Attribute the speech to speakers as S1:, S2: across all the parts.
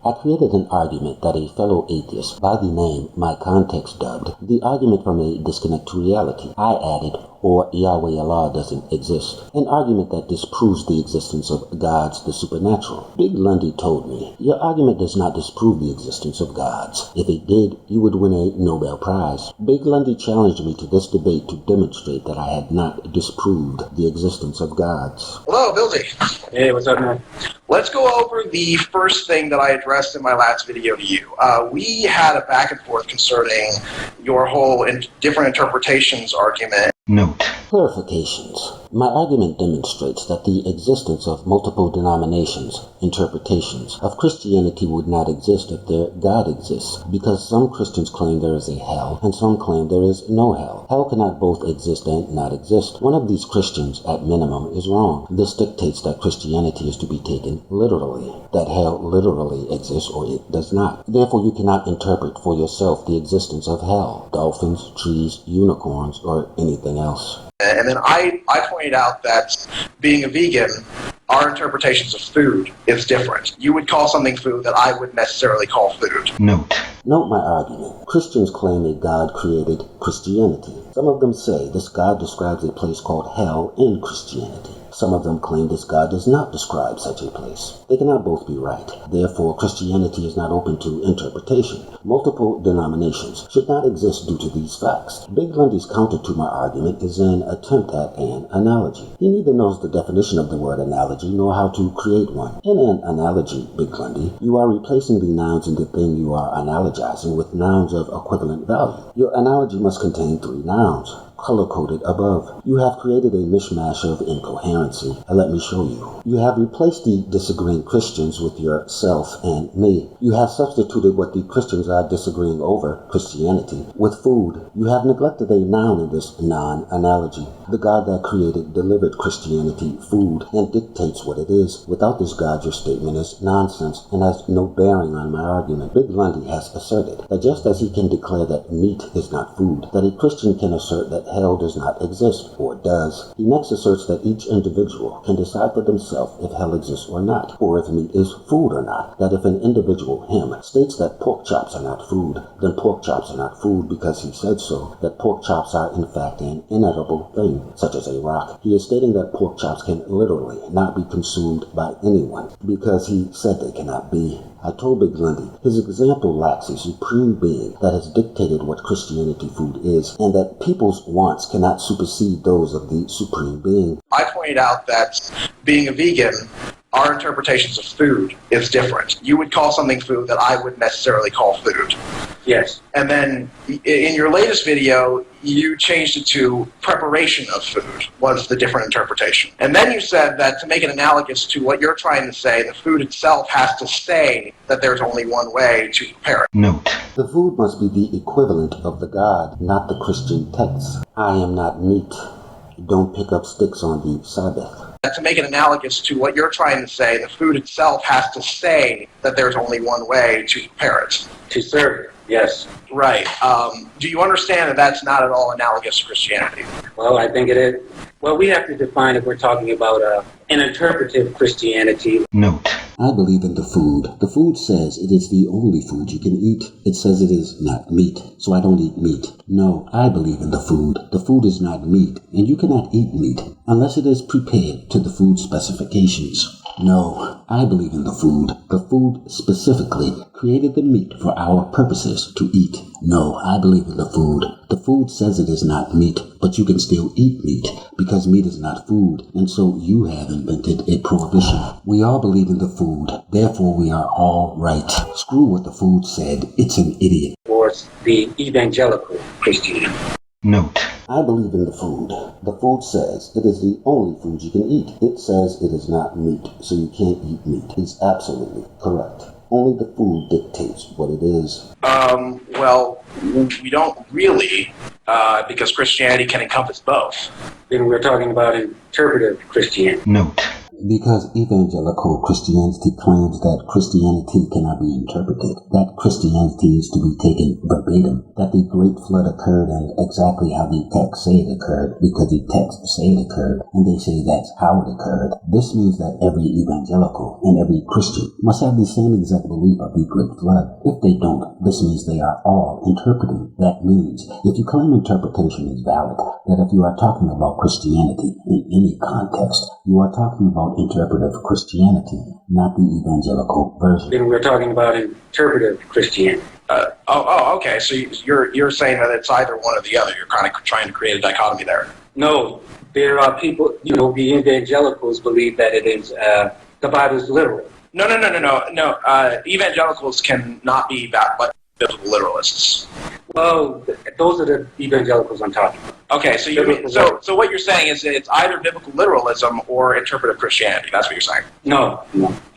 S1: I created an argument that a fellow atheist by the name my context dubbed the argument from a disconnect to reality. I added, or Yahweh Allah doesn't exist, an argument that disproves the existence of gods, the supernatural. BigLundi told me, your argument does not disprove the existence of gods. If it did, you would win a Nobel Prize. BigLundi challenged me to this debate to demonstrate that I had not disproved the existence of gods.
S2: Hello, Billzy.
S3: Hey, what's up, man?
S2: Let's go over the first thing that I addressed in my last video to you. We had a back and forth concerning your whole different interpretations argument.
S1: Note. Clarifications. My argument demonstrates that the existence of multiple denominations, interpretations, of Christianity would not exist if their God exists, because some Christians claim there is a hell, and some claim there is no hell. Hell cannot both exist and not exist. One of these Christians, at minimum, is wrong. This dictates that Christianity is to be taken literally, that hell literally exists or it does not. Therefore, you cannot interpret for yourself the existence of hell, dolphins, trees, unicorns, or anything else.
S2: And then I pointed out that being a vegan, our interpretations of food is different. You would call something food that I wouldn't necessarily call food.
S1: Note my argument. Christians claim a God created Christianity. Some of them say this God describes a place called hell in Christianity. Some of them claim this God does not describe such a place. They cannot both be right. Therefore, Christianity is not open to interpretation. Multiple denominations should not exist due to these facts. BigLundi's counter to my argument is an attempt at an analogy. He neither knows the definition of the word analogy nor how to create one. In an analogy, BigLundi, you are replacing the nouns in the thing you are analogizing with nouns of equivalent value. Your analogy must contain 3 nouns, color-coded above. You have created a mishmash of incoherency, and let me show you. You have replaced the disagreeing Christians with yourself and me. You have substituted what the Christians are disagreeing over, Christianity, with food. You have neglected a noun in this non-analogy. The God that created, delivered Christianity, food, and dictates what it is. Without this God, your statement is nonsense and has no bearing on my argument. BigLundi has asserted that just as he can declare that meat is not food, that a Christian can assert that hell does not exist, or does. He next asserts that each individual can decide for themselves if hell exists or not, or if meat is food or not. That if an individual, him, states that pork chops are not food, then pork chops are not food because he said so. That pork chops are in fact an inedible thing, such as a rock. He is stating that pork chops can literally not be consumed by anyone, because he said they cannot be. I told BigLundi his example lacks a supreme being that has dictated what Christianity food is, and that people's wants cannot supersede those of the supreme being.
S2: I pointed out that being a vegan, our interpretations of food is different. You would call something food that I wouldn't necessarily call food.
S3: Yes.
S2: And then in your latest video, you changed it to preparation of food was the different interpretation. And then you said that to make it analogous to what you're trying to say, the food itself has to say that there's only one way to prepare it.
S1: Note. The food must be the equivalent of the God, not the Christian text. I am not meat. Don't pick up sticks on the Sabbath.
S2: To make it analogous to what you're trying to say, the food itself has to say that there's only one way to prepare it.
S3: To serve it, yes.
S2: Right. Do you understand that that's not at all analogous to Christianity?
S3: Well, I think it is. Well, we have to define if we're talking about an interpretive Christianity.
S1: Note. I believe in the food. The food says it is the only food you can eat. It says it is not meat, so I don't eat meat. No, I believe in the food. The food is not meat, and you cannot eat meat unless it is prepared to the food specifications. No, I believe in the food. The food specifically created the meat for our purposes to eat. No, I believe in the food. The food says it is not meat, but you can still eat meat because meat is not food, and so you have invented a prohibition. We all believe in the food, therefore we are all right. Screw what the food said, it's an idiot.
S3: Or the evangelical Christianity.
S1: Note. I believe in the food. The food says it is the only food you can eat. It says it is not meat, so you can't eat meat. It's absolutely correct. Only the food dictates what it is.
S2: Well, we don't really, because Christianity can encompass both.
S3: Then we're talking about interpretive Christianity.
S1: Note. Because evangelical Christianity claims that Christianity cannot be interpreted, that Christianity is to be taken verbatim, that the Great Flood occurred and exactly how the texts say it occurred, because the texts say it occurred, and they say that's how it occurred. This means that every evangelical and every Christian must have the same exact belief of the Great Flood. If they don't, this means they are all interpreting. That means, if you claim interpretation is valid, that if you are talking about Christianity in any context, you are talking about interpretive Christianity, not the evangelical version.
S3: Then we're talking about interpretive Christianity.
S2: Okay. So you're saying that it's either one or the other. You're kind of trying to create a dichotomy there.
S3: No, there are people, the evangelicals believe that it is, the Bible is literal.
S2: No. Evangelicals cannot be biblical literalists.
S3: Well, those are the evangelicals I'm talking about.
S2: Okay, so what you're saying is that it's either biblical literalism or interpretive Christianity. That's what you're saying.
S3: No.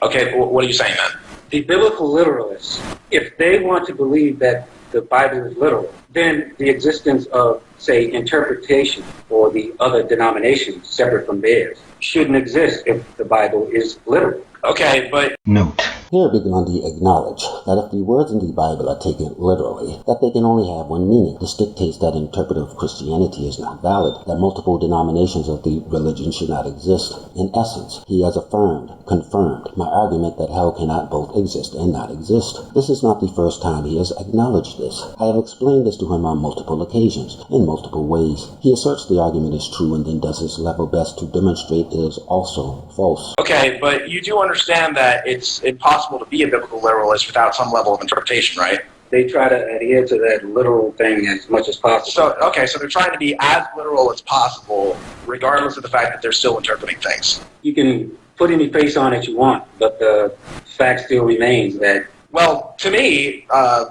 S2: Okay, what are you saying then?
S3: The biblical literalists, if they want to believe that the Bible is literal, then the existence of, say, interpretation or the other denominations separate from theirs shouldn't exist if the Bible is literal.
S2: Okay, but...
S1: Note. Here BigLundi acknowledge that if the words in the Bible are taken literally, that they can only have one meaning. This dictates that interpretive Christianity is not valid, that multiple denominations of the religion should not exist. In essence, he has confirmed my argument that hell cannot both exist and not exist. This is not the first time he has acknowledged this. I have explained this to him on multiple occasions, in multiple ways. He asserts the argument is true and then does his level best to demonstrate it is also false.
S2: Okay, but you do understand that it's impossible to be a biblical literalist without some level of interpretation, right?
S3: They try to adhere to that literal thing as much as possible.
S2: So they're trying to be as literal as possible, regardless of the fact that they're still interpreting things.
S3: You can put any face on it you want, but the fact still remains that...
S2: Well, to me,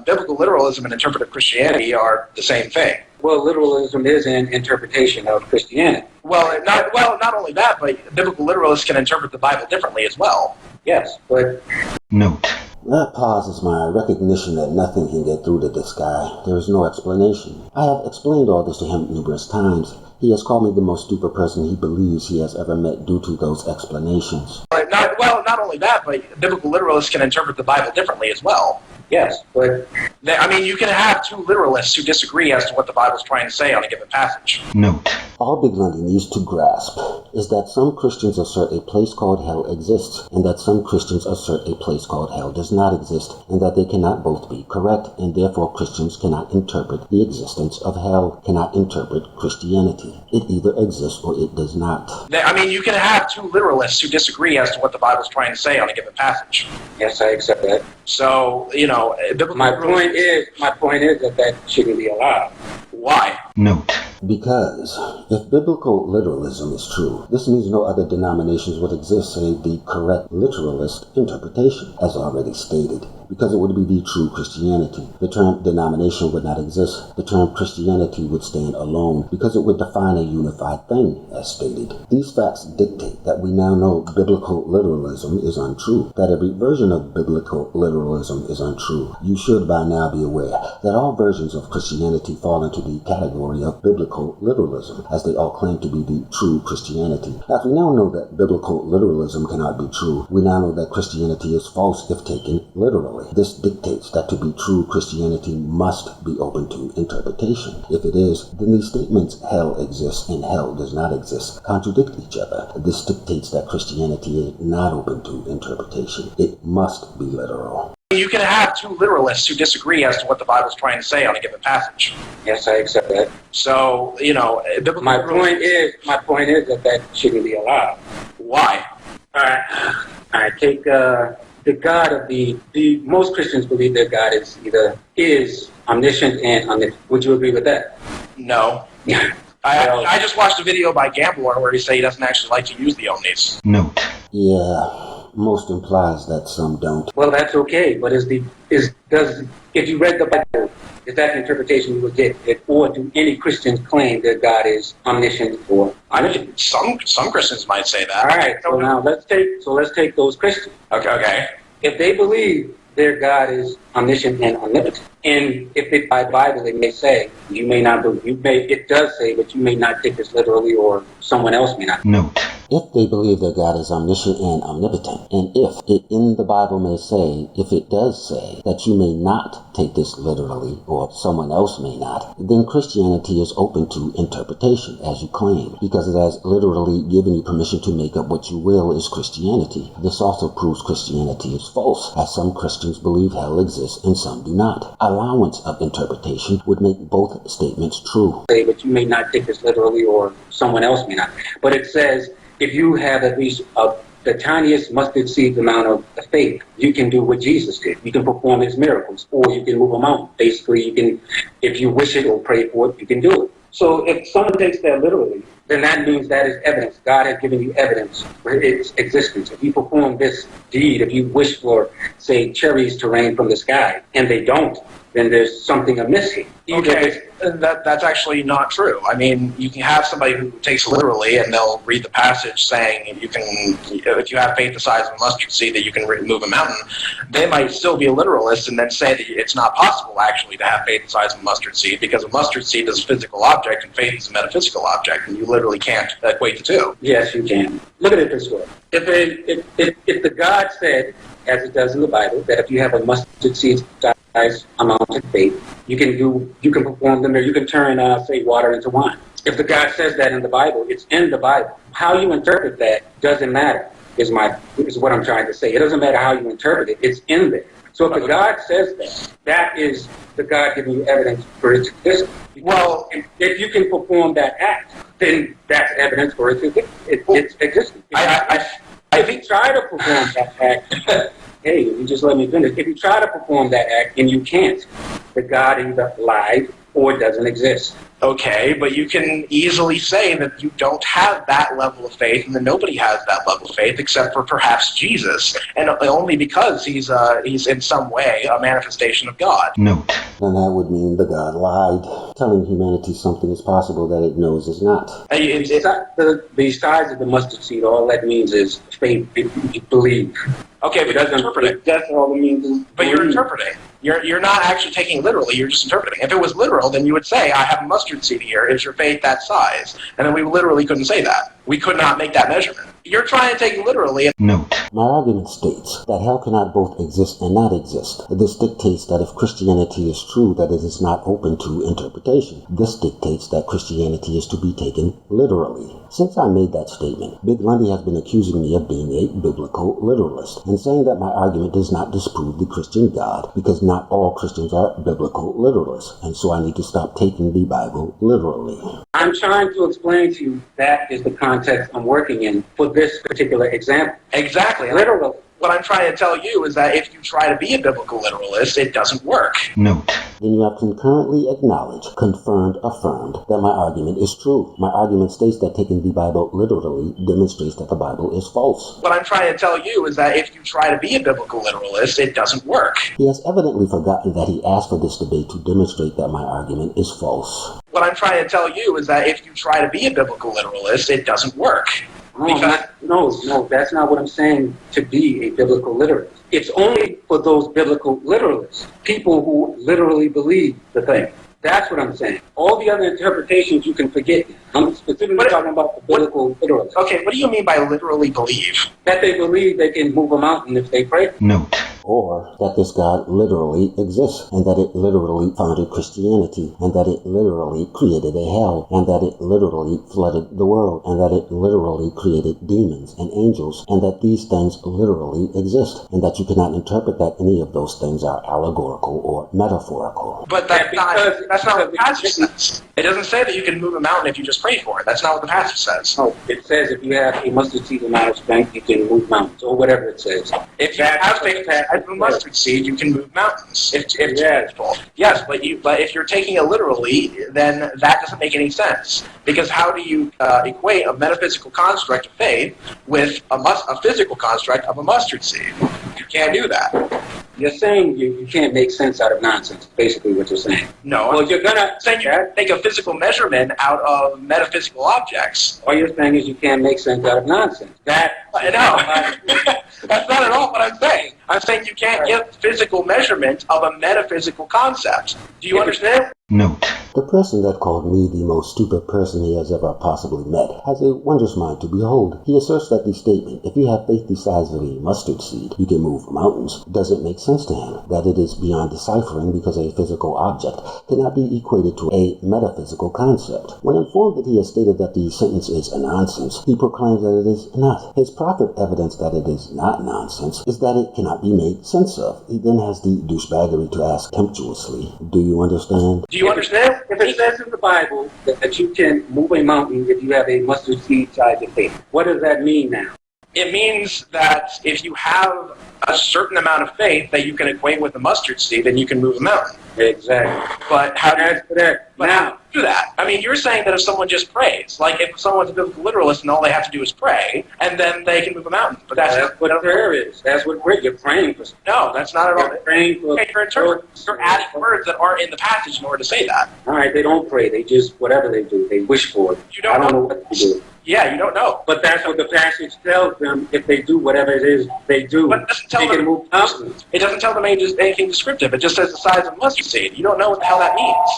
S2: biblical literalism and interpretive Christianity are the same thing.
S3: Well, literalism is an interpretation of Christianity.
S2: Well, not only that, but biblical literalists can interpret the Bible differently as well.
S3: Yes, but...
S1: Note. That pause is my recognition that nothing can get through to this guy. There is no explanation. I have explained all this to him numerous times. He has called me the most stupid person he believes he has ever met due to those explanations.
S2: Not only that, but biblical literalists can interpret the Bible differently as well.
S3: Yes, but...
S2: you can have two literalists who disagree as to what the Bible's trying to say on a given passage.
S1: Note. All BigLundi needs to grasp is that some Christians assert a place called hell exists, and that some Christians assert a place called hell does not exist, and that they cannot both be correct, and therefore Christians cannot interpret the existence of hell, cannot interpret Christianity. It either exists or it does not.
S2: You can have two literalists who disagree as to what the Bible's trying to say on a given passage.
S3: Yes, I accept that.
S2: So,
S3: my point is that shouldn't be allowed.
S2: Why?
S1: Note. Because if biblical literalism is true, this means no other denominations would exist save the correct literalist interpretation, as already stated. Because it would be the true Christianity. The term denomination would not exist. The term Christianity would stand alone because it would define a unified thing, as stated. These facts dictate that we now know biblical literalism is untrue, that every version of biblical literalism is untrue. You should by now be aware that all versions of Christianity fall into the category of biblical literalism, as they all claim to be the true Christianity. As we now know that biblical literalism cannot be true, we now know that Christianity is false if taken literally. This dictates that to be true, Christianity must be open to interpretation. If it is, then the statements hell exists and hell does not exist contradict each other. This dictates that Christianity is not open to interpretation. It must be literal.
S2: You can have two literalists who disagree as to what the Bible's trying to say on a given passage.
S3: Yes, I accept that.
S2: So,
S3: my point is that shouldn't be allowed.
S2: Why?
S3: All right. Take the God of the most Christians believe their God is omniscient and omnipotent. Would you agree with that?
S2: No. I just watched a video by Gambler where he said he doesn't actually like to use the omnis.
S1: Note. Yeah, most implies that some don't.
S3: Well, that's okay, but if you read the Bible, is that the interpretation you would get? Or do any Christians claim that God is omniscient or omnipotent?
S2: Some Christians might say that.
S3: All right, so now let's take those Christians.
S2: Okay.
S3: If they believe their God is omniscient and omnipotent, and if it by Bible it may say, it does say, but you may not take this literally, or someone else may not.
S1: Note. If they believe that God is omniscient and omnipotent, and if it in the Bible may say, if it does say, that you may not take this literally, or someone else may not, then Christianity is open to interpretation, as you claim, because it has literally given you permission to make up what you will is Christianity. This also proves Christianity is false, as some Christians believe hell exists and some do not. Allowance of interpretation would make both statements true.
S3: Say, but you may not take this literally, or someone else may not. But it says, if you have at least the tiniest mustard seed amount of faith, you can do what Jesus did. You can perform his miracles, or you can move a mountain. Basically, you can, if you wish it or pray for it, you can do it. So if someone takes that literally, then that means that is evidence. God has given you evidence for its existence. If you perform this deed, if you wish for, say, cherries to rain from the sky, and they don't, then there's something amiss here.
S2: Okay, that's actually not true. I mean, you can have somebody who takes it literally, and they'll read the passage saying if you have faith the size of a mustard seed that you can move a mountain. They might still be a literalist and then say that it's not possible actually to have faith the size of a mustard seed, because a mustard seed is a physical object and faith is a metaphysical object, and you literally can't equate the two.
S3: Yes, you can. Look at it this way. If the God said, as it does in the Bible, that if you have a mustard seed size amount of faith, you can perform them, or you can turn, say, water into wine. If the God says that in the Bible, it's in the Bible. How you interpret that doesn't matter, is what I'm trying to say. It doesn't matter how you interpret it. It's in there. So if the God says that, that is the God giving you evidence for its existence. Well, if you can perform that act, then that's evidence for its existence. If you try to perform that act, hey, you just let me finish. If you try to perform that act and you can't, the God either lied or doesn't exist.
S2: Okay, but you can easily say that you don't have that level of faith, and that nobody has that level of faith except for perhaps Jesus, and only because he's in some way a manifestation of God.
S1: Note. Then that would mean the God lied, telling humanity something is possible that it knows is not.
S3: The size of the mustard seed, all that means is faith, if you believe.
S2: Okay, but you're interpreting.
S3: That's all it means.
S2: But you're interpreting. You're not actually taking it literally, you're just interpreting. If it was literal, then you would say, I have a mustard seed here, is your faith that size? And then we literally couldn't say that. We could not make that measurement. You're trying to take it literally.
S1: Note. My argument states that hell cannot both exist and not exist. This dictates that if Christianity is true, that it is not open to interpretation. This dictates that Christianity is to be taken literally. Since I made that statement, BigLundi has been accusing me of being a biblical literalist, and saying that my argument does not disprove the Christian God, because not all Christians are biblical literalists, and so I need to stop taking the Bible literally.
S3: I'm trying to explain to you that is the context I'm working in for this particular example.
S2: Exactly.
S3: Literal.
S2: What I'm trying to tell you is that if you try to be a biblical literalist, it doesn't work.
S1: Note. Then you have concurrently acknowledged, confirmed, affirmed that my argument is true. My argument states that taking the Bible literally demonstrates that the Bible is false.
S2: What I'm trying to tell you is that if you try to be a biblical literalist, it doesn't work.
S1: He has evidently forgotten that he asked for this debate to demonstrate that my argument is false.
S2: What I'm trying to tell you is that if you try to be a biblical literalist, it doesn't work.
S3: No, that's not what I'm saying, to be a biblical literalist. It's only for those biblical literalists, people who literally believe the thing. That's what I'm saying. All the other interpretations you can forget. I'm specifically talking about the biblical literalists.
S2: Okay, what do you mean by literally believe?
S3: That they believe they can move a mountain if they pray.
S1: Note. Or that this God literally exists, and that it literally founded Christianity, and that it literally created a hell, and that it literally flooded the world, and that it literally created demons and angels, and that these things literally exist, and that you cannot interpret that any of those things are allegorical or metaphorical.
S2: But that's not what the passage says. It doesn't say that you can move a mountain if you just pray for it. That's not what the passage says.
S3: No, it says if you have a mustard seed amount of strength, you can move mountains, or whatever it says.
S2: If you have faith as a mustard seed, you can move mountains. Yes, but if you're taking it literally, then that doesn't make any sense. Because how do you equate a metaphysical construct of faith with a physical construct of a mustard seed? You can't do that.
S3: You're saying you can't make sense out of nonsense, basically what you're saying.
S2: No,
S3: well, you're
S2: saying you can make a physical measurement out of metaphysical objects.
S3: All you're saying is you can't make sense out of nonsense.
S2: That's not at all what I'm saying. I'm saying you can't give physical measurement of a metaphysical concept. Do you understand?
S1: Note: the person that called me the most stupid person he has ever possibly met has a wondrous mind to behold. He asserts that the statement, if you have faith the size of a mustard seed, you can move mountains, doesn't make sense to him, that it is beyond deciphering because a physical object cannot be equated to a metaphysical concept. When informed that he has stated that the sentence is a nonsense, he proclaims that it is not. His proffered evidence that it is not nonsense is that it cannot be made sense of. He then has the douchebaggery to ask contemptuously, do you understand?
S2: Do you understand?
S3: If it says in the Bible that you can move a mountain if you have a mustard seed size of faith, what does that mean now?
S2: It means that if you have a certain amount of faith that you can equate with a mustard seed, then you can move a mountain.
S3: Exactly.
S2: But how do you
S3: As for that,
S2: But how do you do that? I mean, you're saying that if someone just prays, like if someone's a biblical literalist and all they have to do is pray, and then they can move a mountain. But that's
S3: what prayer is. That's what prayer. You're praying for.
S2: No, that's not at all.
S3: You're praying for.
S2: You're adding words that aren't in the passage in order to say that.
S3: All right, they don't pray. They just whatever they do, they wish for it.
S2: You don't
S3: I don't
S2: know.
S3: know what to do.
S2: Yeah, you don't know.
S3: But that's what the passage tells them. If they do whatever it is they do,
S2: But it doesn't tell
S3: they
S2: them.
S3: can move mountains.
S2: It doesn't tell them anything descriptive. It just says the size of a mustard seed. You don't know what the hell that means.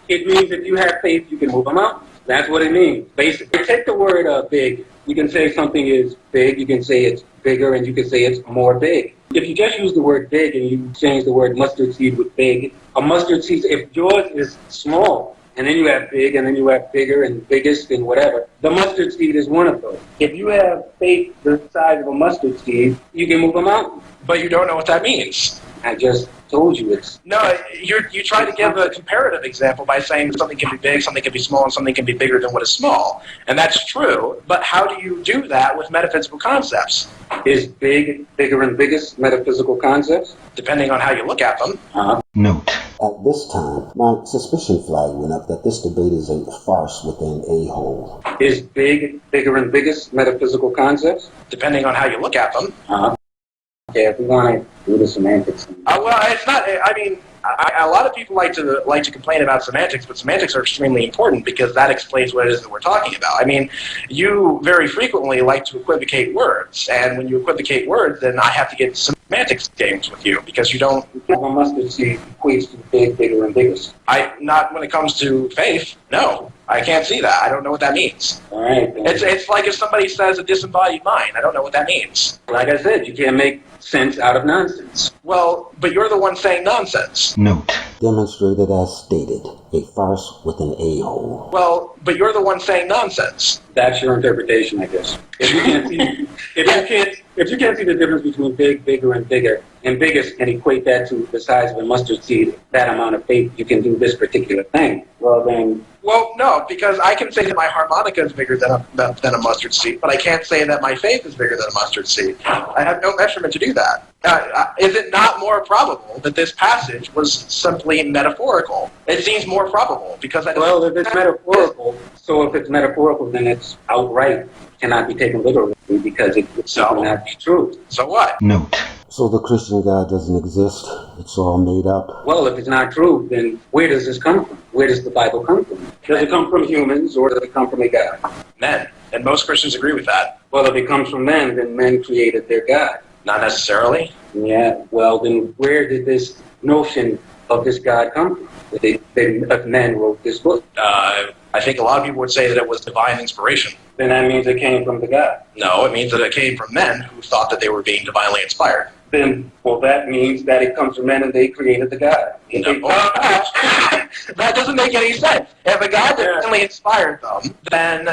S3: It means if you have faith, you can move a mountain. That's what it means, basically. Take the word big. You can say something is big. You can say it's bigger, and you can say it's more big. If you just use the word big and you change the word mustard seed with big, a mustard seed, if yours is small, and then you have big, and then you have bigger and biggest and whatever, the mustard seed is one of those. If you have faith the size of a mustard seed, you can move a mountain.
S2: But you don't know what that means.
S3: I just told you it's...
S2: No, you try to give a comparative example by saying something can be big, something can be small, and something can be bigger than what is small. And that's true, but how do you do that with metaphysical concepts?
S3: Is big bigger and biggest metaphysical concepts?
S2: Depending on how you look at them.
S1: Note: at this time, my suspicion flag went up that this debate is a farce within a whole.
S3: Is big bigger and biggest metaphysical concepts?
S2: Depending on how you look at them.
S3: Okay, if we want to do the semantics.
S2: Well, it's not. I mean, a lot of people like to complain about semantics, but semantics are extremely important because that explains what it is that we're talking about. I mean, you very frequently like to equivocate words, and when you equivocate words, then I have to get semantics games with you because you don't.
S3: A mustard seed equates to big, bigger, and biggest.
S2: Not when it comes to faith. No, I can't see that. I don't know what that means.
S3: All right.
S2: It's like if somebody says a disembodied mind. I don't know what that means.
S3: Like I said, you can't make sense out of nonsense.
S2: Well, but you're the one saying nonsense.
S1: Note: demonstrated as stated, a farce with an a-hole.
S2: Well, but you're the one saying nonsense.
S3: That's your interpretation, I guess. If you can't see, if you can't see the difference between big, bigger, and bigger, and biggest, and equate that to the size of a mustard seed, that amount of faith, you can do this particular thing. Well, then.
S2: Well, no, because I can say that my harmonica is bigger than a mustard seed, but I can't say that my faith is bigger than a mustard seed. I have no measurement to do that. Is it not more probable that this passage was simply metaphorical? It seems more probable because I don't.
S3: Well, if it's metaphorical, so if it's metaphorical, then it's outright cannot be taken literally because it would not be true.
S2: So what?
S1: Note: so the Christian God doesn't exist? It's all made up?
S3: Well, if it's not true, then where does this come from? Where does the Bible come from? Does it come from humans or does it come from a God?
S2: Men. And most Christians agree with that.
S3: Well, if it comes from men, then men created their God.
S2: Not necessarily.
S3: Yeah, well, then where did this notion of this God come from? If men wrote this book?
S2: I think a lot of people would say that it was divine inspiration.
S3: Then that means it came from the God.
S2: No, it means that it came from men who thought that they were being divinely inspired.
S3: Then, well, that means that it comes from men and they created the God.
S2: No. That doesn't make any sense. If a God divinely inspired them, then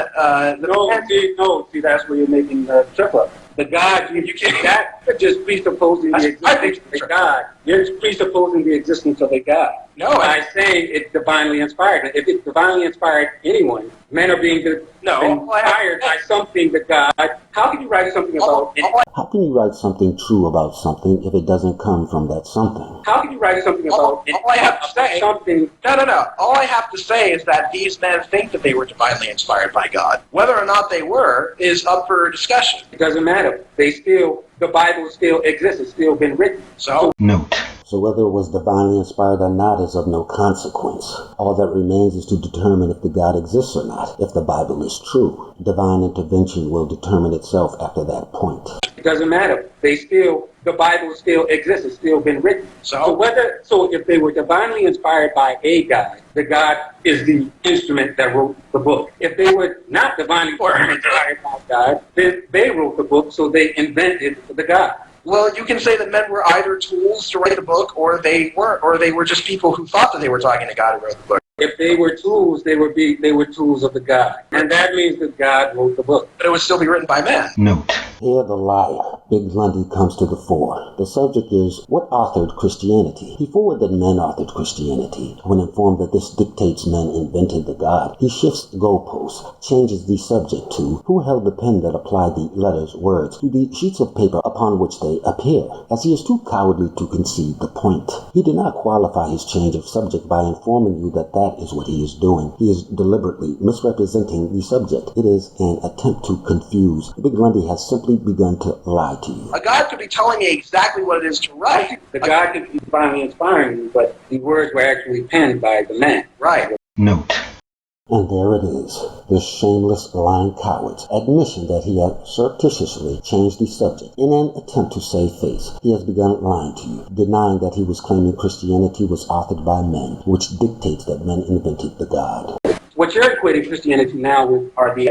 S3: See, that's where you're making the trip up. The God, you can't. That just presupposing the existence of a God. You're presupposing the existence of a God.
S2: No,
S3: by saying it's divinely inspired. If it's divinely inspired anyone, men are being inspired by something that God. How can you write something about?
S1: How can you write something true about something if it doesn't come from that something?
S3: How can you write something about
S2: all I have to say?
S3: Something?
S2: No. All I have to say is that these men think that they were divinely inspired by God. Whether or not they were is up for discussion.
S3: It doesn't matter. The Bible still exists. It's still been written.
S2: So
S1: note. So whether it was divinely inspired or not is of no consequence. All that remains is to determine if the God exists or not. If the Bible is true, divine intervention will determine itself after that point.
S3: It doesn't matter. The Bible still exists. It's still been written. So if they were divinely inspired by a God, the God is the instrument that wrote the book. If they were not divinely inspired by God, then they wrote the book, so they invented the God.
S2: Well, you can say that men were either tools to write a book, or they were just people who thought that they were talking to God who wrote the book.
S3: If they were tools, they were tools of the God. And that means that God wrote the book.
S2: But it would still be written by men.
S1: Note. Here the lie, BigLundi, comes to the fore. The subject is, what authored Christianity? He forwarded that men authored Christianity. When informed that this dictates men invented the God, he shifts the goalposts, changes the subject to, who held the pen that applied the letters, words, to the sheets of paper upon which they appear, as he is too cowardly to concede the point. He did not qualify his change of subject by informing you that is what he is doing. He is deliberately misrepresenting the subject. It is an attempt to confuse. BigLundi has simply begun to lie to you.
S2: A God could be telling me exactly what it is to write.
S3: The God could be divinely inspiring you, but the words were actually penned by the man.
S2: Right.
S1: Note. And there it is, this shameless, lying coward's admission that he had surreptitiously changed the subject. In an attempt to save face, he has begun lying to you, denying that he was claiming Christianity was authored by men, which dictates that men invented the God.
S3: What you're equating Christianity now with are the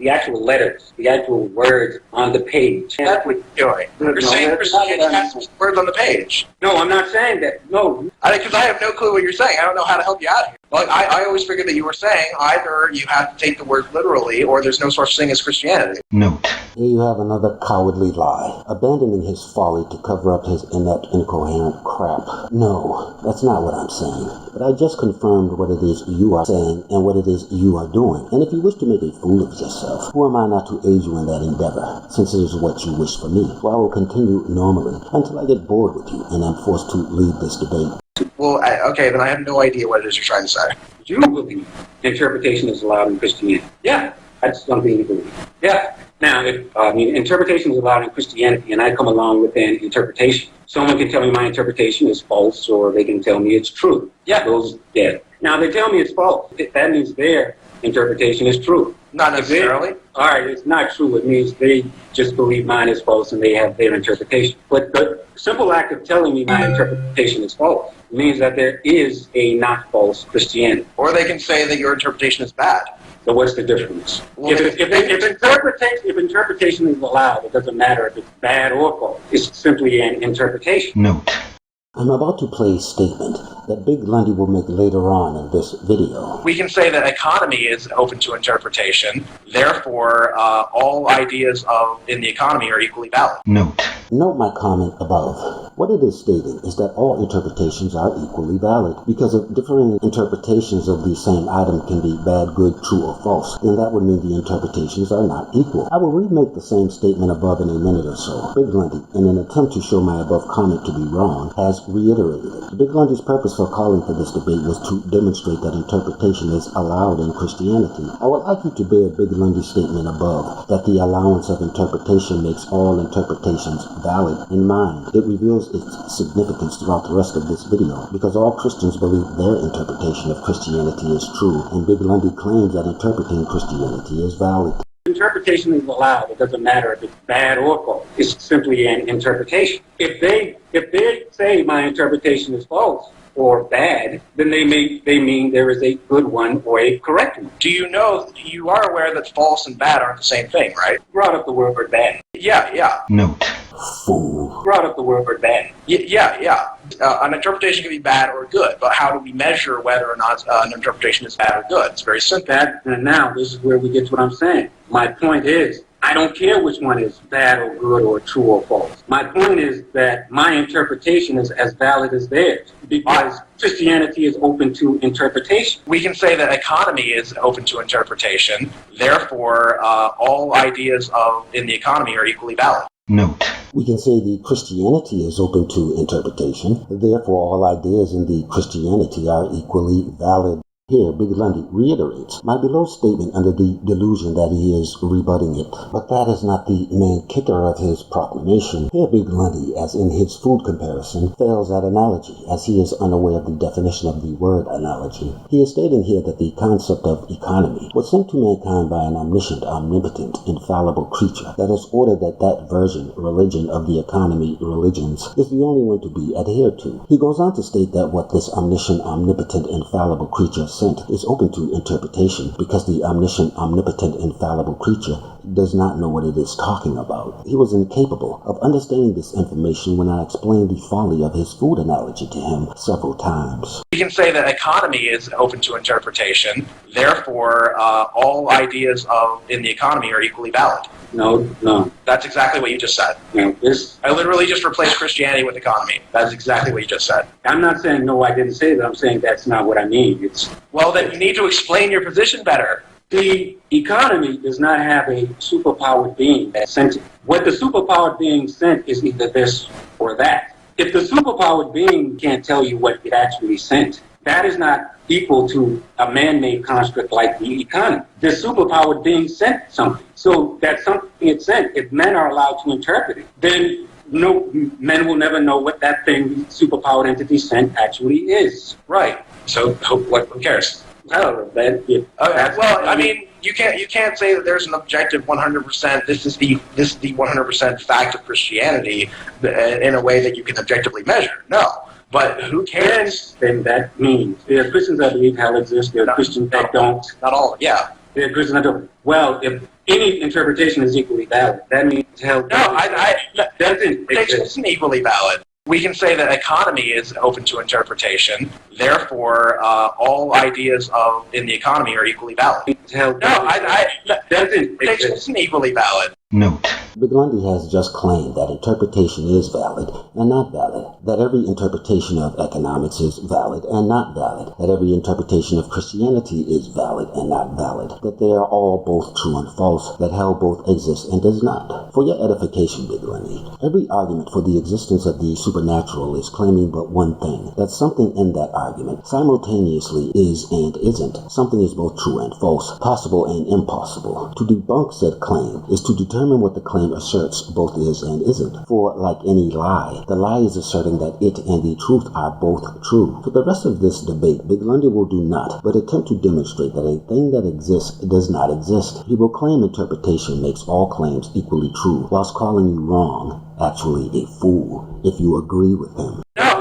S3: actual letters, the actual words on the page.
S2: That's what you're doing. You're saying Christianity has words on the page.
S3: No, I'm not saying that. No.
S2: Because I have no clue what you're saying. I don't know how to help you out here. Like, I always figured that you were saying either you have to take the word literally or there's no such thing as Christianity.
S1: Note. Here you have another cowardly lie, abandoning his folly to cover up his inept, incoherent crap. No, that's not what I'm saying. But I just confirmed what it is you are saying and what it is you are doing. And if you wish to make a fool of yourself, who am I not to aid you in that endeavor, since it is what you wish for me? So I will continue normally until I get bored with you and am forced to leave this debate.
S2: Well, okay, then I have no idea what it is you're trying to say.
S3: You believe interpretation is allowed in Christianity. Yeah, that's something you believe. Yeah. Now, if interpretation is allowed in Christianity, and I come along with an interpretation, someone can tell me my interpretation is false, or they can tell me it's true. Yeah. Now, they tell me it's false. That means their interpretation is true.
S2: Not necessarily.
S3: All right, it's not true. It means they just believe mine is false and they have their interpretation. But the simple act of telling me my interpretation is false means that there is a not false Christianity.
S2: Or they can say that your interpretation is bad.
S3: So what's the difference?
S2: Well,
S3: if interpretation is allowed, it doesn't matter if it's bad or false. It's simply an interpretation.
S1: Note. I'm about to play a statement that BigLundi will make later on in this video.
S2: We can say that economy is open to interpretation, therefore all ideas in the economy are equally valid.
S1: Note. Note my comment above. What it is stating is that all interpretations are equally valid, because if differing interpretations of the same item can be bad, good, true, or false, then that would mean the interpretations are not equal. I will remake the same statement above in a minute or so. BigLundi, in an attempt to show my above comment to be wrong, has reiterated it. BigLundi's purpose for calling for this debate was to demonstrate that interpretation is allowed in Christianity. I would like you to bear BigLundi's statement above, that the allowance of interpretation makes all interpretations valid, in mind. It reveals its significance throughout the rest of this video, because all Christians believe their interpretation of Christianity is true, and BigLundi claims that interpreting Christianity is valid.
S3: Interpretation is allowed. It doesn't matter if it's bad or false. It's simply an interpretation. If they say my interpretation is false or bad, then they mean there is a good one or a correct one.
S2: Do you know, you are aware that false and bad aren't the same thing, right?
S3: You brought up the word bad.
S2: Yeah.
S1: Note. Fool.
S3: You brought up the word bad.
S2: Yeah. An interpretation can be bad or good, but how do we measure whether or not an interpretation is bad or good? It's very simple.
S3: And now this is where we get to what I'm saying. My point is, I don't care which one is bad or good or true or false. My point is that my interpretation is as valid as theirs, because Christianity is open to interpretation.
S2: We can say that economy is open to interpretation, therefore all ideas in the economy are equally valid.
S1: Note. We can say the Christianity is open to interpretation, therefore all ideas in the Christianity are equally valid. Here, BigLundi reiterates my below statement under the delusion that he is rebutting it. But that is not the main kicker of his proclamation. Here, BigLundi, as in his food comparison, fails at analogy, as he is unaware of the definition of the word analogy. He is stating here that the concept of economy was sent to mankind by an omniscient, omnipotent, infallible creature that has ordered that that version, religion of the economy, religions, is the only one to be adhered to. He goes on to state that what this omniscient, omnipotent, infallible creature sent is open to interpretation because the omniscient, omnipotent, infallible creature does not know what it is talking about. He was incapable of understanding this information when I explained the folly of his food analogy to him several times.
S2: We can say that economy is open to interpretation, therefore all ideas in the economy are equally valid.
S3: No.
S2: That's exactly what you just said.
S3: No,
S2: I literally just replaced Christianity with economy. That's exactly what you just said.
S3: I'm not saying no, I didn't say that. I'm saying that's not what I mean.
S2: Well, then you need to explain your position better.
S3: The economy does not have a superpowered being that sent it. What the superpowered being sent is either this or that. If the superpowered being can't tell you what it actually sent, that is not equal to a man-made construct like the economy. The superpowered being sent something. So that something it sent, if men are allowed to interpret it, then no, men will never know what that thing, superpowered entity sent actually is.
S2: Right. So who cares?
S3: Well,
S2: I mean, you can't say that there's an objective 100%. This is the 100% fact of Christianity in a way that you can objectively measure. No. But who cares?
S3: Then that means there are Christians that believe hell exists. There are Christians that don't.
S2: Not all. Yeah.
S3: There are Christians that don't. Well, if any interpretation is equally valid, that means hell.
S2: It isn't equally valid. We can say that economy is open to interpretation. Therefore, all ideas in the economy are equally valid. It isn't equally valid.
S1: Note: BigLundi has just claimed that interpretation is valid and not valid, that every interpretation of economics is valid and not valid, that every interpretation of Christianity is valid and not valid, that they are all both true and false, that hell both exists and does not. For your edification, BigLundi, every argument for the existence of the supernatural is claiming but one thing, that something in that argument simultaneously is and isn't. Something is both true and false, possible and impossible. To debunk said claim is to determine what the claim asserts both is and isn't. For, like any lie, the lie is asserting that it and the truth are both true. For the rest of this debate, BigLundi will do not but attempt to demonstrate that a thing that exists does not exist. He will claim interpretation makes all claims equally true, whilst calling you wrong, actually a fool, if you agree with him.
S2: No,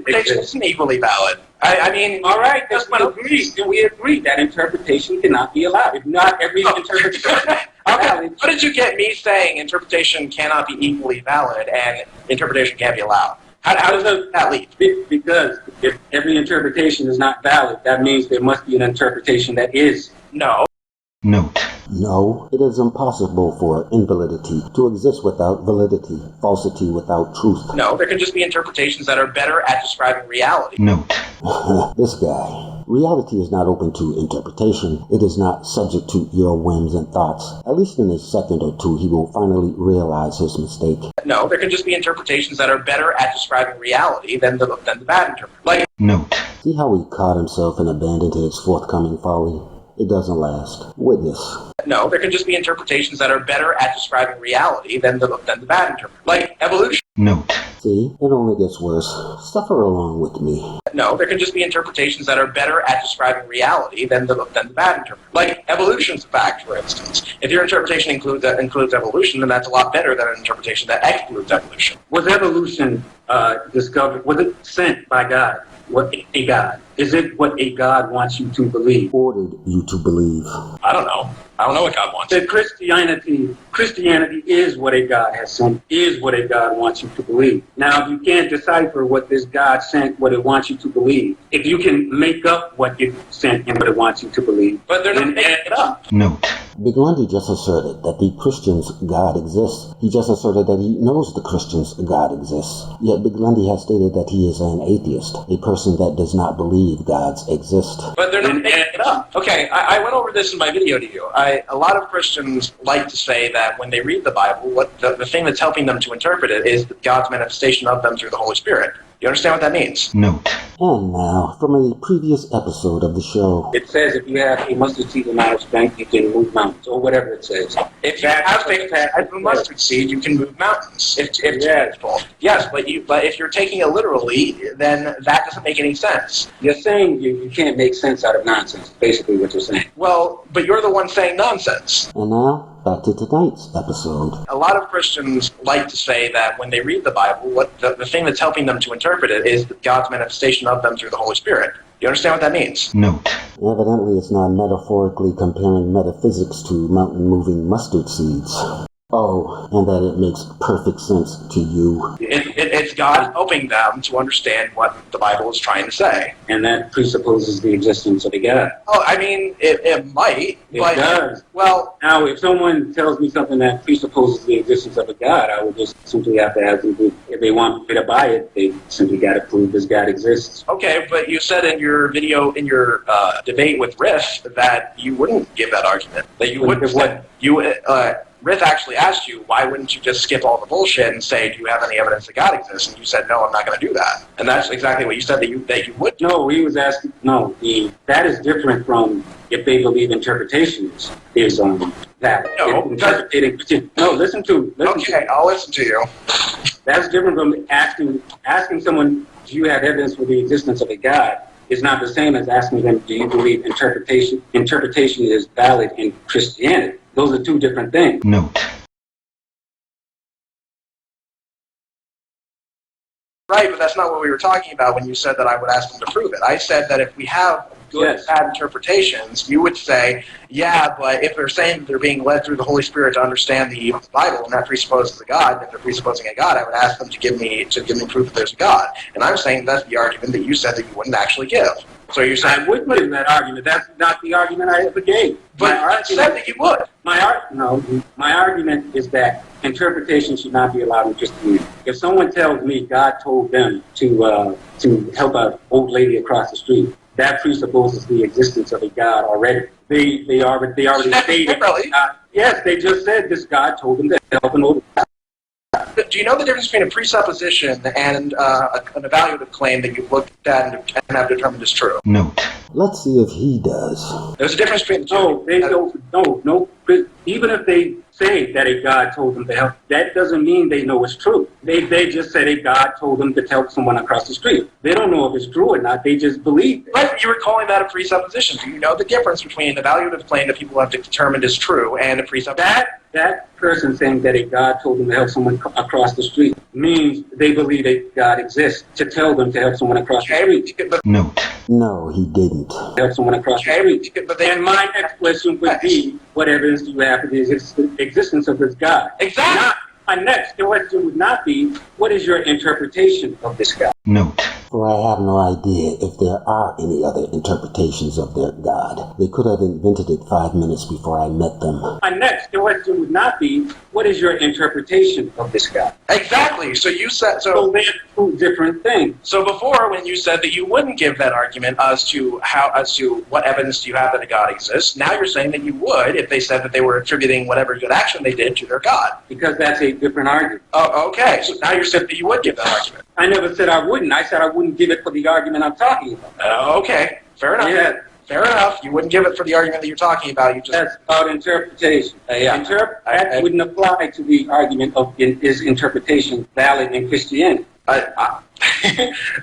S2: it isn't equally valid. I mean,
S3: all right, that's what we agree that interpretation cannot be allowed. If not every interpretation.
S2: Okay, what did you get me saying interpretation cannot be equally valid and interpretation can't be allowed? How does that lead?
S3: Because if every interpretation is not valid, that means there must be an interpretation that is.
S2: No.
S1: Note: no, it is impossible for invalidity to exist without validity, falsity without truth.
S2: No, there can just be interpretations that are better at describing reality.
S1: Note: this guy. Reality is not open to interpretation. It is not subject to your whims and thoughts. At least in a second or two, he will finally realize his mistake.
S2: No, there can just be interpretations that are better at describing reality than the bad interpretation.
S1: Note: see how he caught himself and abandoned his forthcoming folly? It doesn't last. Witness.
S2: No, there can just be interpretations that are better at describing reality than the bad interpretation. Like evolution.
S1: Note: see, it only gets worse. Suffer along with me.
S2: No, there can just be interpretations that are better at describing reality than the bad interpretation. Like evolution's a fact, for instance. If your interpretation includes evolution, then that's a lot better than an interpretation that excludes evolution.
S3: Was evolution discovered? Was it sent by God? What a God? Is it what a God wants you to believe?
S1: Ordered you to believe.
S2: I don't know. I don't know what God wants.
S3: That Christianity is what a God has sent, is what a God wants you to believe. Now, if you can't decipher what this God sent, what it wants you to believe, if you can make up what it sent and what it wants you to believe,
S2: but they're not making it up.
S1: Note: BigLundi just asserted that the Christian's God exists. He just asserted that he knows the Christian's God exists. Yet BigLundi has stated that he is an atheist, a person that does not believe gods exist.
S2: But they're not making it up. Okay, I went over this in my video to you. A lot of Christians like to say that when they read the Bible, what the thing that's helping them to interpret it is God's manifestation of them through the Holy Spirit. You understand what that means?
S1: Note. And now, from a previous episode of the show.
S3: It says if you have a mustard seed amount of strength, you can move mountains, or whatever it says.
S2: If you have faith as a mustard seed, you can move mountains. Yes, but if you're taking it literally, then that doesn't make any sense.
S3: You're saying you can't make sense out of nonsense, basically what you're saying.
S2: Well, but you're the one saying nonsense.
S1: And now, back to tonight's episode.
S2: A lot of Christians like to say that when they read the Bible, what the thing that's helping them to interpret it is God's manifestation of them through the Holy Spirit. You understand what that means?
S1: Note. Evidently, it's not metaphorically comparing metaphysics to mountain-moving mustard seeds. Oh, and that it makes perfect sense to you.
S2: It's God helping them to understand what the Bible is trying to say.
S3: And that presupposes the existence of a God.
S2: Oh, I mean, it might.
S3: It does.
S2: Well,
S3: now, if someone tells me something that presupposes the existence of a God, I would just simply have to ask them, if they want me to buy it, they simply got to prove this God exists.
S2: Okay, but you said in your video, in your debate with Riff, that you wouldn't give that argument. That you wouldn't. What? Riff actually asked you, why wouldn't you just skip all the bullshit and say, do you have any evidence that God exists? And you said, no, I'm not going to do that. And that's exactly what you said that you would do.
S3: No, he was asking, that is different from if they believe interpretation is that. No, listen to.
S2: Okay, I'll listen to you.
S3: That's different from asking someone, do you have evidence for the existence of a God? Is not the same as asking them, do you believe interpretation is valid in Christianity? Those are two different things.
S1: Note.
S2: Right, but that's not what we were talking about when you said that I would ask them to prove it. I said that if we have good and bad interpretations, you would say, yeah, but if they're saying that they're being led through the Holy Spirit to understand the Bible and that presupposes a God, and if they're presupposing a God, I would ask them to give me proof that there's a God. And I'm saying that's the argument that you said that you wouldn't actually give. So you're saying
S3: I would give that argument. That's not the argument I ever gave.
S2: But you said that you would.
S3: My argument is that interpretation should not be allowed in Christianity. If someone tells me God told them to help an old lady across the street, that presupposes the existence of a God already. They already stated. Yes, they just said this God told them to help an old lady.
S2: Do you know the difference between a presupposition and an evaluative claim that you've looked at and have determined is true?
S1: Note. Let's see if he does.
S2: There's a difference between the two.
S3: No. Even if they say that a God told them to help, that doesn't mean they know it's true. They just said a God told them to help someone across the street. They don't know if it's true or not. They just believe it.
S2: Right, you were calling that a presupposition. Do you know the difference between an evaluative claim that people have determined is true and a presupposition?
S3: That person saying that a God told them to help someone across the street means they believe a God exists to tell them to help someone across the street.
S1: Note. No, he didn't.
S3: Help someone across the street. And my next question would be, what evidence do you have for the existence of this God?
S2: Exactly.
S3: My next question would not be, what is your interpretation of this God?
S1: Note. For I have no idea if there are any other interpretations of their God. They could have invented it 5 minutes before I met them.
S3: My next question would not be, what is your interpretation of this God?
S2: Exactly. So you said
S3: so. They're two different things.
S2: So before, when you said that you wouldn't give that argument as to what evidence do you have that a God exists, now you're saying that you would if they said that they were attributing whatever good action they did to their God.
S3: Because that's a different argument.
S2: Oh, okay. So now you're saying that you would give that argument.
S3: I never said I wouldn't. I said I wouldn't give it for the argument I'm talking about.
S2: Okay. Fair enough.
S3: Yeah.
S2: Fair enough. You wouldn't give it for the argument that you're talking about. You just
S3: That's about interpretation. That wouldn't apply to the argument of is interpretation valid in Christianity?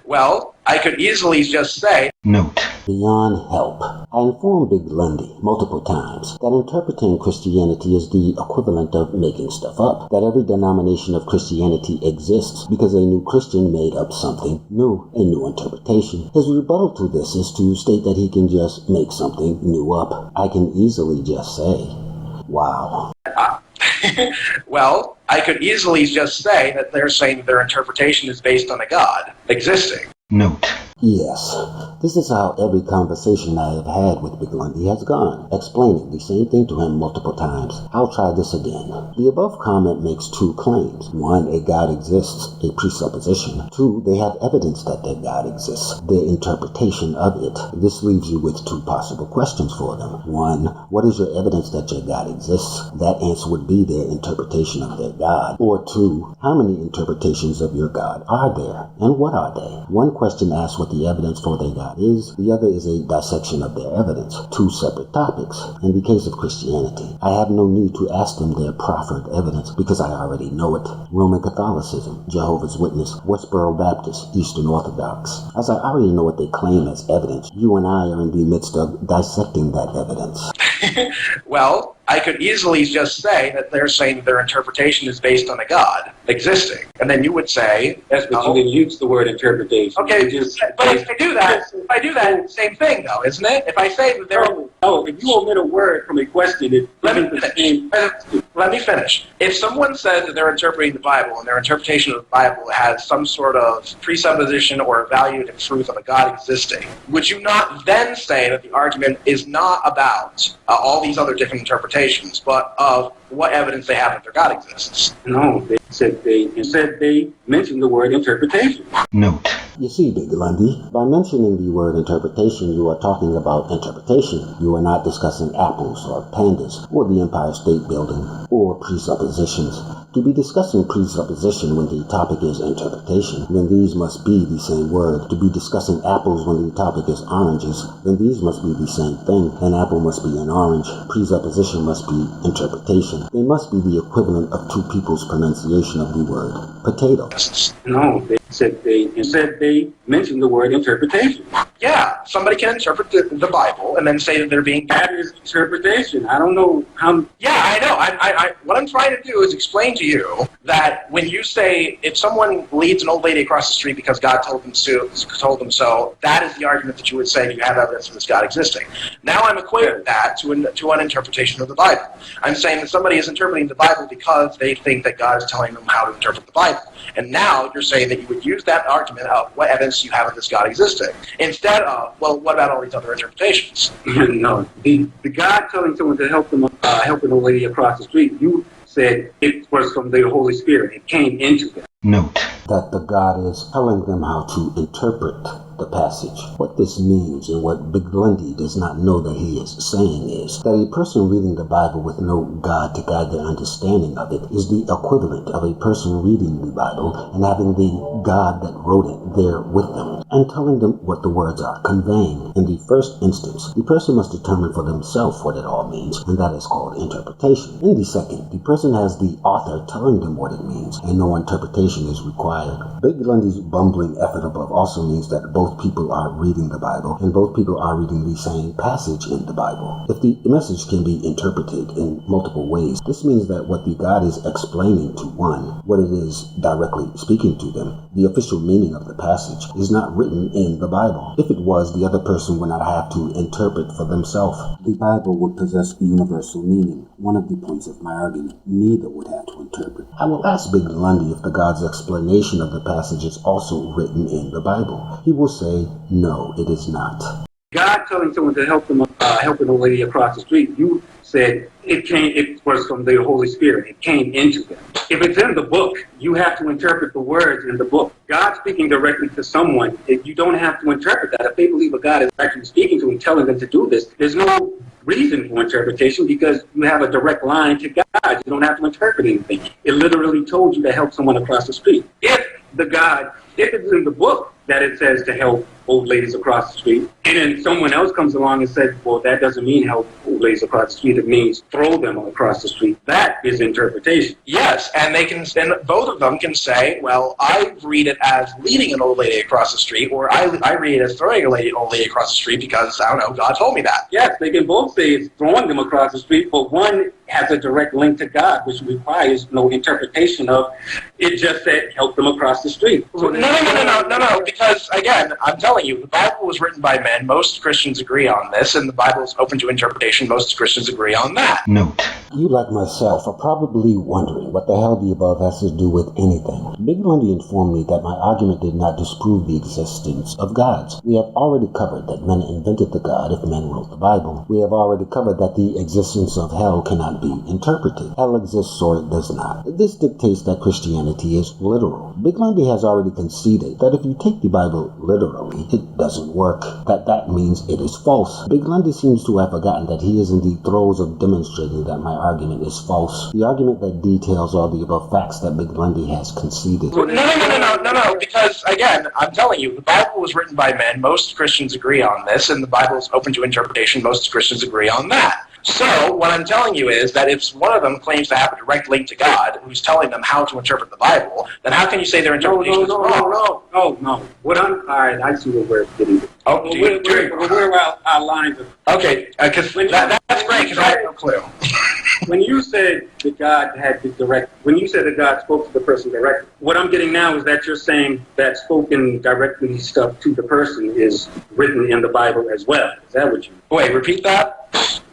S2: Well, I could easily just say...
S1: Note. Beyond help. I informed BigLundi multiple times that interpreting Christianity is the equivalent of making stuff up. That every denomination of Christianity exists because a new Christian made up something new, a new interpretation. His rebuttal to this is to state that he can just make something new up. I can easily just say, wow.
S2: Well, I could easily just say that they're saying that their interpretation is based on a God existing.
S1: Note. Yes, this is how every conversation I have had with BigLundi has gone, explaining the same thing to him multiple times. I'll try this again. The above comment makes two claims. One, a God exists, a presupposition. Two, they have evidence that their God exists, their interpretation of it. This leaves you with two possible questions for them. One, what is your evidence that your God exists? That answer would be their interpretation of their God. Or two, how many interpretations of your God are there, and what are they? One question asks what the evidence for their God is. The other is a dissection of their evidence. Two separate topics. In the case of Christianity, I have no need to ask them their proffered evidence because I already know it. Roman Catholicism, Jehovah's Witness, Westboro Baptist, Eastern Orthodox. As I already know what they claim as evidence, you and I are in the midst of dissecting that evidence.
S2: Well, I could easily just say that they're saying that their interpretation is based on a God existing. And then you would say...
S3: Yes, but you didn't use the word interpretation.
S2: Okay, but if I do that, same thing though, isn't it? If I say that they're...
S3: No, if you omit a word from a question, it isn't the same.
S2: Let me finish. If someone says that they're interpreting the Bible and their interpretation of the Bible has some sort of presupposition or evaluated truth of a God existing, would you not then say that the argument is not about all these other different interpretations, but of what evidence they have that their God exists?
S3: No, they said they mentioned the word interpretation.
S1: Note. You see, BigLundi, by mentioning the word interpretation, you are talking about interpretation. You are not discussing apples or pandas or the Empire State Building or presuppositions. To be discussing presupposition when the topic is interpretation, then these must be the same word. To be discussing apples when the topic is oranges, then these must be the same thing. An apple must be an orange. Presupposition must be interpretation. They must be the equivalent of two people's pronunciation of the word potato.
S3: No, they said they mentioned the word interpretation.
S2: Yeah, somebody can interpret the Bible and then say that they're being...
S3: That is interpretation. I don't know how...
S2: Yeah, I know. What I'm trying to do is explain to you that when you say, if someone leads an old lady across the street because God told them so, that is the argument that you would say you have evidence of this God existing. Now I'm equating that to an interpretation of the Bible. I'm saying that somebody is interpreting the Bible because they think that God is telling them how to interpret the Bible. And now you're saying that you would use that argument of what evidence you have of this God existing, instead of, well, what about all these other interpretations?
S3: No, the God telling someone to help them, helping a lady across the street, you said it was from the Holy Spirit. It came into them.
S1: Note that the God is telling them how to interpret the passage. What this means, and what BigLundi does not know that he is saying, is that a person reading the Bible with no God to guide their understanding of it is the equivalent of a person reading the Bible and having the God that wrote it there with them and telling them what the words are conveying. In the first instance, the person must determine for themselves what it all means, and that is called interpretation. In the second, the person has the author telling them what it means, and no interpretation is required. BigLundi's bumbling effort above also means that both people are reading the Bible, and both people are reading the same passage in the Bible. If the message can be interpreted in multiple ways, this means that what the God is explaining to one, what it is directly speaking to them, the official meaning of the passage, is not written in the Bible. If it was, the other person would not have to interpret for themselves. The Bible would possess universal meaning. One of the points of my argument, neither would have to interpret. I will ask BigLundi if the God's explanation of the passage is also written in the Bible. He will say, no, it is not.
S3: God telling someone to help them, helping a lady across the street, you said it was from the Holy Spirit. It came into them. If it's in the book, you have to interpret the words in the book. God speaking directly to someone, you don't have to interpret that. If they believe a God is actually speaking to them, telling them to do this, there's no reason for interpretation because you have a direct line to God. You don't have to interpret anything. It literally told you to help someone across the street. If it's in the book that it says to help old ladies across the street, and then someone else comes along and says, well, that doesn't mean help old ladies across the street, it means throw them across the street. That is interpretation.
S2: Yes, and both of them can say, well, I read it as leading an old lady across the street, or I read it as throwing an old lady across the street because, I don't know, God told me that.
S3: Yes, they can both say it's throwing them across the street, but one has a direct link to God, which requires no interpretation of it just said help them across the street. So
S2: No, because, again, I'm telling you, the Bible was written by men. Most Christians agree on this, and the Bible is open to interpretation. Most Christians agree on that.
S1: Note You, like myself, are probably wondering what the hell the above has to do with anything. BigLundi informed me that my argument did not disprove the existence of gods. We have already covered that men invented the God if men wrote the Bible. We have already covered that the existence of hell cannot be interpreted. Hell exists or it does not. This dictates that Christianity is literal. BigLundi has already conceded that if you take the Bible literally, it doesn't work. That means it is false. BigLundi seems to have forgotten that he is in the throes of demonstrating that my argument is false. The argument that details all the above facts that BigLundi has conceded.
S2: No, because, again, I'm telling you, the Bible was written by men. Most Christians agree on this, and the Bible is open to interpretation. Most Christians agree on that. So, what I'm telling you is that if one of them claims to have a direct link to God, who's telling them how to interpret the Bible, then how can you say their interpretation is wrong?
S3: No. All right, I see what we're getting at.
S2: Oh,
S3: where are our lines of...
S2: Okay, because that's great, because I have no clue.
S3: When you said that God had the direct, when you said that God spoke to the person directly, what I'm getting now is that you're saying that spoken directly stuff to the person is written in the Bible as well. Is that what you mean?
S2: Wait, repeat that?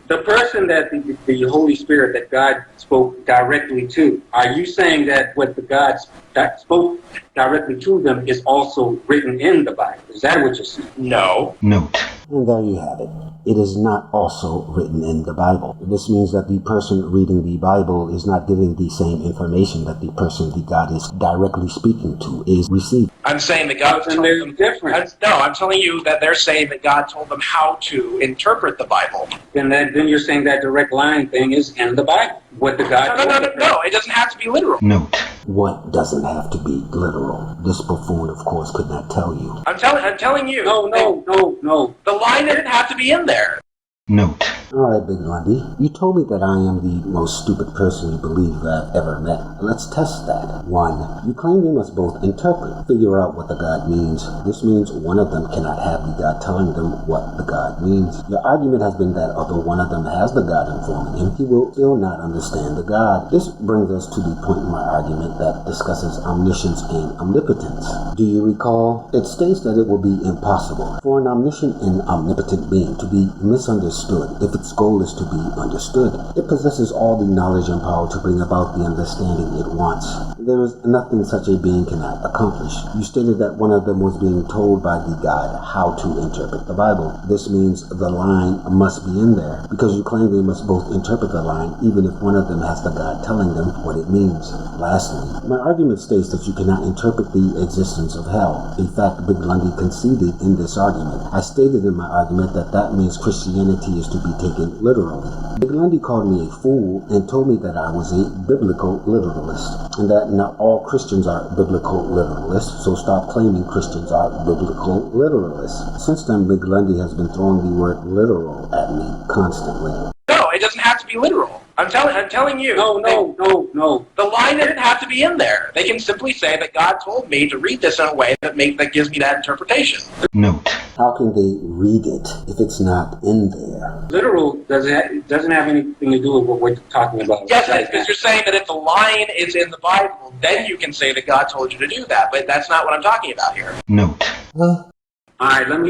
S3: The person that the Holy Spirit that God spoke directly to, are you saying that what the God that spoke directly to them is also written in the Bible? Is that what you're saying?
S2: No.
S1: Note. And there you have it. It is not also written in the Bible. This means that the person reading the Bible is not getting the same information that the person the God is directly speaking to is receiving.
S2: I'm saying that God told them different. No, I'm telling you that they're saying that God told them how to interpret the Bible.
S3: Then you're saying that direct line thing is in the Bible. What the God
S2: No, it doesn't have to be literal.
S1: Note. What doesn't have to be literal? This buffoon, of course, could not tell you.
S2: I'm telling you.
S3: No.
S2: The line didn't have to be in there.
S1: Note. Alright, BigLundi, you told me that I am the most stupid person you believe I've ever met. Let's test that. 1. You claim they must both interpret, figure out what the God means. This means one of them cannot have the God telling them what the God means. Your argument has been that although one of them has the God informing him, he will still not understand the God. This brings us to the point in my argument that discusses omniscience and omnipotence. Do you recall? It states that it will be impossible for an omniscient and omnipotent being to be misunderstood if its goal is to be understood. It possesses all the knowledge and power to bring about the understanding it wants. There is nothing such a being cannot accomplish. You stated that one of them was being told by the God how to interpret the Bible. This means the line must be in there, because you claim they must both interpret the line even if one of them has the God telling them what it means. Lastly, my argument states that you cannot interpret the existence of hell. In fact, BigLundi conceded in this argument. I stated in my argument that means Christianity is to be taken literally. BigLundi called me a fool and told me that I was a biblical literalist, and that not all Christians are biblical literalists, so stop claiming Christians are biblical literalists. Since then, BigLundi has been throwing the word literal at me constantly.
S2: No, it doesn't have to be literal. I'm telling you.
S3: No.
S2: The line didn't have to be in there. They can simply say that God told me to read this in a way that gives me that interpretation.
S1: Note. How can they read it if it's not in there?
S3: Literal doesn't have anything to do with what we're talking about.
S2: Yes, because you're saying that if the line is in the Bible, then you can say that God told you to do that. But that's not what I'm talking about here.
S1: Note.
S3: All right, let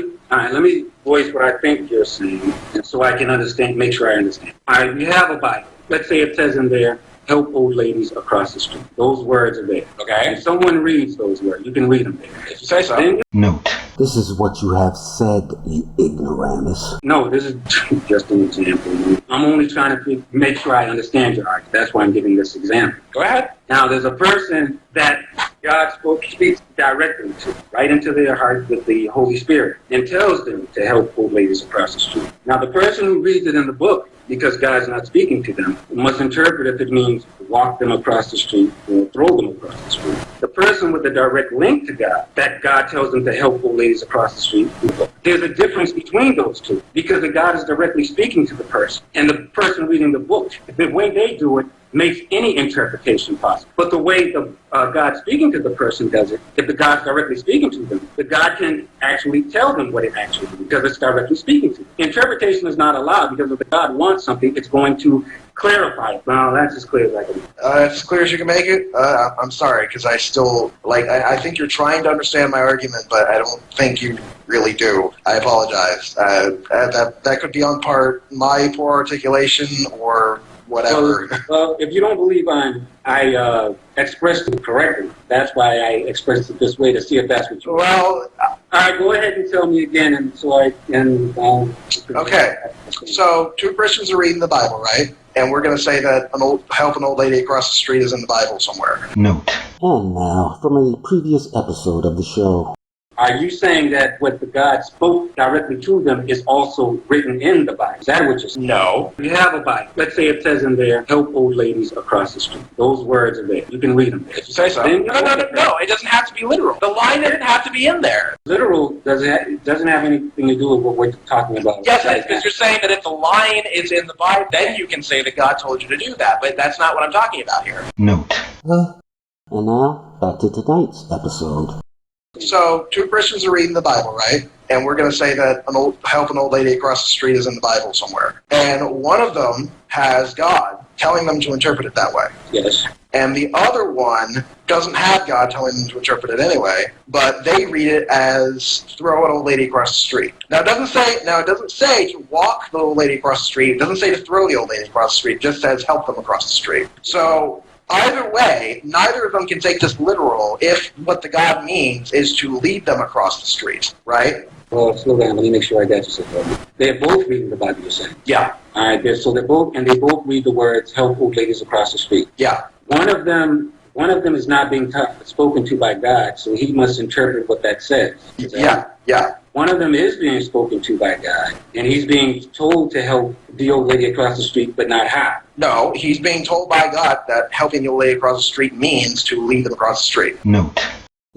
S3: me voice what I think you're saying, so I can understand, make sure I understand. All right, you have a Bible. Let's say it says in there, help old ladies across the street. Those words are there.
S2: Okay.
S3: If someone reads those words, you can read them there.
S2: If you say so.
S1: Note. This is what you have said, you ignoramus.
S3: No, this is just an example. I'm only trying to make sure I understand your argument. That's why I'm giving this example.
S2: Go ahead.
S3: Now, there's a person that God speaks directly to, right into their heart with the Holy Spirit, and tells them to help old ladies across the street. Now, the person who reads it in the book, because God's not speaking to them, must interpret if it means walk them across the street or throw them across the street. The person with the direct link to God, that God tells them to help old ladies across the street, there's a difference between those two, because the God is directly speaking to the person, and the person reading the book, the way they do it makes any interpretation possible. But the way the God speaking to the person does it, if the God's directly speaking to them, the God can actually tell them what it actually means, because it's directly speaking to them. Interpretation is not allowed, because if the God wants something, it's going to clarify it. Well, that's as clear as I can make it.
S2: As clear as you can make it? I'm sorry, because I still, I think you're trying to understand my argument, but I don't think you really do. I apologize. That could be on part my poor articulation, or whatever.
S3: Well, if you don't believe I expressed it correctly, that's why I expressed it this way, to see if that's what you want.
S2: Well,
S3: all right, go ahead and tell me again, and so I can.
S2: Okay, so two Christians are reading the Bible, right? And we're going to say that help an old lady across the street is in the Bible somewhere.
S1: Note. And now, from a previous episode of the show.
S3: Are you saying that what the God spoke directly to them is also written in the Bible? Is that what you're saying?
S2: No.
S3: You have a Bible. Let's say it says in there, help old ladies across the street. Those words are there. You can read them.
S2: If you say so. No, it doesn't have to be literal. The line doesn't have to be in there.
S3: Literal doesn't have anything to do with what we're talking about.
S2: Yes, because you're saying that if the line is in the Bible, then you can say that God told you to do that. But that's not what I'm talking about here.
S1: Note. And now, back to tonight's episode.
S2: So, two Christians are reading the Bible, right? And we're going to say that help an old lady across the street is in the Bible somewhere. And one of them has God telling them to interpret it that way.
S3: Yes.
S2: And the other one doesn't have God telling them to interpret it anyway, but they read it as throw an old lady across the street. Now it doesn't say to walk the old lady across the street. It doesn't say to throw the old lady across the street. It just says help them across the street. So either way, neither of them can take this literal if what the God means is to lead them across the street, right?
S3: Well, slow down. Let me make sure I got you said. They're both reading the Bible, you're saying?
S2: Yeah.
S3: All right. So they both read the words "help old ladies across the street."
S2: Yeah.
S3: One of them is not being spoken to by God, so he must interpret what that says.
S2: Yeah.
S3: One of them is being spoken to by God, and he's being told to help the old lady across the street, but not how.
S2: No, he's being told by God that helping the old lady across the street means to lead them across the street.
S1: Note.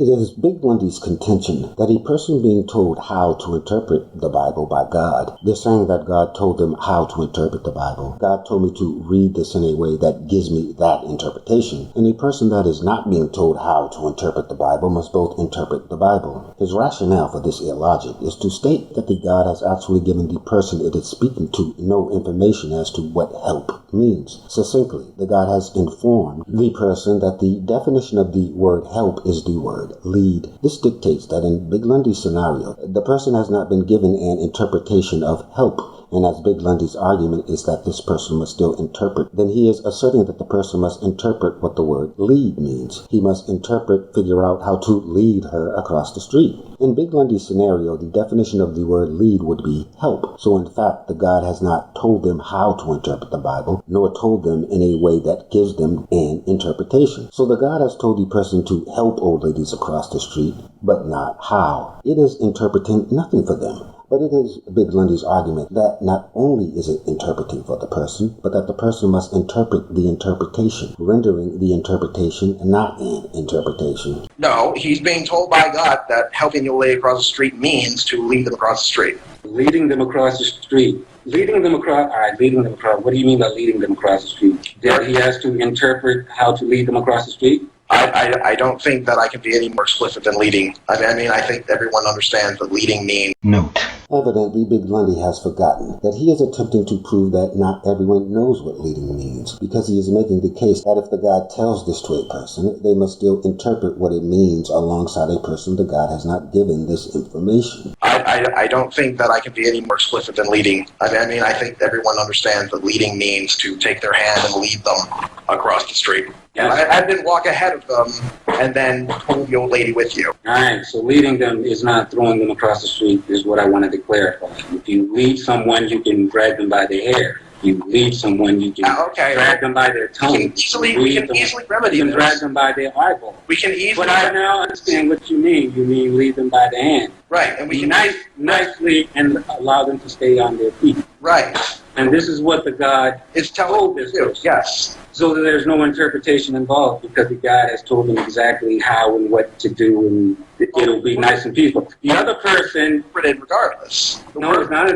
S1: It is BigLundi's contention that a person being told how to interpret the Bible by God, they're saying that God told them how to interpret the Bible. God told me to read this in a way that gives me that interpretation. And a person that is not being told how to interpret the Bible must both interpret the Bible. His rationale for this illogic is to state that the God has actually given the person it is speaking to no information as to what help means. Succinctly, the God has informed the person that the definition of the word help is the word lead. This dictates that in BigLundi's scenario, the person has not been given an interpretation of help. And as BigLundi's argument is that this person must still interpret, then he is asserting that the person must interpret what the word lead means. He must figure out how to lead her across the street. In BigLundi's scenario, the definition of the word lead would be help. So in fact, the God has not told them how to interpret the Bible, nor told them in a way that gives them an interpretation. So the God has told the person to help old ladies across the street, but not how. It is interpreting nothing for them. But it is BigLundi's argument that not only is it interpreting for the person, but that the person must interpret the interpretation, rendering the interpretation not an interpretation.
S2: No, he's being told by God that helping the old lady across the street means to lead them across the street.
S3: Leading them across the street. Leading them across. What do you mean by leading them across the street? That he has to interpret how to lead them across the street?
S2: I don't think that I can be any more explicit than leading. I mean, I think everyone understands that leading means.
S1: Note. Evidently, BigLundi has forgotten that he is attempting to prove that not everyone knows what leading means, because he is making the case that if the God tells this to a person, they must still interpret what it means alongside a person the God has not given this information.
S2: I don't think that I can be any more explicit than leading. I mean, I think everyone understands that leading means to take their hand and lead them across the street. Yeah, I didn't walk ahead of them and then pull the old lady with you.
S3: All right, so leading them is not throwing them across the street is what I wanted to clarify. If you lead someone, you can drag them by their hair. You lead someone, you can drag them by their tongue.
S2: We can easily remedy this.
S3: You can drag them by their eyeball.
S2: We can easily.
S3: But I now understand what you mean. You mean lead them by the hand.
S2: Right, and we can
S3: nicely and allow them to stay on their feet.
S2: Right.
S3: And this is what the God
S2: is told this to. Yes.
S3: So that there's no interpretation involved because the God has told them exactly how and what to do, and it'll be nice and peaceful. The other person
S2: interpreted regardless.
S3: It's not.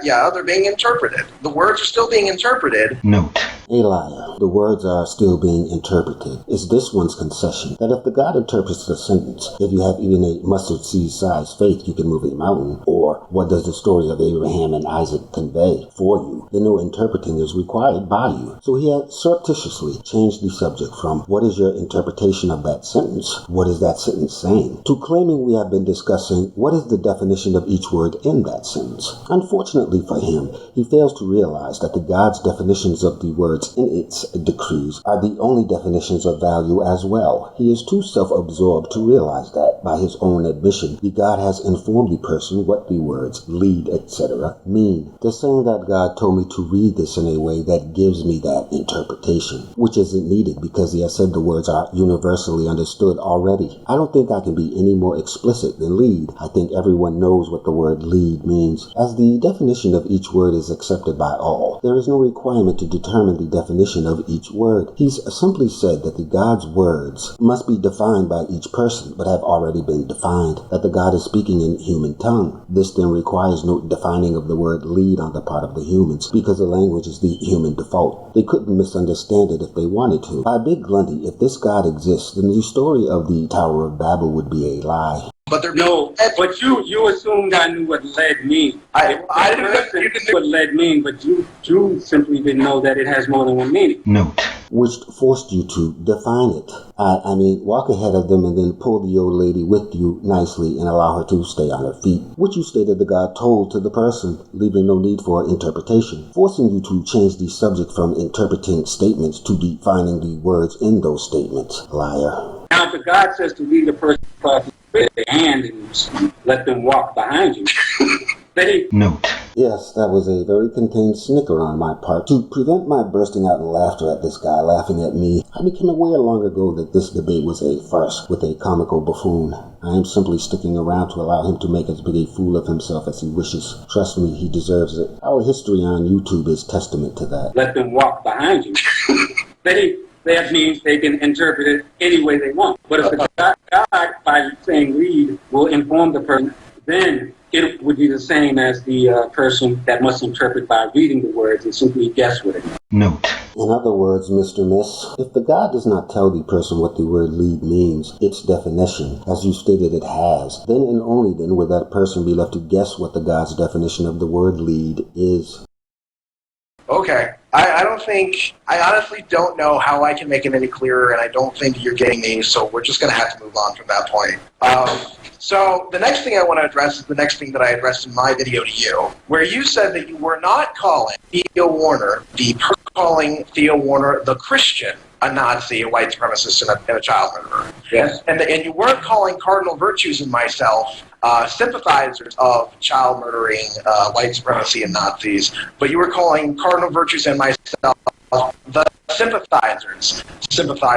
S2: Yeah, they're being interpreted. The words are still being interpreted.
S1: Note. A liar. The words are still being interpreted. It's this one's concession that if the God interprets the sentence, if you have even a mustard seed size faith, you can move a mountain, or what does the story of Abraham and Isaac convey for you, then no interpreting is required by you. So he had surreptitiously changed the subject from what is your interpretation of that sentence, what is that sentence saying, to claiming we have been discussing what is the definition of each word in that sentence. Unfortunately for him, he fails to realize that the God's definitions of the words in its decrees are the only definitions of value as well. He is too self-absorbed to realize that, by his own admission, the God has informed the person what the words lead, etc. mean. They're saying that God told me to read this in a way that gives me that interpretation, which isn't needed because he has said the words are universally understood already. I don't think I can be any more explicit than lead. I think everyone knows what the word lead means. As the definition of each word is accepted by all, there is no requirement to determine the definition of each word. He's simply said that the God's words must be defined by each person, but have already been defined, that the God is speaking in human tongue. This then requires no defining of the word lead on the part of the humans, because the language is the human default. They couldn't misunderstand it if they wanted to. By BigLundi, if this God exists, then the story of the Tower of Babel would be a lie.
S2: But there
S3: No, but you assumed I knew what lead means.
S2: I didn't know
S3: You knew what lead means, but you simply didn't know that it has more than one meaning.
S1: Note. Which forced you to define it. I mean, walk ahead of them and then pull the old lady with you nicely and allow her to stay on her feet, which you stated the God told to the person, leaving no need for interpretation, forcing you to change the subject from interpreting statements to defining the words in those statements. Liar.
S3: Now, if the God says to lead the person across the hand and let them walk behind you,
S1: Note. Yes, that was a very contained snicker on my part. To prevent my bursting out in laughter at this guy laughing at me, I became aware long ago that this debate was a farce with a comical buffoon. I am simply sticking around to allow him to make as big a fool of himself as he wishes. Trust me, he deserves it. Our history on YouTube is testament to that.
S3: let them walk behind you. That means they can interpret it any way they want. But if the God, by saying lead, will inform the person, then it would be the same as the person that must interpret by reading the words and simply guess what it means.
S1: Note. In other words, Mr. Miss, if the God does not tell the person what the word lead means, its definition, as you stated it has, then and only then would that person be left to guess what the God's definition of the word lead is.
S2: Okay. I honestly don't know how I can make it any clearer, and I don't think you're getting me, so we're just going to have to move on from that point. So the next thing I want to address is the next thing that I addressed in my video to you, where you said that you were not calling Theo Warner the Christian a Nazi, a white supremacist, and a child murderer.
S3: Yes.
S2: And you weren't calling Cardinal Virtues and myself sympathizers of child murdering, white supremacy, and Nazis, but you were calling Cardinal Virtues and myself the sympathizers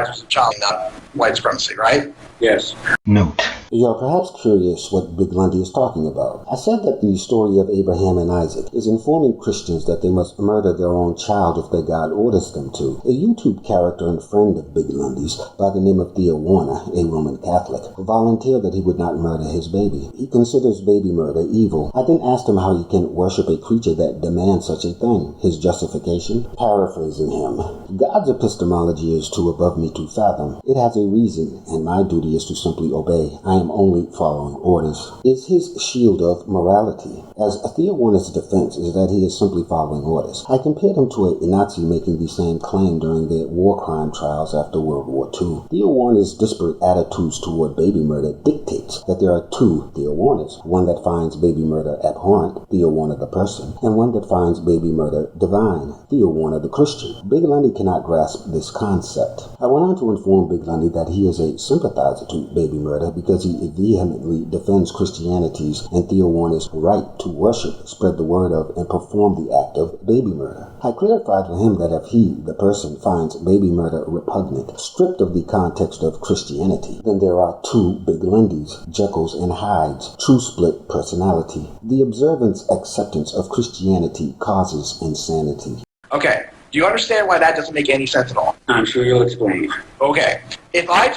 S2: of child, not white supremacy, right?
S3: Yes.
S1: Note. You're perhaps curious what BigLundi is talking about. I said that the story of Abraham and Isaac is informing Christians that they must murder their own child if their God orders them to. A YouTube character and friend of BigLundi's by the name of Theo Warner, a Roman Catholic, volunteered that he would not murder his baby. He considers baby murder evil. I then asked him how he can worship a creature that demands such a thing. His justification? Paraphrasing him. God's epistemology is too above me to fathom. It has a reason, and my duty is to simply obey. I am only following orders. Is his shield of morality. As Theo Warner's defense is that he is simply following orders. I compared him to a Nazi making the same claim during their war crime trials after World War II. Theo Warner's disparate attitudes toward baby murder dictates that there are two Theo Warners. One that finds baby murder abhorrent, Theo Warner the person, and one that finds baby murder divine, Theo Warner the Christian. BigLundi cannot grasp this concept. I went on to inform BigLundi that he is a sympathizer to baby murder because he vehemently defends Christianity's and Theo Warner's right to worship, spread the word of, and perform the act of baby murder. I clarified for him that if he, the person, finds baby murder repugnant, stripped of the context of Christianity, then there are two BigLundis, Jekylls and Hydes, true split personality. The observance acceptance of Christianity causes insanity.
S2: Okay. Do you understand why that doesn't make any sense at all?
S3: I'm sure you'll explain.
S2: Okay. If I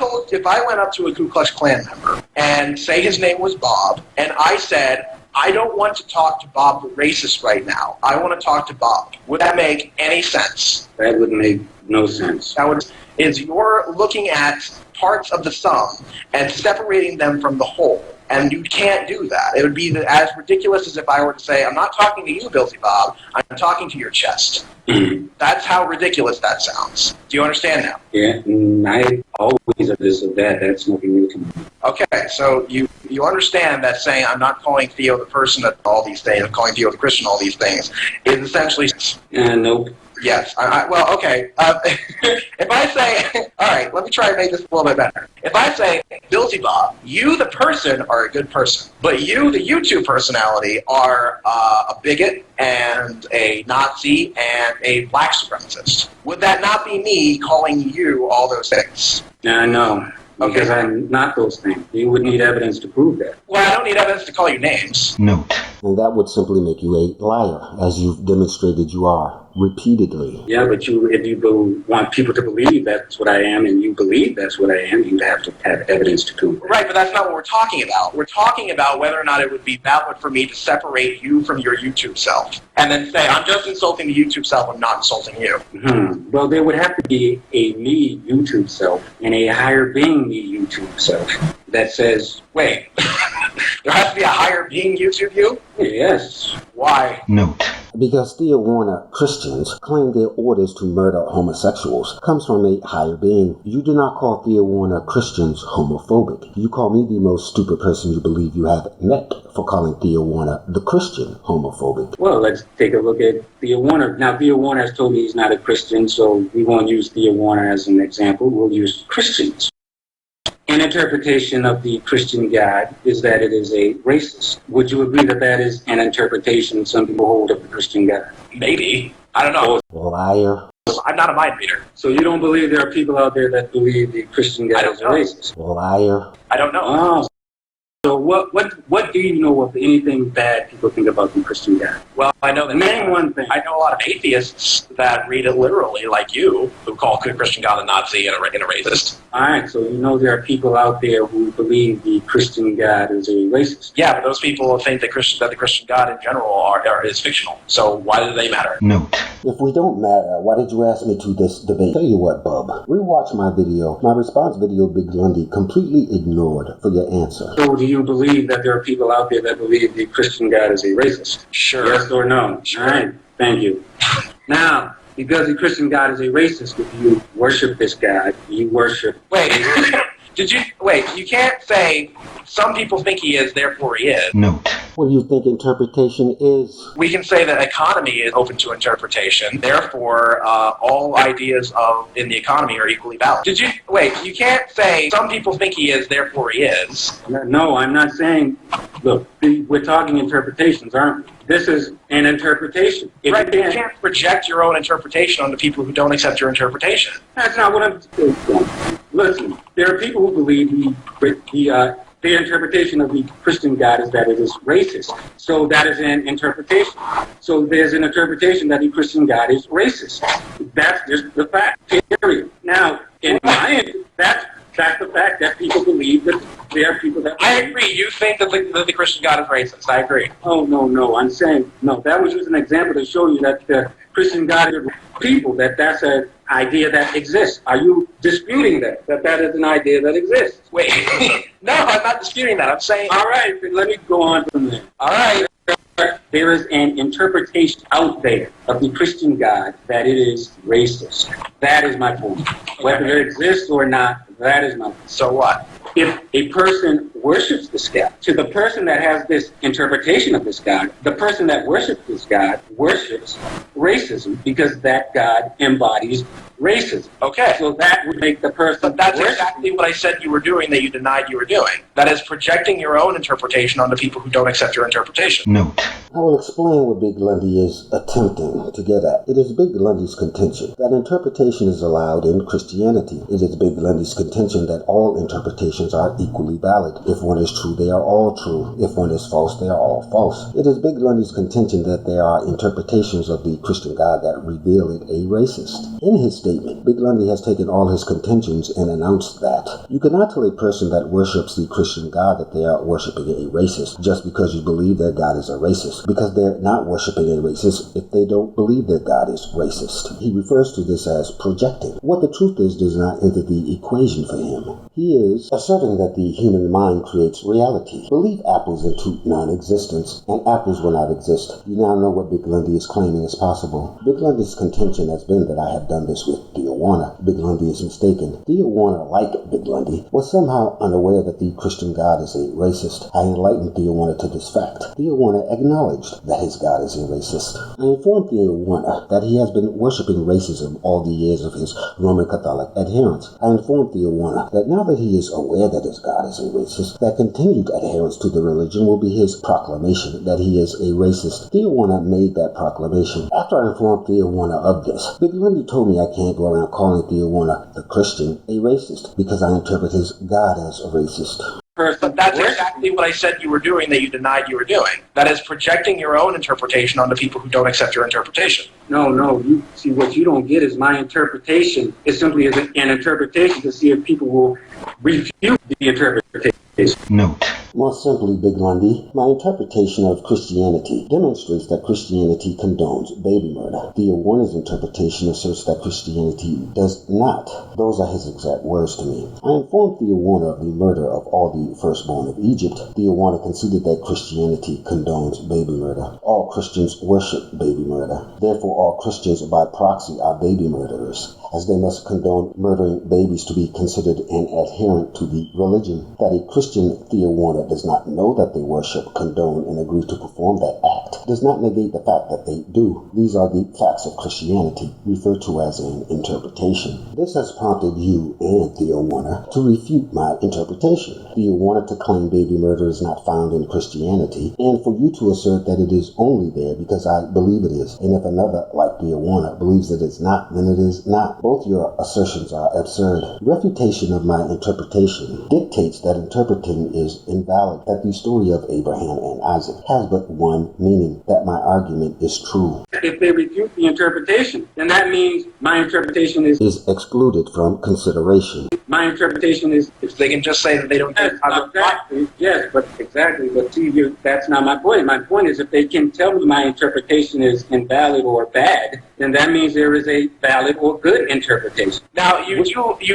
S2: went up to a Ku Klux Klan member and say his name was Bob, and I said, I don't want to talk to Bob the racist right now. I want to talk to Bob. Would that make any sense?
S3: That would make no sense.
S2: You're looking at parts of the sum and separating them from the whole. And you can't do that. It would be as ridiculous as if I were to say, I'm not talking to you, Billzybobb, I'm talking to your chest. That's how ridiculous that sounds. Do you understand now?
S3: Yeah, I always have this or that. That's nothing new to me.
S2: Okay, so you understand that saying I'm not calling Theo the person that all these things, I'm calling Theo the Christian all these things, is essentially...
S3: Nope.
S2: Yes. Well, okay. If I say, all right, let me try and make this a little bit better. If I say, Billzybobb, you, the person, are a good person, but you, the YouTube personality, are a bigot and a Nazi and a black supremacist, would that not be me calling you all those things?
S3: No. Because I'm not those things. You would need evidence to prove that.
S2: Well, I don't need evidence to call you names.
S1: Note. And that would simply make you a liar, as you've demonstrated you are, repeatedly.
S3: Yeah, but if you want people to believe that's what I am, and you believe that's what I am, you'd have to have evidence to prove that.
S2: Right, but that's not what we're talking about. We're talking about whether or not it would be valid for me to separate you from your YouTube self, and then say, I'm just insulting the YouTube self, I'm not insulting you.
S3: Well, there would have to be a me YouTube self and a higher being me YouTube self that says,
S2: wait, there has to be a higher being YouTube you?
S3: Yes.
S2: Why?
S1: Note. Because Theo Warner Christians claim their orders to murder homosexuals comes from a higher being. You do not call Theo Warner Christians homophobic. You call me the most stupid person you believe you have met for calling Theo Warner the Christian homophobic.
S3: Well, let's take a look at Theo Warner. Now, Theo Warner has told me he's not a Christian, so we won't use Theo Warner as an example. We'll use Christians. An interpretation of the Christian God is that it is a racist. Would you agree that that is an interpretation some people hold of the Christian God?
S2: Maybe. I don't know.
S1: Liar.
S2: I'm not a mind reader.
S3: So you don't believe there are people out there that believe the Christian God is a racist?
S1: Liar.
S2: I don't know.
S3: Oh. So what do you know of anything bad people think about the Christian God?
S2: Well, I know that.
S3: Name one thing.
S2: I know a lot of atheists that read it literally, like you, who call Christian God a Nazi and a racist.
S3: All right, so you know there are people out there who believe the Christian God is a racist.
S2: Yeah, but those people think that the Christian God in general is fictional. So why do they matter?
S1: Note. If we don't matter, why did you ask me to this debate? Tell you what, bub. Rewatch my video. My response video, BigLundi, completely ignored for your answer.
S3: So do you believe that there are people out there that believe the Christian God is a racist?
S2: Sure.
S3: Yes or no?
S2: Sure.
S3: All right, thank you. Now, because the Christian God is a racist, if you worship this God, you worship...
S2: Wait, you can't say some people think he is, therefore he is.
S1: Note. What do you think interpretation is?
S2: We can say that economy is open to interpretation, therefore all ideas in the economy are equally valid. You can't say some people think he is, therefore he is.
S3: No, I'm not saying... Look, we're talking interpretations, aren't we? This is an interpretation.
S2: Right, but you can't project your own interpretation onto people who don't accept your interpretation.
S3: That's not what I'm saying. Listen, there are people who believe the interpretation of the Christian God is that it is racist. So that is an interpretation. So there's an interpretation that the Christian God is racist. That's just the fact, period. Now, in my opinion, that's the fact that people believe that there are people that...
S2: I agree. You think that the Christian God is racist. I agree.
S3: Oh, no. I'm saying, no, that was just an example to show you that the Christian God is people, that's an idea that exists. Are you disputing that that is an idea that exists?
S2: Wait. No, I'm not disputing that. I'm saying...
S3: All right, let me go on from there.
S2: All right.
S3: There is an interpretation out there of the Christian God that it is racist. That is my point. Whether it exists or not, that is my point.
S2: So what?
S3: If a person worships this God, to the person that has this interpretation of this God, the person that worships this God worships racism because that God embodies racism.
S2: Okay.
S3: So that would make the person...
S2: But that's exactly what I said you were doing that you denied you were doing. That is projecting your own interpretation onto people who don't accept your interpretation.
S1: Note. I will explain what BigLundi is attempting to get at. It is BigLundi's contention that interpretation is allowed in Christianity. It is BigLundi's contention that all interpretations are equally valid. If one is true, they are all true. If one is false, they are all false. It is BigLundi's contention that there are interpretations of the Christian God that reveal it a racist. In his statement. BigLundi has taken all his contentions and announced that you cannot tell a person that worships the Christian God that they are worshiping a racist just because you believe their God is a racist, because they're not worshiping a racist if they don't believe their God is racist. He refers to this as projecting. What the truth is does not enter the equation for him. He is asserting that the human mind creates reality. Believe apples into non-existence, and apples will not exist. You now know what BigLundi is claiming is possible. BigLundi's contention has been that I have done this with Theo Warner. BigLundi is mistaken. Theo Warner, like BigLundi, was somehow unaware that the Christian God is a racist. I enlightened Theo Warner to this fact. Theo Warner acknowledged that his God is a racist. I informed Theo Warner that he has been worshiping racism all the years of his Roman Catholic adherence. I informed Theo Warner that now that he is aware that his God is a racist, that continued adherence to the religion will be his proclamation that he is a racist. Theo Warner made that proclamation. After I informed Theo Warner of this, BigLundi told me I can't go around calling Theo Warner, the Christian, a racist because I interpret his God as a racist.
S2: But that's exactly what I said you were doing that you denied you were doing. That is projecting your own interpretation onto people who don't accept your interpretation.
S3: No. You see, what you don't get is my interpretation. It's simply an interpretation to see if people will refute the interpretation.
S1: Note. More simply, BigLundi, my interpretation of Christianity demonstrates that Christianity condones baby murder. Theo Warner's interpretation asserts that Christianity does not. Those are his exact words to me. I informed Theo Warner of the murder of all the firstborn of Egypt. Theo Warner conceded that Christianity condones baby murder. All Christians worship baby murder. Therefore, all Christians by proxy are baby murderers, as they must condone murdering babies to be considered an adherent to the religion. That a Christian, Theo Warner, does not know that they worship, condone, and agree to perform that act does not negate the fact that they do. These are the facts of Christianity, referred to as an interpretation. This has prompted you and Theo Warner to refute my interpretation. Theo Warner to claim baby murder is not found in Christianity, and for you to assert that it is only there because I believe it is, and if another, like Theo Warner, believes that it's not, then it is not. Both your assertions are absurd. Refutation of my interpretation dictates that interpreting is invalid, that the story of Abraham and Isaac has but one meaning, that my argument is true.
S3: If they refute the interpretation, then that means my interpretation is
S1: excluded from consideration.
S3: My interpretation is...
S2: If they can just say that they don't...
S3: Yes, but see, that's not my point. My point is if they can tell me my interpretation is invalid or bad, then that means there is a valid or good interpretation.
S2: Now, you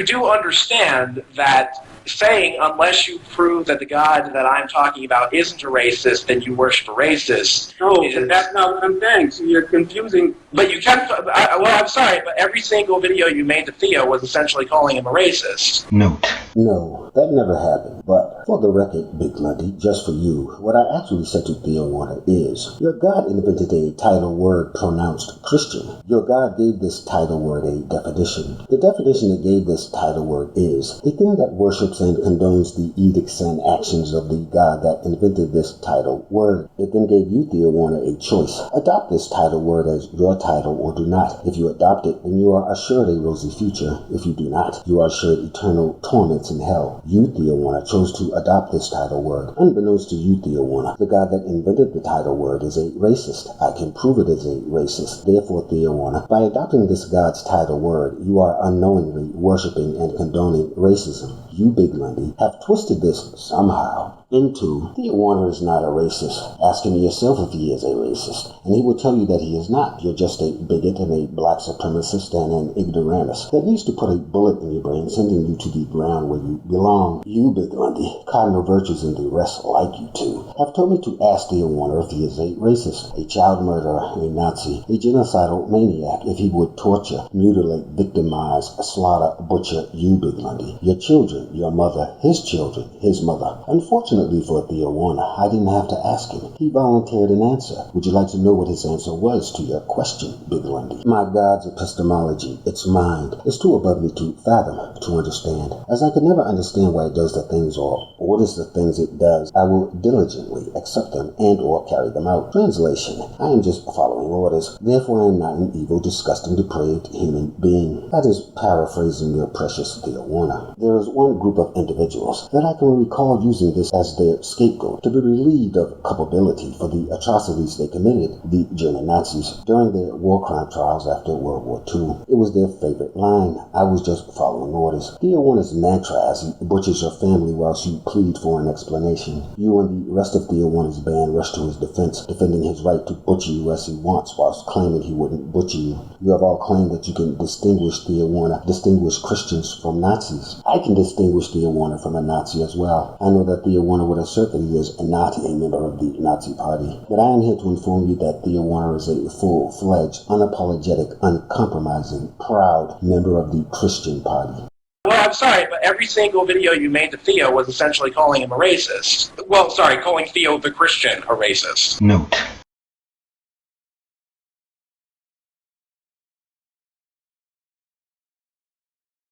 S2: do understand that saying unless you prove that the God that I'm talking about isn't a racist, then you worship a racist.
S3: No, that's not what I'm saying. So you're confusing.
S2: But you can. Well, I'm sorry, but every single video you made to Theo was essentially calling him a racist.
S1: Note. No, that never happened. But for the record, BigLundi, just for you, what I actually said to Theo Warner is, your God invented a title word pronounced Christian. Your God gave this title word a definition. The definition it gave this title word is a thing that worships and condones the edicts and actions of the God that invented this title word. It then gave you, Theo Warner, a choice. Adopt this title word as your title or do not. If you adopt it, then you are assured a rosy future. If you do not, you are assured eternal torments in hell. You, Theo Warner, chose to adopt this title word. Unbeknownst to you, Theo Warner, the God that invented the title word is a racist. I can prove it is a racist. Therefore, Theo Warner, by adopting this God's title word, you are unknowingly worshiping and condoning racism. You, BigLundi, have twisted this somehow into Theo Warner is not a racist. Ask him yourself if he is a racist, and he will tell you that he is not. You're just a bigot and a black supremacist and an ignoramus that needs to put a bullet in your brain, sending you to the ground where you belong. You, BigLundi, cardinal virtues and the rest like you two, have told me to ask Theo Warner if he is a racist, a child murderer, a Nazi, a genocidal maniac, if he would torture, mutilate, victimize, slaughter, butcher you, BigLundi, your children, your mother, his children, his mother. Unfortunately for Theo Warner, I didn't have to ask him. He volunteered an answer. Would you like to know what his answer was to your question, BigLundi? My God's epistemology, its mind, is too above me to fathom, to understand. As I could never understand why it does the things or orders the things it does, I will diligently accept them and or carry them out. Translation: I am just following orders. Therefore, I am not an evil, disgusting, depraved human being. That is paraphrasing your precious Theo Warner. There is one one group of individuals that I can recall using this as their scapegoat to be relieved of culpability for the atrocities they committed, the German Nazis, during their war crime trials after World War II. It was their favorite line. I was just following orders. Theo Warner's mantra as he butchers your family whilst you plead for an explanation. You and the rest of Theo Warner's band rush to his defense, defending his right to butcher you as he wants whilst claiming he wouldn't butcher you. You have all claimed that you can distinguish Theo Warner, distinguish Christians from Nazis. I can distinguish Theo Warner from a Nazi as well. I know that Theo Warner would assert that he is not a member of the Nazi Party, but I am here to inform you that Theo Warner is a full-fledged, unapologetic, uncompromising, proud member of the Christian Party.
S2: Well, I'm sorry, but every single video you made to Theo was essentially calling him a racist. Well, sorry, calling Theo the Christian a racist.
S1: Note.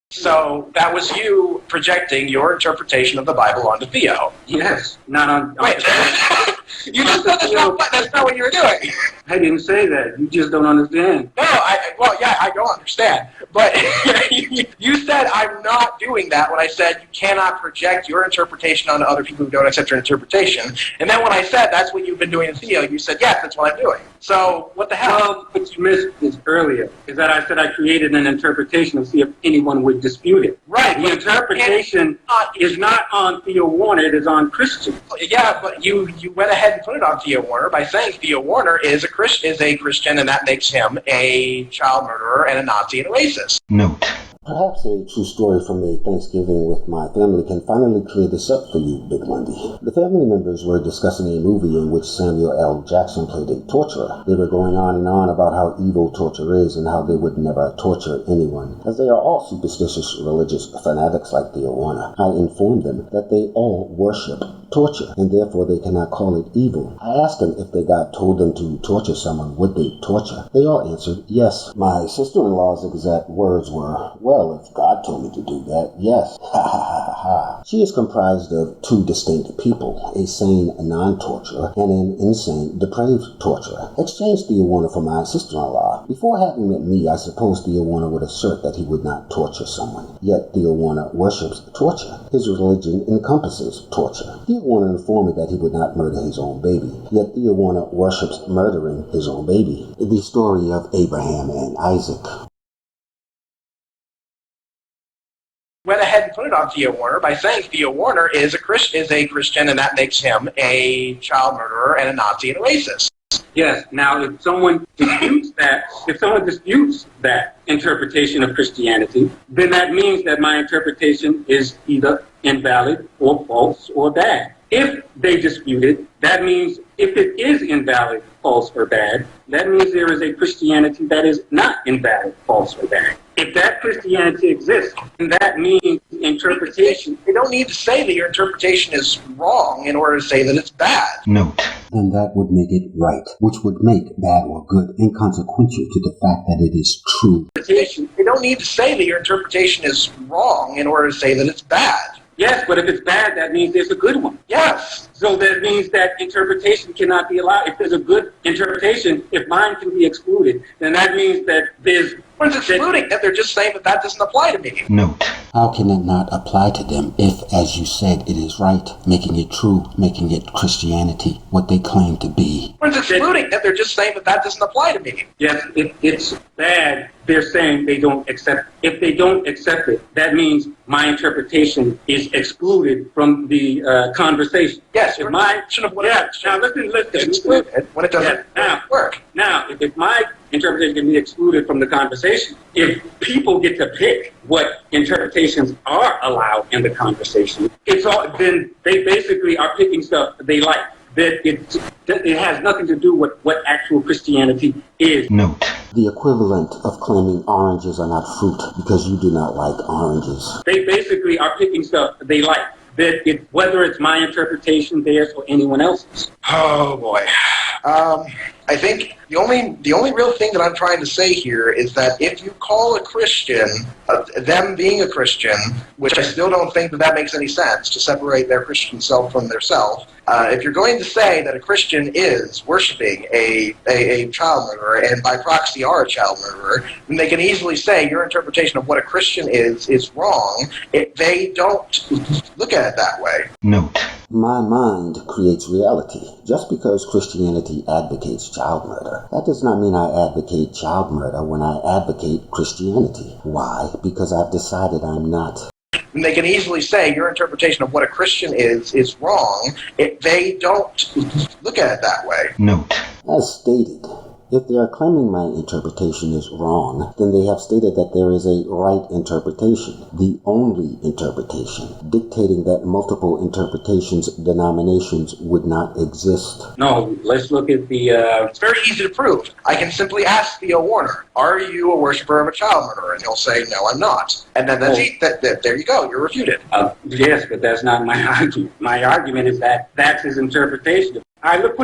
S2: So that was you projecting your interpretation of the Bible onto Theo.
S3: Yes, not on.
S2: Wait, you just said that's not what you were doing.
S3: I didn't say that. You just don't understand.
S2: No, I don't understand. But you said I'm not doing that when I said you cannot project your interpretation onto other people who don't accept your interpretation. And then when I said that's what you've been doing to Theo, you said, yes, that's what I'm doing. So what the hell?
S3: Well, what you missed is earlier, is that I said I created an interpretation to see if anyone would dispute it.
S2: Right.
S3: The interpretation is not on Theo Warner, it is on Christian.
S2: Yeah, but you went ahead and put it on Theo Warner by saying Theo Warner is a Christian, and that makes him a child murderer and a Nazi and a racist.
S1: Note. Perhaps a true story from a Thanksgiving with my family can finally clear this up for you, BigLundi. The family members were discussing a movie in which Samuel L. Jackson played a torturer. They were going on and on about how evil torture is and how they would never torture anyone. As they are all superstitious religious fanatics like Theo Warner, I informed them that they all worship torture, and therefore they cannot call it evil. I asked them if they God told them to torture someone, would they torture? They all answered yes. My sister-in-law's exact words were, well, if God told me to do that, yes. Ha ha ha ha. She is comprised of two distinct people, a sane non-torturer and an insane depraved torturer. Exchange Theo Warner for my sister-in-law. Before having met me, I suppose Theo Warner would assert that he would not torture someone. Yet Theo Warner worships torture. His religion encompasses torture. Theo Warner informed me that he would not murder his own baby, yet Theo Warner worships murdering his own baby. The story of Abraham and Isaac.
S2: Went ahead and put it on Theo Warner by saying Theo Warner is a Christian, and that makes him a child murderer and a Nazi and a racist.
S3: Yes. Now, if someone disputes that interpretation of Christianity, then that means that my interpretation is either invalid or false or bad. If they dispute it, that means if it is invalid, false, or bad, that means there is a Christianity that is not invalid, false, or bad. If that Christianity exists, then that means interpretation.
S2: You don't need to say that your interpretation is wrong in order to say that it's bad.
S1: Note. And that would make it right, which would make bad or good inconsequential to the fact that it is true.
S2: You don't need to say that your interpretation is wrong in order to say that it's bad.
S3: Yes, but if it's bad, that means there's a good one.
S2: Yes.
S3: So that means that interpretation cannot be allowed. If there's a good interpretation, if mine can be excluded, then that means that there's...
S2: What is excluding? That they're just saying that that doesn't apply to me.
S1: Note. How can it not apply to them if, as you said, it is right, making it true, making it Christianity, what they claim to be?
S2: What is excluding? That they're just saying that that doesn't apply to me.
S3: Yes, if it's bad, they're saying they don't accept it. If they don't accept it, that means my interpretation is excluded from the conversation.
S2: Yes,
S3: if my now listen.
S2: It's excluded when it doesn't work.
S3: Now, if my interpretation can be excluded from the conversation, if people get to pick what interpretations are allowed in the conversation, then they basically are picking stuff they like. That it has nothing to do with what actual Christianity is.
S1: Note. The equivalent of claiming oranges are not fruit because you do not like oranges.
S3: They basically are picking stuff they like. Whether it's my interpretation, theirs, or anyone else's.
S2: Oh boy. I think The only real thing that I'm trying to say here is that if you call a Christian, them being a Christian, which I still don't think that makes any sense, to separate their Christian self from their self, if you're going to say that a Christian is worshiping a child murderer and by proxy are a child murderer, then they can easily say your interpretation of what a Christian is wrong if they don't look at it that way.
S1: Note: my mind creates reality. Just because Christianity advocates child murder, that does not mean I advocate child murder when I advocate Christianity. Why? Because I've decided I'm not.
S2: And they can easily say your interpretation of what a Christian is wrong if they don't look at it that way.
S1: Note: as stated, if they are claiming my interpretation is wrong, then they have stated that there is a right interpretation, the only interpretation, dictating that multiple interpretations, denominations would not exist.
S3: No, let's look at the...
S2: It's very easy to prove. I can simply ask Theo Warner, are you a worshiper of a child murderer? And he'll say, no, I'm not. And then there you go, you're refuted.
S3: Yes, but that's not my argument. My argument is that that's his interpretation. All right, let's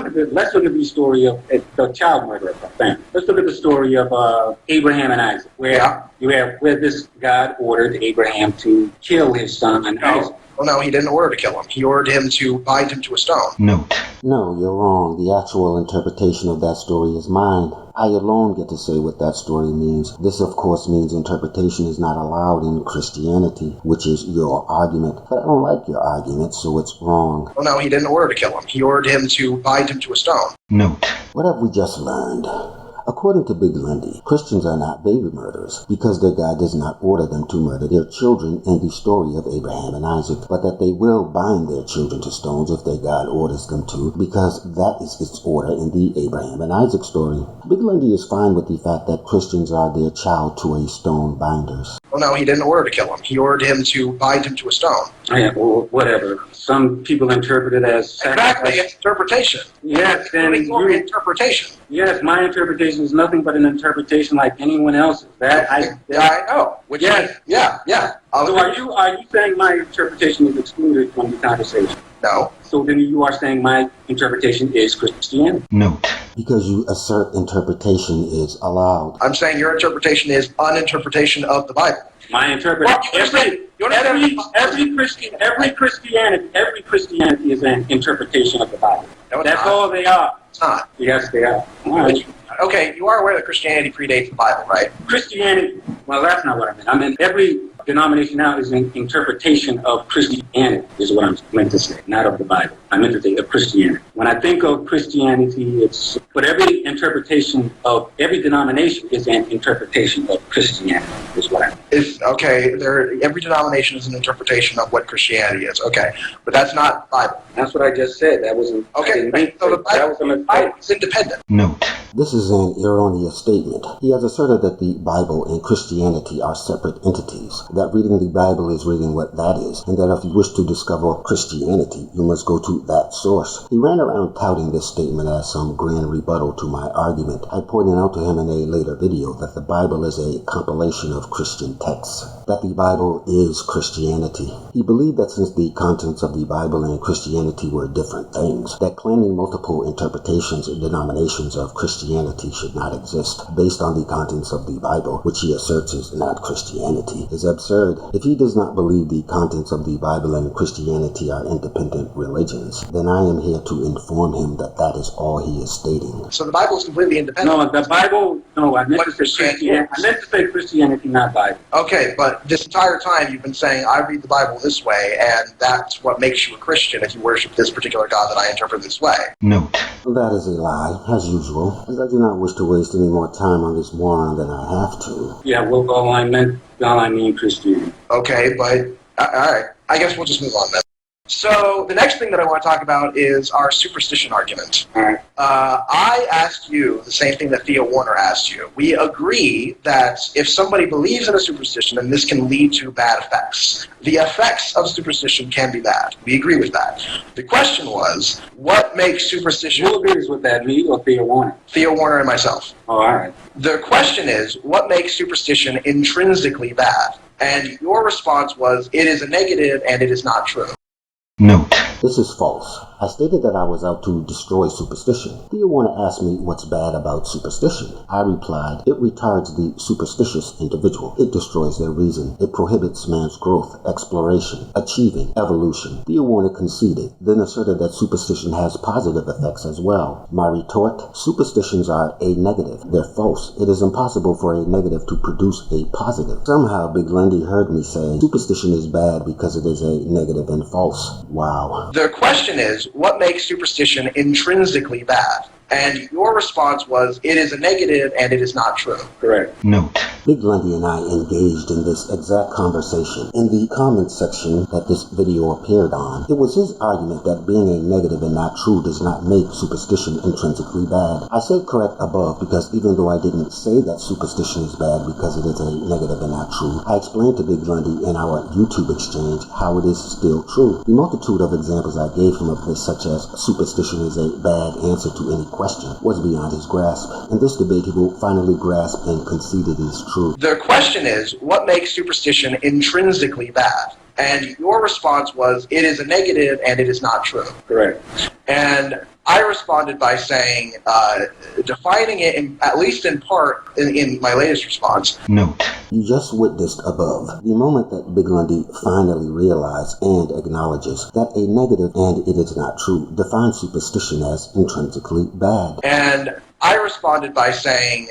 S3: look at the story of the child murderer thing. Let's look at the story of Abraham and Isaac, where this God ordered Abraham to kill his son Isaac.
S2: Well, no, he didn't order to kill him. He ordered him to bind him to a stone.
S1: Note: no, you're wrong. The actual interpretation of that story is mine. I alone get to say what that story means. This, of course, means interpretation is not allowed in Christianity, which is your argument. But I don't like your argument, so it's wrong.
S2: Well, no, he didn't order to kill him. He ordered him to bind him to a stone.
S1: Note: what have we just learned? According to BigLundi, Christians are not baby murderers because their God does not order them to murder their children in the story of Abraham and Isaac, but that they will bind their children to stones if their God orders them to, because that is its order in the Abraham and Isaac story. BigLundi is fine with the fact that Christians are their child to a stone binders.
S2: Well, no, he didn't order to kill him. He ordered him to bind him to a stone.
S3: Yeah, well, whatever. Some people interpret it as
S2: exactly, it's interpretation.
S3: Yes, then
S2: interpretation.
S3: Yes, my interpretation is nothing but an interpretation like anyone else's.
S2: I know. Yeah.
S3: So are you saying my interpretation is excluded from the conversation?
S2: No.
S3: So then you are saying my interpretation is Christianity?
S1: Note: because you assert interpretation is allowed.
S2: I'm saying your interpretation is an interpretation of the Bible.
S3: My interpretation. Every Christianity is an interpretation of the Bible.
S2: No,
S3: that's all they are.
S2: It's not.
S3: Yes, they are. All right.
S2: Okay, you are aware that Christianity predates the Bible, right?
S3: Christianity, well, that's not what I meant. I meant every denomination now is an interpretation of Christianity, is what I'm meant to say, not of the Bible. I meant to say of Christianity. When I think of Christianity, but every interpretation of every denomination is an interpretation of Christianity, is what I meant.
S2: Every denomination is an interpretation of what Christianity is. Okay, but that's not the Bible.
S3: That's what I just said. That wasn't.
S2: Okay, so the Bible is independent.
S1: Note: this is an erroneous statement. He has asserted that the Bible and Christianity are separate entities, that reading the Bible is reading what that is, and that if you wish to discover Christianity, you must go to that source. He ran around touting this statement as some grand rebuttal to my argument. I pointed out to him in a later video that the Bible is a compilation of Christian texts, that the Bible is Christianity. He believed that since the contents of the Bible and Christianity were different things, that claiming multiple interpretations and denominations of Christianity should not exist based on the contents of the Bible, which he asserts is not Christianity, is absurd. If he does not believe the contents of the Bible and Christianity are independent religions, then I am here to inform him that that is all he is stating.
S2: So the Bible is completely independent?
S3: No, the Bible, no, I meant to say Christianity. I meant to say Christianity, not Bible.
S2: Okay, but this entire time you've been saying, I read the Bible this way, and that's what makes you a Christian if you worship this particular God that I interpret this way.
S1: Note: that is a lie, as usual, as I do not wish to waste any more time on this moron than I have to.
S3: Yeah, well, all I mean Christianity.
S2: Okay, but, alright, I guess we'll just move on then. So, the next thing that I want to talk about is our superstition argument.
S3: All right.
S2: I asked you the same thing that Theo Warner asked you. We agree that if somebody believes in a superstition, then this can lead to bad effects. The effects of superstition can be bad. We agree with that. The question was, what makes superstition...
S3: Who agrees with that, me or Theo Warner?
S2: Theo Warner and myself.
S3: Oh, all right.
S2: The question is, what makes superstition intrinsically bad? And your response was, it is a negative and it is not true.
S1: Note: this is false. I stated that I was out to destroy superstition. Do you want to ask me what's bad about superstition? I replied, it retards the superstitious individual. It destroys their reason. It prohibits man's growth, exploration, achieving, evolution. Do you want to concede it? Then asserted that superstition has positive effects as well. My retort, superstitions are a negative. They're false. It is impossible for a negative to produce a positive. Somehow BigLundi heard me say superstition is bad because it is a negative and false. Wow.
S2: The question is, what makes superstition intrinsically bad? And your response was, it is a negative and it is not true.
S3: Correct.
S1: Note. BigLundi and I engaged in this exact conversation in the comments section that this video appeared on. It was his argument that being a negative and not true does not make superstition intrinsically bad. I said correct above because even though I didn't say that superstition is bad because it is a negative and not true, I explained to BigLundi in our YouTube exchange how it is still true. The multitude of examples I gave him of this, such as superstition is a bad answer to any question, was beyond his grasp. In this debate, he will finally grasp and concede it is true.
S2: The question is, what makes superstition intrinsically bad? And your response was, it is a negative and it is not true.
S3: Correct.
S2: And I responded by saying, defining it, at least in part, in my latest response.
S1: Note. You just witnessed above the moment that BigLundi finally realized and acknowledges that a negative and it is not true defines superstition as intrinsically bad.
S2: And I responded by saying,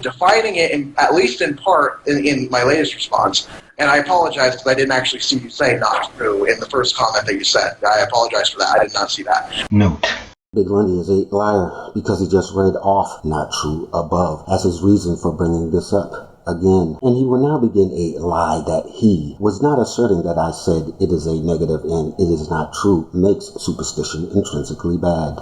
S2: defining it, at least in part, in my latest response. And I apologize because I didn't actually see you say not true in the first comment that you said. I apologize for that. I did not see that.
S1: Note. BigLundi is a liar because he just read off not true above as his reason for bringing this up again. And he will now begin a lie that he was not asserting that I said it is a negative and it is not true makes superstition intrinsically bad.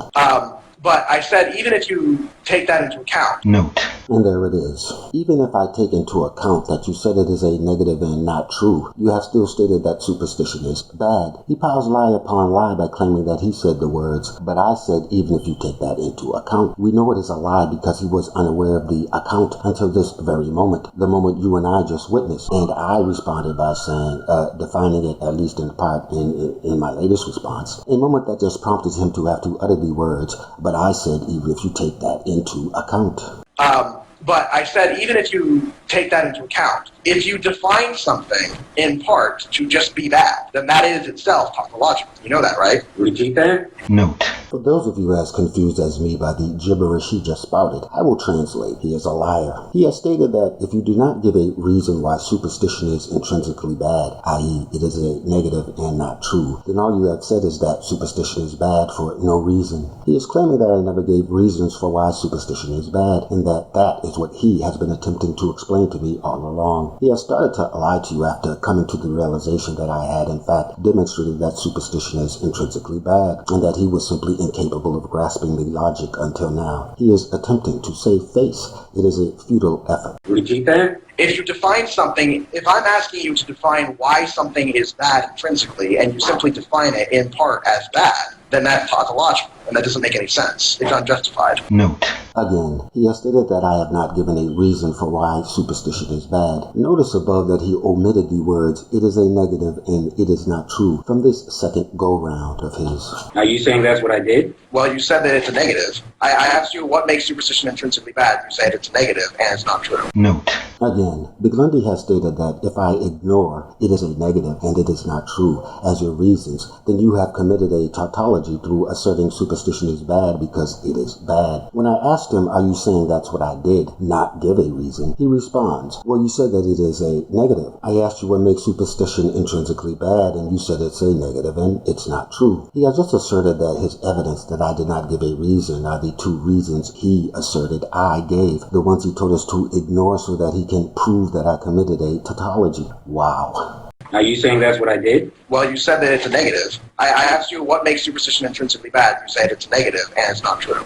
S2: But I said, even if you take that into account.
S1: Note. And there it is. Even if I take into account that you said it is a negative and not true, you have still stated that superstition is bad. He piles lie upon lie by claiming that he said the words, but I said even if you take that into account. We know it is a lie because he was unaware of the account until this very moment, the moment you and I just witnessed. And I responded by saying, defining it at least in part in my latest response, a moment that just prompted him to have to utter the words, but I said even if you take that into account.
S2: But I said, even if you take that into account, if you define something in part to just be bad, then that is itself tautological. You know that, right?
S3: Repeat that?
S1: Note. For those of you as confused as me by the gibberish he just spouted, I will translate. He is a liar. He has stated that if you do not give a reason why superstition is intrinsically bad, i.e. it is a negative and not true, then all you have said is that superstition is bad for no reason. He is claiming that I never gave reasons for why superstition is bad, and that is what he has been attempting to explain to me all along. He has started to lie to you after coming to the realization that I had in fact demonstrated that superstition is intrinsically bad, and that he was simply incapable of grasping the logic until now. He is attempting to save face. It is a futile effort.
S3: Repeat that?
S2: If you define something, if I'm asking you to define why something is bad intrinsically, and you simply define it in part as bad, then that's tautological, and that doesn't make any sense. It's unjustified.
S1: Note. Again, he has stated that I have not given a reason for why superstition is bad. Notice above that he omitted the words, it is a negative and it is not true, from this second go-round of his.
S3: Are you saying that's what I did?
S2: Well, you said that it's a negative. I asked you what makes superstition intrinsically bad. You said it's a negative, and it's not true.
S1: Note. Again, BigLundi has stated that if I ignore it is a negative and it is not true as your reasons, then you have committed a tautology through asserting superstition is bad because it is bad. When I asked him, are you saying that's what I did, not give a reason, he responds, well, you said that it is a negative. I asked you what makes superstition intrinsically bad, and you said it's a negative and it's not true. He has just asserted that his evidence that I did not give a reason are the two reasons he asserted I gave, the ones he told us to ignore so that he can prove that I committed a tautology. Wow.
S3: Are you saying that's what I did?
S2: Well, you said that it's a negative. I asked you what makes superstition intrinsically bad. You said it's a negative, and it's not true.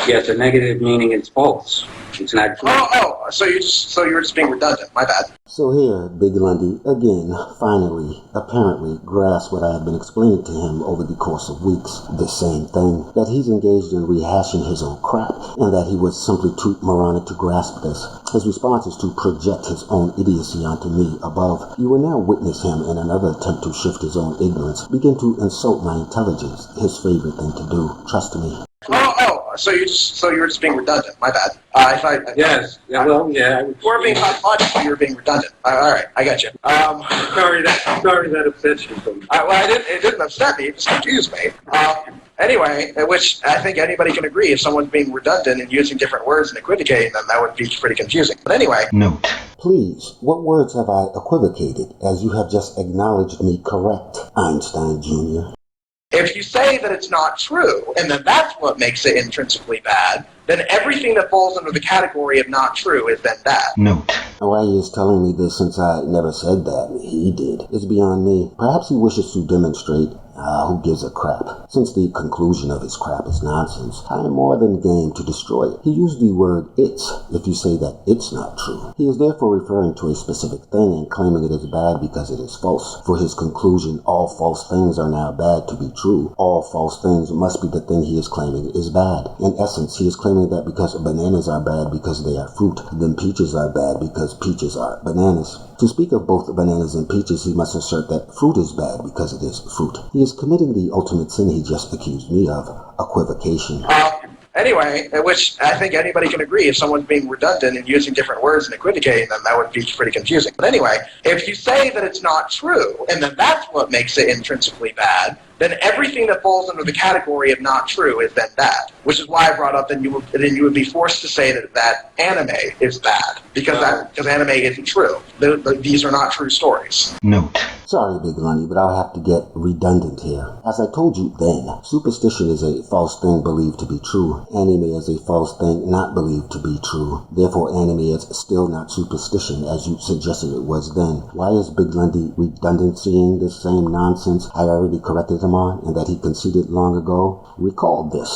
S3: Yes, a negative meaning it's false. It's not true.
S2: So you were just being redundant. My bad.
S1: So here, BigLundi, again, finally, apparently grasped what I have been explaining to him over the course of weeks. The same thing, that he's engaged in rehashing his own crap, and that he was simply too moronic to grasp this. His response is to project his own idiocy onto me above. You will now witness him in another attempt to shift his own ignorance, begin to insult my intelligence, his favorite thing to do. Trust me.
S2: So you were just being redundant. My bad.
S3: Yes. Yeah, well, yeah.
S2: You were being tautological. You were being redundant. All right, I got you.
S3: Sorry that upsets you.
S2: It didn't upset me. It just confused me. Anyway, which I think anybody can agree, if someone's being redundant and using different words and equivocating them, that would be pretty confusing. But anyway.
S1: Note. Please, what words have I equivocated, as you have just acknowledged me correct, Einstein Jr.?
S2: If you say that it's not true, and that that's what makes it intrinsically bad, then everything that falls under the category of not true is then bad.
S1: Note. Why he is telling me this since I never said that, he did, is beyond me. Perhaps he wishes to demonstrate, who gives a crap. Since the conclusion of his crap is nonsense, I am more than game to destroy it. He used the word it's, if you say that it's not true. He is therefore referring to a specific thing and claiming it is bad because it is false. For his conclusion, all false things are now bad to be true. All false things must be the thing he is claiming is bad. In essence, he is claiming that because bananas are bad because they are fruit, then peaches are bad because peaches are bananas. To speak of both bananas and peaches, he must assert that fruit is bad because it is fruit. He is committing the ultimate sin he just accused me of, equivocation.
S2: Anyway, which I think anybody can agree, if someone's being redundant and using different words and equivocating them, that would be pretty confusing. But anyway, if you say that it's not true, and that that's what makes it intrinsically bad, then everything that falls under the category of not true is then bad. Which is why I brought up that you would be forced to say that anime is bad, because anime isn't true. These are not true stories.
S1: Note. Sorry, BigLundi, but I'll have to get redundant here. As I told you then, superstition is a false thing believed to be true. Anime is a false thing not believed to be true. Therefore, anime is still not superstition, as you suggested it was then. Why is BigLundi redundancying this same nonsense I already corrected him on, and that he conceded long ago? Recall this.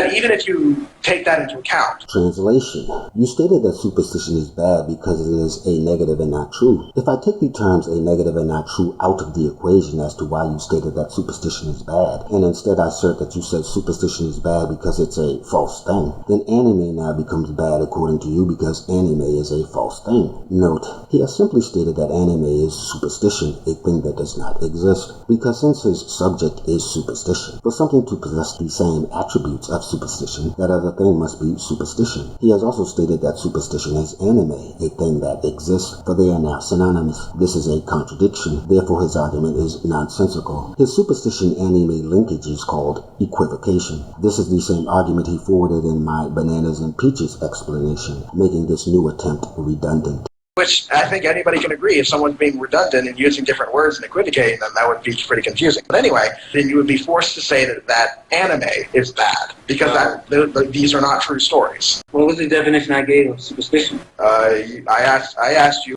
S2: Even if you take that into account.
S1: Translation. You stated that superstition is bad because it is a negative and not true. If I take the terms a negative and not true out of the equation as to why you stated that superstition is bad, and instead I assert that you said superstition is bad because it's a false thing, then anime now becomes bad according to you because anime is a false thing. Note, he has simply stated that anime is superstition, a thing that does not exist, because since his subject is superstition, for something to possess the same attributes of superstition, that other thing must be superstition. He has also stated that superstition is anime, a thing that exists, for they are now synonymous. This is a contradiction, therefore his argument is nonsensical. His superstition-anime linkage is called equivocation. This is the same argument he forwarded in my bananas and peaches explanation, making this new attempt redundant.
S2: Which I think anybody can agree, if someone's being redundant and using different words and equivocating them, that would be pretty confusing. But anyway, then you would be forced to say that anime is bad, because these are not true stories.
S3: What was the definition I gave of superstition?
S2: I asked you,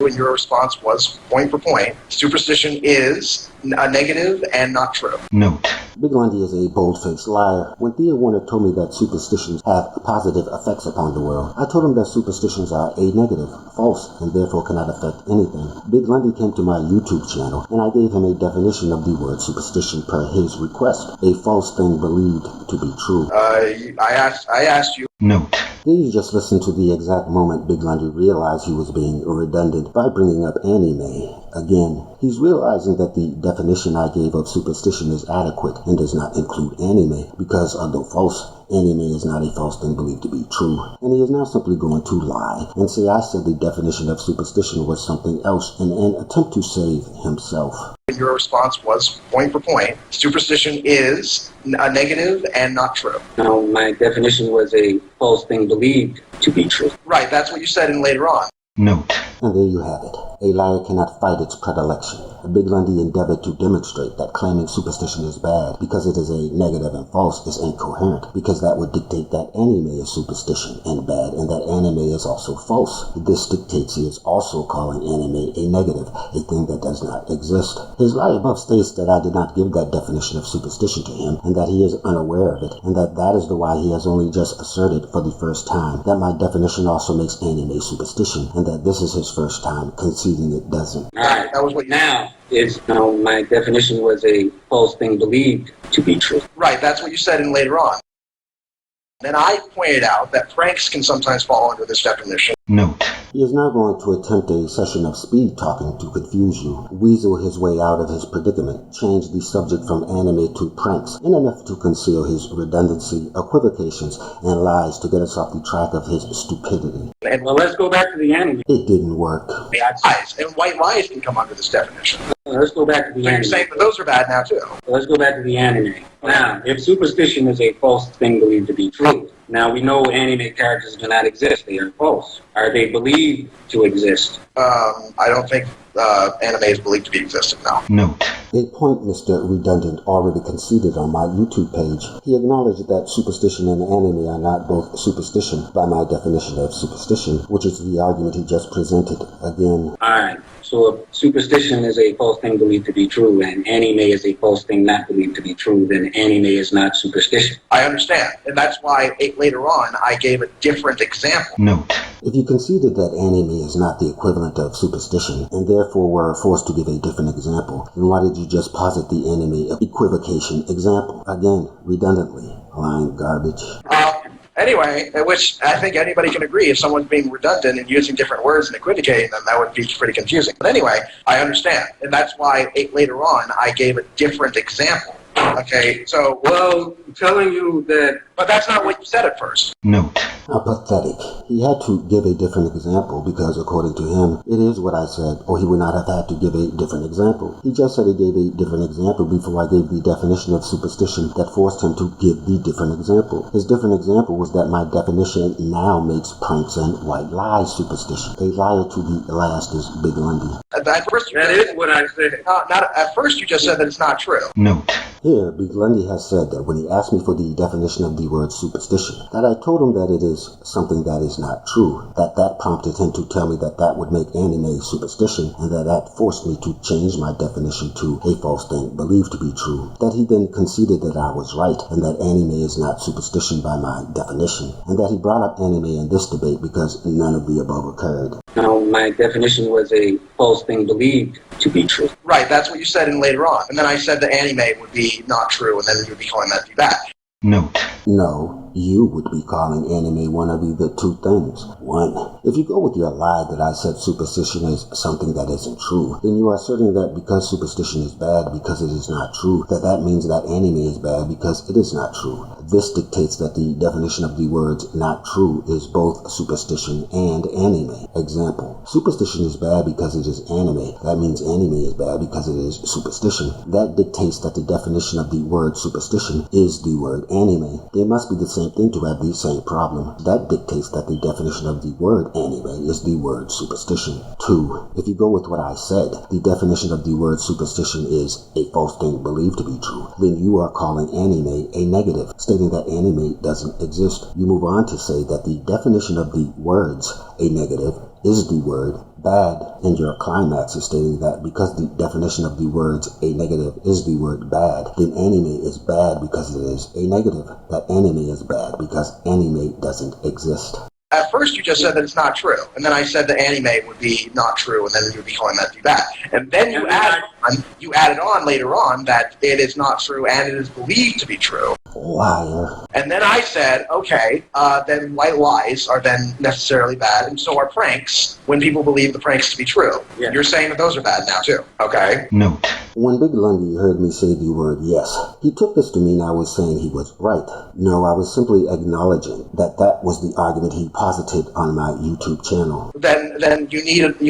S2: and your response was, point for point, superstition is a negative and not true.
S1: Note. BigLundi is a bold-faced liar. When Thea Warner told me that superstitions have positive effects upon the world, I told him that superstitions are a negative, false, and therefore cannot affect anything. BigLundi came to my YouTube channel, and I gave him a definition of the word superstition per his request, a false thing believed to be true.
S2: I asked you.
S1: Note. Here you just listen to the exact moment BigLundi realized he was being redundant by bringing up anime again. He's realizing that the definition I gave of superstition is adequate and does not include anime, because although false, anime is not a false thing believed to be true. And he is now simply going to lie and say I said the definition of superstition was something else in an attempt to save himself.
S2: Your response was, point for point, superstition is a negative and not true.
S3: No, my definition was a false thing believed to be true.
S2: Right, that's what you said in later on.
S1: Note. And there you have it. A liar cannot fight its predilection. BigLundi endeavored to demonstrate that claiming superstition is bad because it is a negative and false is incoherent, because that would dictate that anime is superstition and bad, and that anime is also false. This dictates he is also calling anime a negative, a thing that does not exist. His lie above states that I did not give that definition of superstition to him, and that he is unaware of it, and that is the why he has only just asserted for the first time that my definition also makes anime superstition, and that this is his first time conceding it doesn't.
S3: Alright, that was what now is, my definition was a false thing believed to be true.
S2: Right, that's what you said in later on. Then I pointed out that pranks can sometimes fall under this definition.
S1: Note: he is now going to attempt a session of speed talking to confuse you, weasel his way out of his predicament, change the subject from anime to pranks, in an effort to conceal his redundancy, equivocations, and lies to get us off the track of his stupidity.
S3: And well, let's go back to the anime.
S1: It didn't work.
S2: Lies, and white lies can come under this definition.
S3: Let's go back to the
S2: So
S3: anime.
S2: you're saying that those are bad now too.
S3: Let's go back to the anime. Now, if superstition is a false thing believed to be true, now we know anime characters do not exist. They are false. Are they believed to exist?
S2: I don't think anime is believed to be existent now.
S1: Note: a point Mr. Redundant already conceded on my YouTube page. He acknowledged that superstition and anime are not both superstition by my definition of superstition, which is the argument he just presented again.
S3: Alright, so if superstition is a false thing believed to be true and anime is a false thing not believed to be true, then anime is not superstition.
S2: I understand, and that's why later on I gave a different example.
S1: Note: if you conceded that anime is not the equivalent of superstition, and therefore were forced to give a different example, then why did you just posit the anime equivocation example? Again, redundantly, lying garbage.
S2: Anyway, which I think anybody can agree, if someone's being redundant and using different words and equivocating them, that would be pretty confusing. But anyway, I understand, and that's why later on I gave a different example. Okay, so...
S3: Well, I'm telling you that...
S2: But that's not what you said at first.
S1: Note: how pathetic. He had to give a different example because, according to him, it is what I said, or he would not have had to give a different example. He just said he gave a different example before I gave the definition of superstition that forced him to give the different example. His different example was that my definition now makes pranks and white lies superstition. A liar to the last is BigLundi.
S2: At first you
S3: That is what I said.
S2: at first you just said that it's not true.
S1: Note: here, BigLundi has said that when he asked me for the definition of the word superstition, that I told him that it is something that is not true, that prompted him to tell me that would make anime superstition, and that forced me to change my definition to a false thing believed to be true, that he then conceded that I was right, and that anime is not superstition by my definition, and that he brought up anime in this debate because none of the above occurred.
S3: Now, my definition was a false thing believed to be true.
S2: Right, that's what you said in later on. And then I said that anime would be not true, and then you would be calling that to be bad.
S1: Note: no, you would be calling anime one of either two things. One, if you go with your lie that I said superstition is something that isn't true, then you are asserting that because superstition is bad because it is not true, that means that anime is bad because it is not true. This dictates that the definition of the words not true is both superstition and anime. Example: superstition is bad because it is anime. That means anime is bad because it is superstition. That dictates that the definition of the word superstition is the word anime. They must be the same thing to have the same problem. That dictates that the definition of the word anime is the word superstition. 2. If you go with what I said, the definition of the word superstition is a false thing believed to be true, then you are calling anime a negative, stating that anime doesn't exist. You move on to say that the definition of the words a negative is the word bad, and your climax is stating that because the definition of the words a negative is the word bad, then anime is bad because it is a negative. That anime is bad because anime doesn't exist.
S2: At first you just said that it's not true, and then I said that anime would be not true, and then you would be calling that to be bad. And then you added on later on that it is not true and it is believed to be true.
S1: Liar.
S2: And then I said, okay, then white lies are then necessarily bad, and so are pranks when people believe the pranks to be true.
S3: Yeah.
S2: You're saying that those are bad now too, okay?
S1: Note: when BigLundi heard me say the word yes, he took this to mean I was saying he was right. No, I was simply acknowledging that was the argument he posited on my YouTube channel.
S2: Then you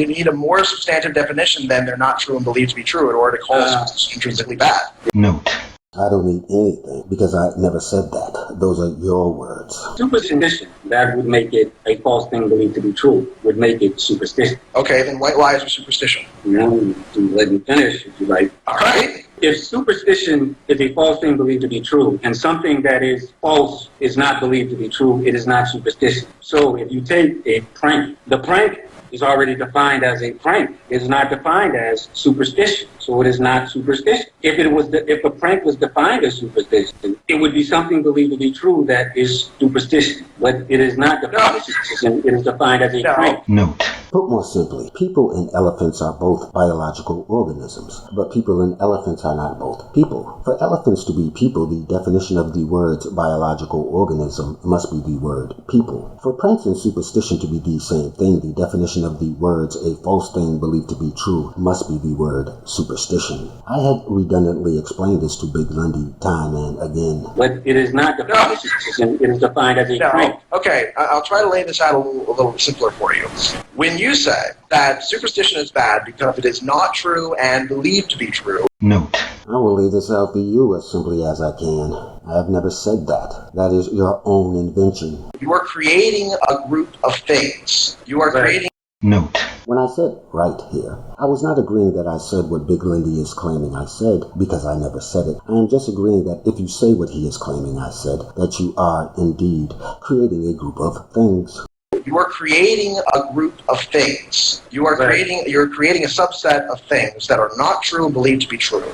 S2: need a more substantive definition than they're not true and believed to be true in order to call it intrinsically bad.
S1: Note: I don't need anything because I never said that. Those are your words.
S3: Superstition That would make it a false thing believed to be true, would make it superstition.
S2: Okay, then white lies are superstition.
S3: You let me finish if you like.
S2: All right.
S3: If superstition is a false thing believed to be true, and something that is false is not believed to be true, it is not superstition. So if you take a prank, the prank is already defined as a prank. It is not defined as superstition. So it is not superstition. If a prank was defined as superstition, it would be something believed to be true that is superstition. But it is not defined as superstition. It is defined as a prank.
S1: Note. Put more simply, people and elephants are both biological organisms, but people and elephants are not both people. For elephants to be people, the definition of the words biological organism must be the word people. For pranks and superstition to be the same thing, the definition of the words a false thing believed to be true must be the word superstition. I have redundantly explained this to BigLundi time and again.
S3: But it is not defined as superstition. It is defined as a prank.
S2: Okay, I'll try to lay this out a little simpler for you. When you say that superstition is bad because it is not true and believed to be true.
S1: Note. I will lay this out for you as simply as I can. I have never said that. That is your own invention.
S2: You are creating a group of things. You are creating...
S1: Note. When I said right here, I was not agreeing that I said what BigLundi is claiming I said, because I never said it. I am just agreeing that if you say what he is claiming I said, that you are indeed creating a group of things.
S2: You are creating a group of things. You're creating a subset of things that are not true and believed to be true.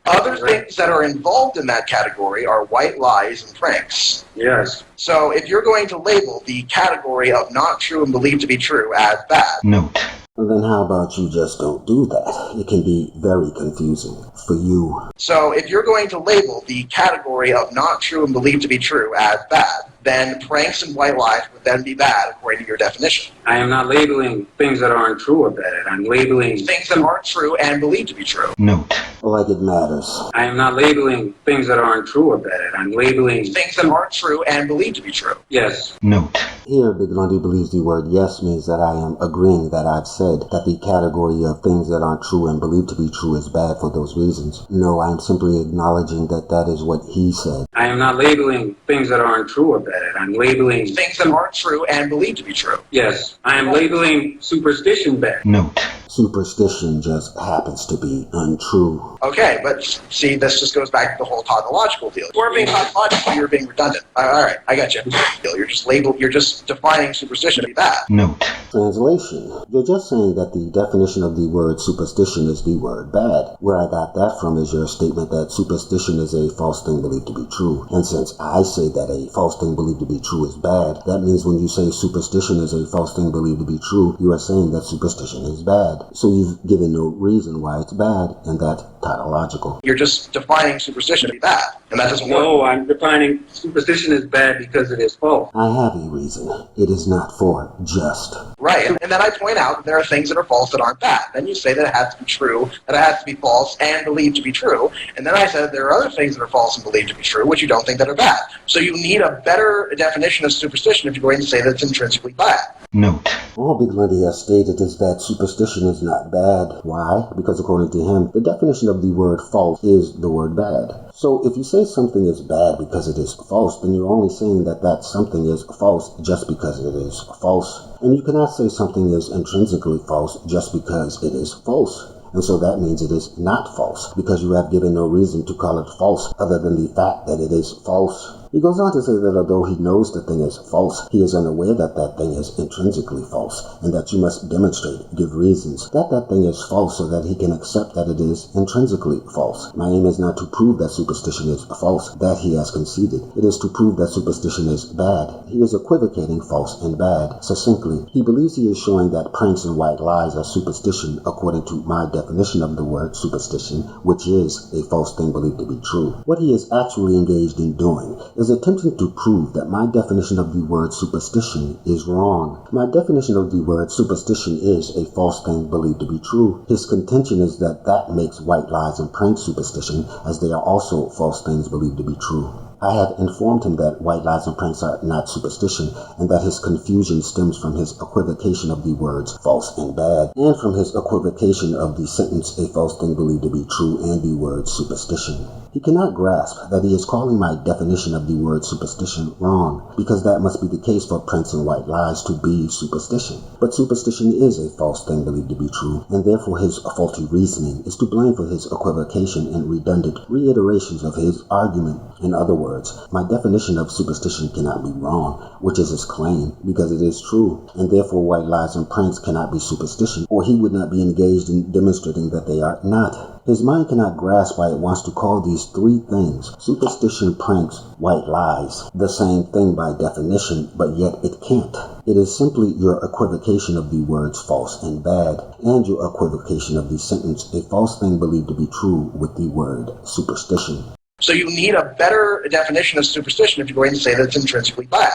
S2: Other things that are involved in that category are white lies and pranks.
S3: Yes.
S2: So if you're going to label the category of not true and believed to be true as bad.
S1: Note. Then how about you just don't do that? It can be very confusing for you.
S2: So if you're going to label the category of not true and believed to be true as bad, then pranks and white lies would then be bad according to your definition.
S3: I am not labeling things that aren't true or bad. I'm labeling
S2: things that aren't true and believed to be true.
S1: Note. Like it matters.
S3: I am not labeling things that aren't true or bad. I'm labeling
S2: things that aren't true and believed to be true.
S3: Yes.
S1: Note. Here, BigLundi believes the word yes means that I am agreeing that I've said that the category of things that aren't true and believed to be true is bad for those reasons. No, I am simply acknowledging that that is what he said.
S3: I am not labeling things that aren't true or bad. I'm labeling
S2: things that aren't true and believed to be true.
S3: Yes. I am labeling superstition bad.
S1: Note. Superstition just happens to be untrue.
S2: Okay, but see, this just goes back to the whole tautological deal. You're being tautological, you're being redundant. All right, I got you. You're just defining superstition to be bad.
S1: Note. Translation. You're just saying that the definition of the word superstition is the word bad. Where I got that from is your statement that superstition is a false thing believed to be true. And since I say that a false thing believed to be true is bad, that means when you say superstition is a false thing believed to be true, you are saying that superstition is bad. So you've given no reason why it's bad, and that's tautological.
S2: You're just defining superstition to be bad, and that doesn't work.
S3: No, I'm defining superstition as bad because it is false.
S1: I have a reason. It is not for just.
S2: Right, and then I point out that there are things that are false that aren't bad. Then you say that it has to be true, that it has to be false and believed to be true, and then I said there are other things that are false and believed to be true, which you don't think that are bad. So you need a better definition of superstition if you're going to say that it's intrinsically bad.
S1: Note. All BigLundi has stated is that superstition is not bad. Why? Because according to him, the definition of the word false is the word bad. So if you say something is bad because it is false, then you're only saying that that something is false just because it is false. And you cannot say something is intrinsically false just because it is false. And so that means it is not false, because you have given no reason to call it false other than the fact that it is false. He goes on to say that although he knows the thing is false, he is unaware that that thing is intrinsically false, and that you must demonstrate, give reasons, that that thing is false so that he can accept that it is intrinsically false. My aim is not to prove that superstition is false, that he has conceded. It is to prove that superstition is bad. He is equivocating false and bad. Succinctly, he believes he is showing that pranks and white lies are superstition according to my definition of the word superstition, which is a false thing believed to be true. What he is actually engaged in doing is attempting to prove that my definition of the word superstition is wrong. My definition of the word superstition is a false thing believed to be true. His contention is that that makes white lies and pranks superstition, as they are also false things believed to be true. I have informed him that white lies and pranks are not superstition, and that his confusion stems from his equivocation of the words false and bad, and from his equivocation of the sentence a false thing believed to be true and the word superstition. He cannot grasp that he is calling my definition of the word superstition wrong, because that must be the case for pranks and white lies to be superstition. But superstition is a false thing believed to be true, and therefore his faulty reasoning is to blame for his equivocation and redundant reiterations of his argument. In other words, my definition of superstition cannot be wrong, which is his claim, because it is true, and therefore white lies and pranks cannot be superstition, or he would not be engaged in demonstrating that they are not. His mind cannot grasp why it wants to call these three things, superstition, pranks, white lies, the same thing by definition, but yet it can't. It is simply your equivocation of the words false and bad, and your equivocation of the sentence, a false thing believed to be true, with the word superstition.
S2: So you need a better definition of superstition if you're going to say that it's intrinsically bad.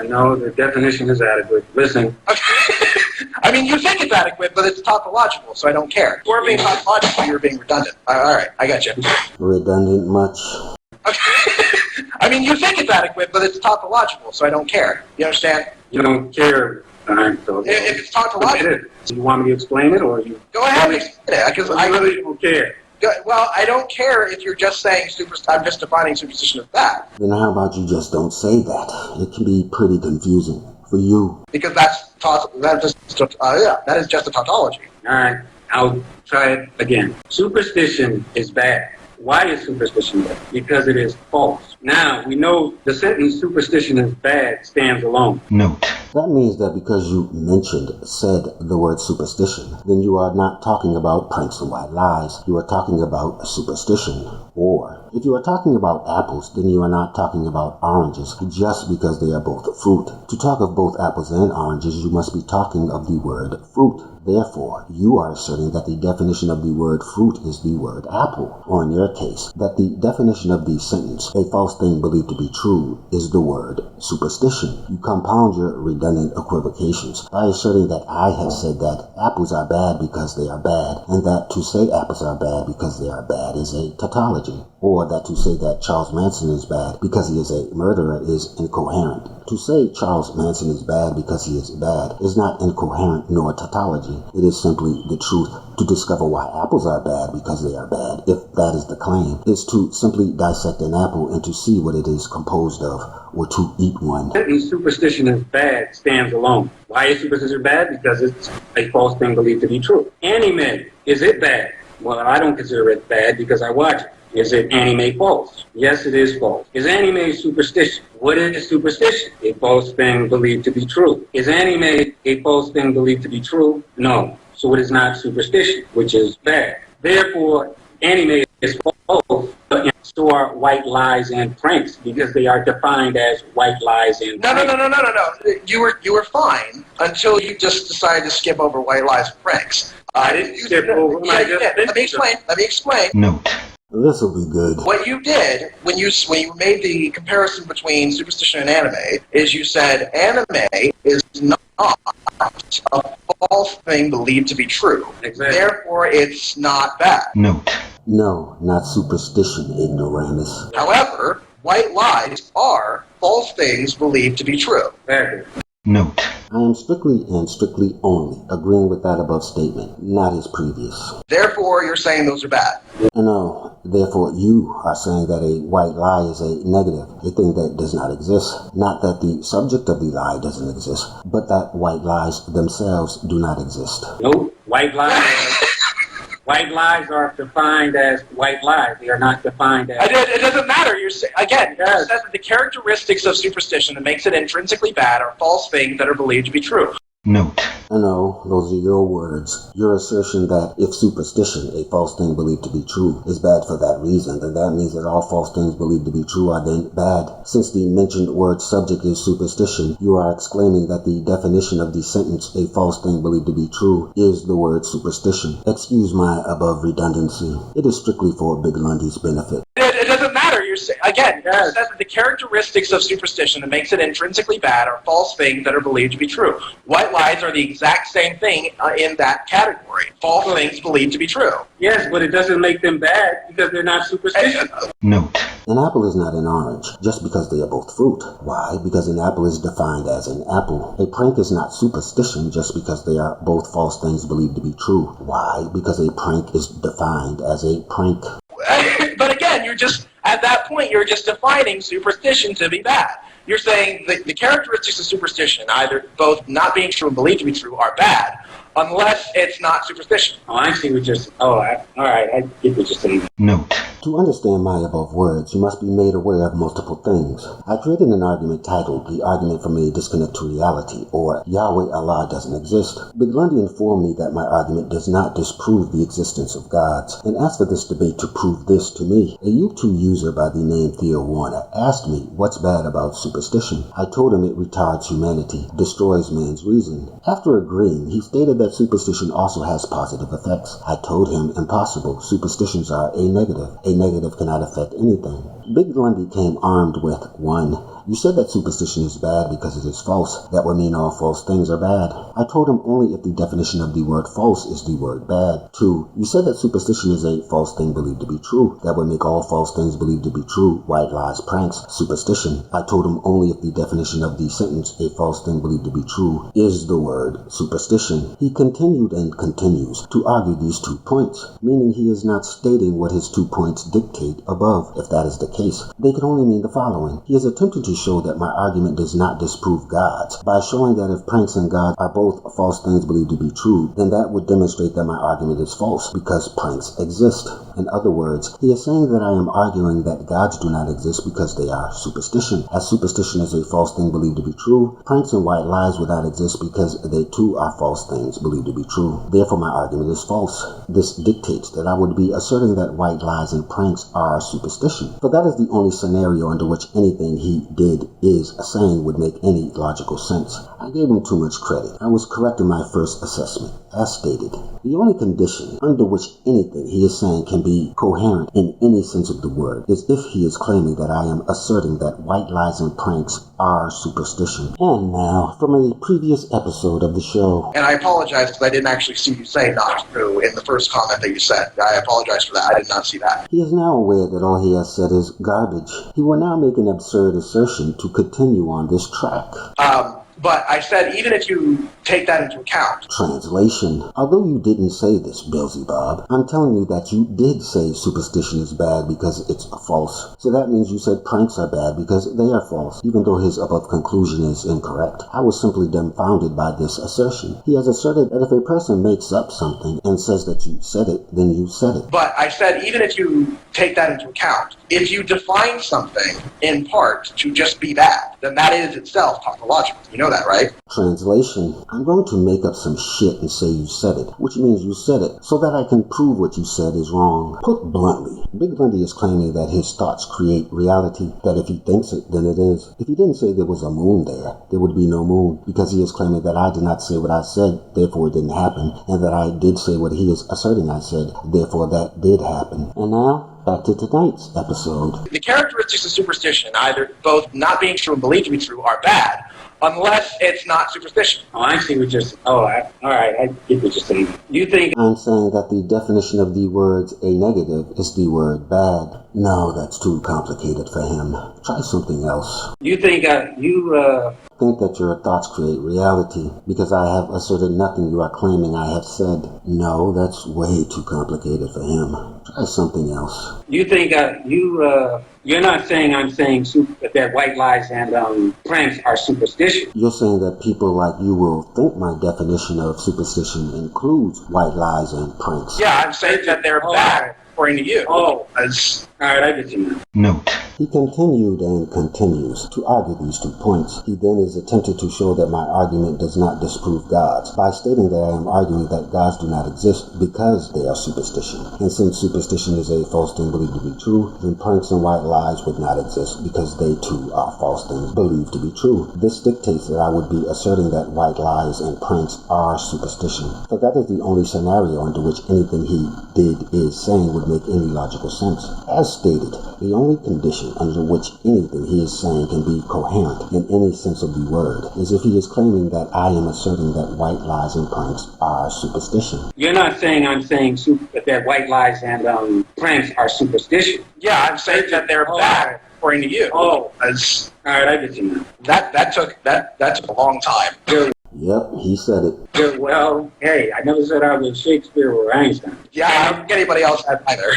S3: No, the definition is adequate. Listen.
S2: I mean, you think it's adequate, but it's tautological, so I don't care. If you were being tautological, you're being redundant. All right, I got you.
S1: Redundant much?
S2: I mean, you think it's adequate, but it's tautological, so I don't care. You understand?
S3: You don't care. So
S2: If it's tautological.
S3: You want me to explain it, or you?
S2: Go ahead and explain it, because
S3: I really don't care.
S2: Well, I don't care if you're just saying I'm just defining superstition as bad.
S1: Then how about you just don't say that? It can be pretty confusing for you.
S2: Because that is just a tautology.
S3: All right, I'll try it again. Superstition is bad. Why is superstition bad? Because it is false. Now, we know the sentence superstition is bad stands alone.
S1: Note. That means that because you said the word superstition, then you are not talking about pranks and white lies. You are talking about superstition. Or, if you are talking about apples, then you are not talking about oranges, just because they are both fruit. To talk of both apples and oranges, you must be talking of the word fruit. Therefore, you are asserting that the definition of the word fruit is the word apple, or in your case, that the definition of the sentence, a false thing believed to be true, is the word superstition. You compound your redundant equivocations by asserting that I have said that apples are bad because they are bad, and that to say apples are bad because they are bad is a tautology, or that to say that Charles Manson is bad because he is a murderer is incoherent. To say Charles Manson is bad because he is bad is not incoherent nor tautology. It is simply the truth. To discover why apples are bad because they are bad, if that is the claim, is to simply dissect an apple and to see what it is composed of, or to eat one.
S3: Superstition is bad stands alone. Why is superstition bad? Because it's a false thing believed to be true. Anime, is it bad? Well, I don't consider it bad because I watch it. Is it anime false? Yes, it is false. Is anime superstition? What is superstition? A false thing believed to be true. Is anime a false thing believed to be true? No. So it is not superstition, which is bad. Therefore, anime is false, and so are white lies and pranks, because they are defined as white lies and pranks.
S2: No. You were fine until you just decided to skip over white lies and pranks. I didn't skip over. Yeah, you did. Let me explain.
S1: Note. This will be good.
S2: What you did when you made the comparison between superstition and anime is you said anime is not a false thing believed to be true.
S3: Exactly.
S2: Therefore, it's not bad.
S1: Note. No, not superstition, ignoramus.
S2: However, white lies are false things believed to be true.
S3: Exactly.
S1: Note. I am strictly and strictly only agreeing with that above statement, not his previous.
S2: Therefore, you're saying those are bad.
S1: No, therefore you are saying that a white lie is a negative, a thing that does not exist. Not that the subject of the lie doesn't exist, but that white lies themselves do not exist.
S3: No, white lies. White lies are defined as white lies. They are not defined as...
S2: It doesn't matter. You said that the characteristics of superstition that makes it intrinsically bad are false things that are believed to be true.
S1: Note. No, those are your words. Your assertion that if superstition, a false thing believed to be true, is bad for that reason, then that means that all false things believed to be true are then bad. Since the mentioned word subject is superstition, you are exclaiming that the definition of the sentence, a false thing believed to be true, is the word superstition. Excuse my above redundancy. It is strictly for BigLundi's benefit.
S2: It doesn't matter. You said that the characteristics of superstition that makes it intrinsically bad are false things that are believed to be true. White lies are the exact same thing in that category. False things believed to be true.
S3: Yes, but it doesn't make them bad because they're not superstitious.
S1: Note. An apple is not an orange just because they are both fruit. Why? Because an apple is defined as an apple. A prank is not superstition just because they are both false things believed to be true. Why? Because a prank is defined as a prank.
S2: But again, you're just, at that point, you're just defining superstition to be bad. You're saying that the characteristics of superstition, either both not being true and believed to be true, are bad, unless it's not superstition.
S3: Oh, I see what you're saying. All right, I get what you're saying.
S1: Note. To understand my above words, you must be made aware of multiple things. I created an argument titled The Argument from a Disconnect to Reality, or Yahweh Allah Doesn't Exist. BigLundi informed me that my argument does not disprove the existence of gods, and asked for this debate to prove this to me. A YouTube user by the name Theo Warner asked me what's bad about superstition. I told him it retards humanity, destroys man's reason. After agreeing, he stated that superstition also has positive effects. I told him impossible. Superstitions are a negative. A negative cannot affect anything. BigLundi came armed with 1. You said that superstition is bad because it is false. That would mean all false things are bad. I told him only if the definition of the word false is the word bad. 2. You said that superstition is a false thing believed to be true. That would make all false things believed to be true. White lies, pranks, superstition. I told him only if the definition of the sentence, a false thing believed to be true, is the word superstition. He continued and continues to argue these 2 points, meaning he is not stating what his 2 points dictate above. If that is the case, they can only mean the following. He is attempting to show that my argument does not disprove gods. By showing that if pranks and God are both false things believed to be true, then that would demonstrate that my argument is false because pranks exist. In other words, he is saying that I am arguing that gods do not exist because they are superstition. As superstition is a false thing believed to be true, pranks and white lies would not exist because they too are false things believed to be true. Therefore, my argument is false. This dictates that I would be asserting that white lies and pranks are superstition. For that is the only scenario under which anything he did is saying would make any logical sense. I gave him too much credit. I was correct in my first assessment. As stated, the only condition under which anything he is saying can be coherent in any sense of the word is if he is claiming that I am asserting that white lies and pranks are superstition. And now, from a previous episode of the show.
S2: And I apologize because I didn't actually see you say not true in the first comment that you said. I apologize for that. I did not see that.
S1: He is now aware that all he has said is garbage. He will now make an absurd assertion to continue on this track.
S2: But I said, even if you take that into account.
S1: Translation. Although you didn't say this, billzybobb, I'm telling you that you did say superstition is bad because it's false. So that means you said pranks are bad because they are false, even though his above conclusion is incorrect. I was simply dumbfounded by this assertion. He has asserted that if a person makes up something and says that you said it, then you said it.
S2: But I said, even if you take that into account, if you define something in part to just be bad, then that is itself tautological. You know that, right?
S1: Translation. I'm going to make up some shit and say you said it, which means you said it, so that I can prove what you said is wrong. Put bluntly, BigLundi is claiming that his thoughts create reality, that if he thinks it, then it is. If he didn't say there was a moon there would be no moon, because he is claiming that I did not say what I said, therefore it didn't happen, and that I did say what he is asserting I said, therefore that did happen. And now, back to tonight's episode.
S2: The characteristics of superstition, either both not being true and believed to be true, are bad, unless it's not superstition.
S3: Oh, I see what you're saying. All right, I get what you're saying. You think
S1: I'm saying that the definition of the words a negative is the word bad. No, that's too complicated for him. Try something else.
S3: you think
S1: Think that your thoughts create reality because I have asserted nothing you are claiming I have said. No, that's way too complicated for him. Try something else.
S3: you think you're not saying I'm saying that white lies and pranks are superstition.
S1: You're saying that people like you will think my definition of superstition includes white lies and pranks.
S2: Yeah, I'm saying that they're bad, according to you.
S3: Oh.
S2: As
S3: All right, I get you now.
S1: Note. He continued and continues to argue these 2 points. He then is attempted to show that my argument does not disprove gods by stating that I am arguing that gods do not exist because they are superstition. And since superstition is a false thing believed to be true, then pranks and white lies would not exist because they too are false things believed to be true. This dictates that I would be asserting that white lies and pranks are superstition. So that is the only scenario under which anything he did is saying would make any logical sense. As stated, the only condition under which anything he is saying can be coherent in any sense of the word is if he is claiming that I am asserting that white lies and pranks are superstition.
S3: You're not saying I'm saying that white lies and pranks are superstition.
S2: yeah, I'm saying that they're bad, according to you. As
S3: All right, I get you now.
S2: that took a long time.
S1: Yep, he said it.
S3: Well, hey, I never said I was Shakespeare or Einstein.
S2: Yeah, I don't think anybody else had either.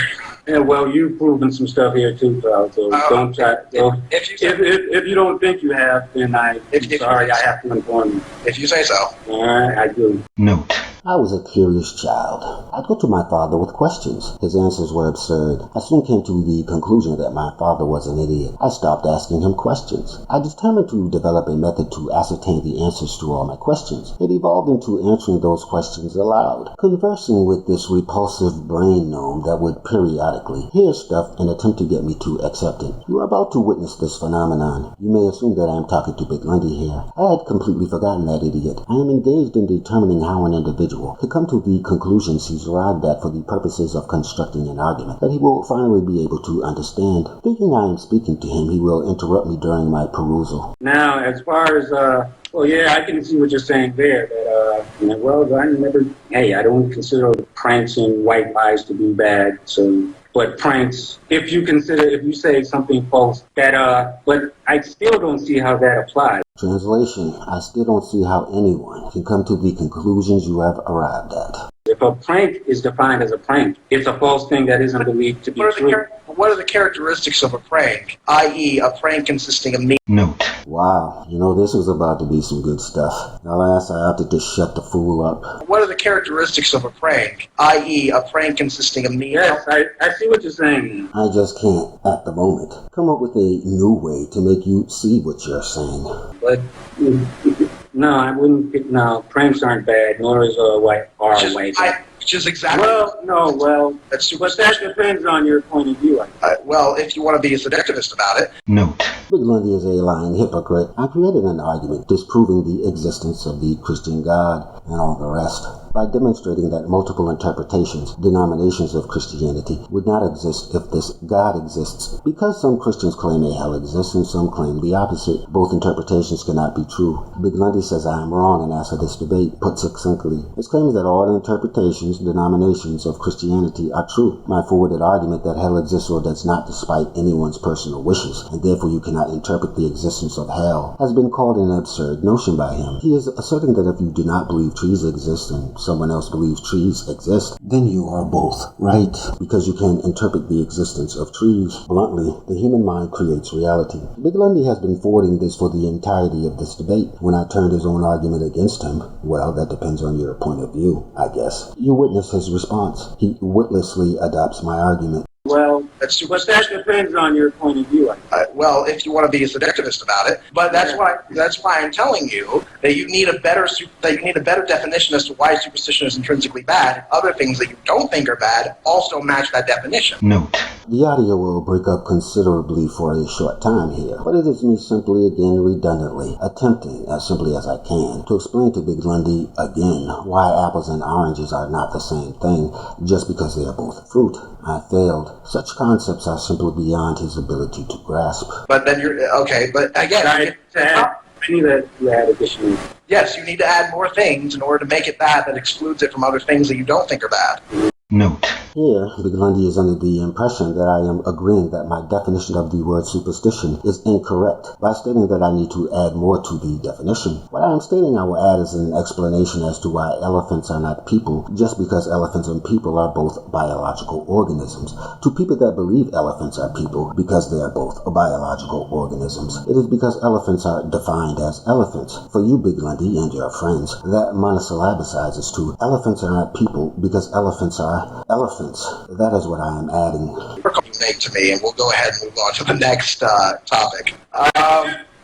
S3: Yeah, well, you've proven some stuff here too, pal. So don't try. If you don't think you have, then I'm sorry. I have to inform you.
S2: If you say so.
S3: All right, I do.
S1: Note: I was a curious child. I'd go to my father with questions. His answers were absurd. I soon came to the conclusion that my father was an idiot. I stopped asking him questions. I determined to develop a method to ascertain the answers to all my questions. It evolved into answering those questions aloud, conversing with this repulsive brain gnome that would periodically hear stuff and attempt to get me to accept it. You are about to witness this phenomenon. You may assume that I am talking to BigLundi here. I had completely forgotten that idiot. I am engaged in determining how an individual to come to the conclusions he's arrived at for the purposes of constructing an argument that he will finally be able to understand. Thinking I am speaking to him, he will interrupt me during my perusal.
S3: Now, as far as, well, yeah, I can see what you're saying there. That, I don't consider pranks and white lies to be bad. So, but pranks, if you say something false, that, but I still don't see how that applies.
S1: Translation: I still don't see how anyone can come to the conclusions you have arrived at.
S3: If a prank is defined as a prank, it's a false thing that isn't believed to be true.
S2: What are the characteristics of a prank, i.e. a prank consisting of me?
S1: Note: wow, this was about to be some good stuff. Alas, I opted to shut the fool up.
S2: What are the characteristics of a prank, i.e. a prank consisting of me?
S3: Yes, I see what you're saying.
S1: I just can't, at the moment, come up with a new way to make you see what you're saying.
S3: But no, I wouldn't. No, pranks aren't bad, nor is white.
S2: Which is exactly.
S3: But that depends on your point of view.
S2: Well, if you want to be a subjectivist about it.
S1: Note: BigLundi is a lying hypocrite. I created an argument disproving the existence of the Christian God and all the rest by demonstrating that multiple interpretations, denominations of Christianity would not exist if this God exists. Because some Christians claim a hell exists and some claim the opposite, both interpretations cannot be true. BigLundi says I am wrong and asks for this debate. Put succinctly, his claim is that all the interpretations, denominations of Christianity are true. My forwarded argument that hell exists or does not despite anyone's personal wishes, and therefore you cannot interpret the existence of hell, has been called an absurd notion by him. He is asserting that if you do not believe trees exist and someone else believes trees exist, then you are both right, because you can interpret the existence of trees. Bluntly, the human mind creates reality. BigLundi has been forwarding this for the entirety of this debate. When I turned his own argument against him, well, that depends on your point of view, I guess. You witness his response. He witlessly adopts my argument.
S3: Well, but that depends on your point of view.
S2: Well, if you want to be a subjectivist about it, but that's why I'm telling you that you need a better definition as to why superstition is intrinsically bad. Other things that you don't think are bad also match that definition.
S1: Note: the audio will break up considerably for a short time here, but it is me simply again redundantly attempting as simply as I can to explain to BigLundi again why apples and oranges are not the same thing just because they are both fruit. I failed. Such concepts are simply beyond his ability to grasp.
S2: But then but again,
S3: I need to add additional.
S2: Yes, you need to add more things in order to make it bad that excludes it from other things that you don't think are bad.
S1: Note: here, BigLundi is under the impression that I am agreeing that my definition of the word superstition is incorrect by stating that I need to add more to the definition. What I am stating I will add is an explanation as to why elephants are not people, just because elephants and people are both biological organisms. To people that believe elephants are people because they are both biological organisms, it is because elephants are defined as elephants. For you, BigLundi, and your friends, that monosyllabicizes to elephants are not people because elephants are elephants. That is what I am adding.
S2: Make to me, and we'll go ahead and move on to the next topic.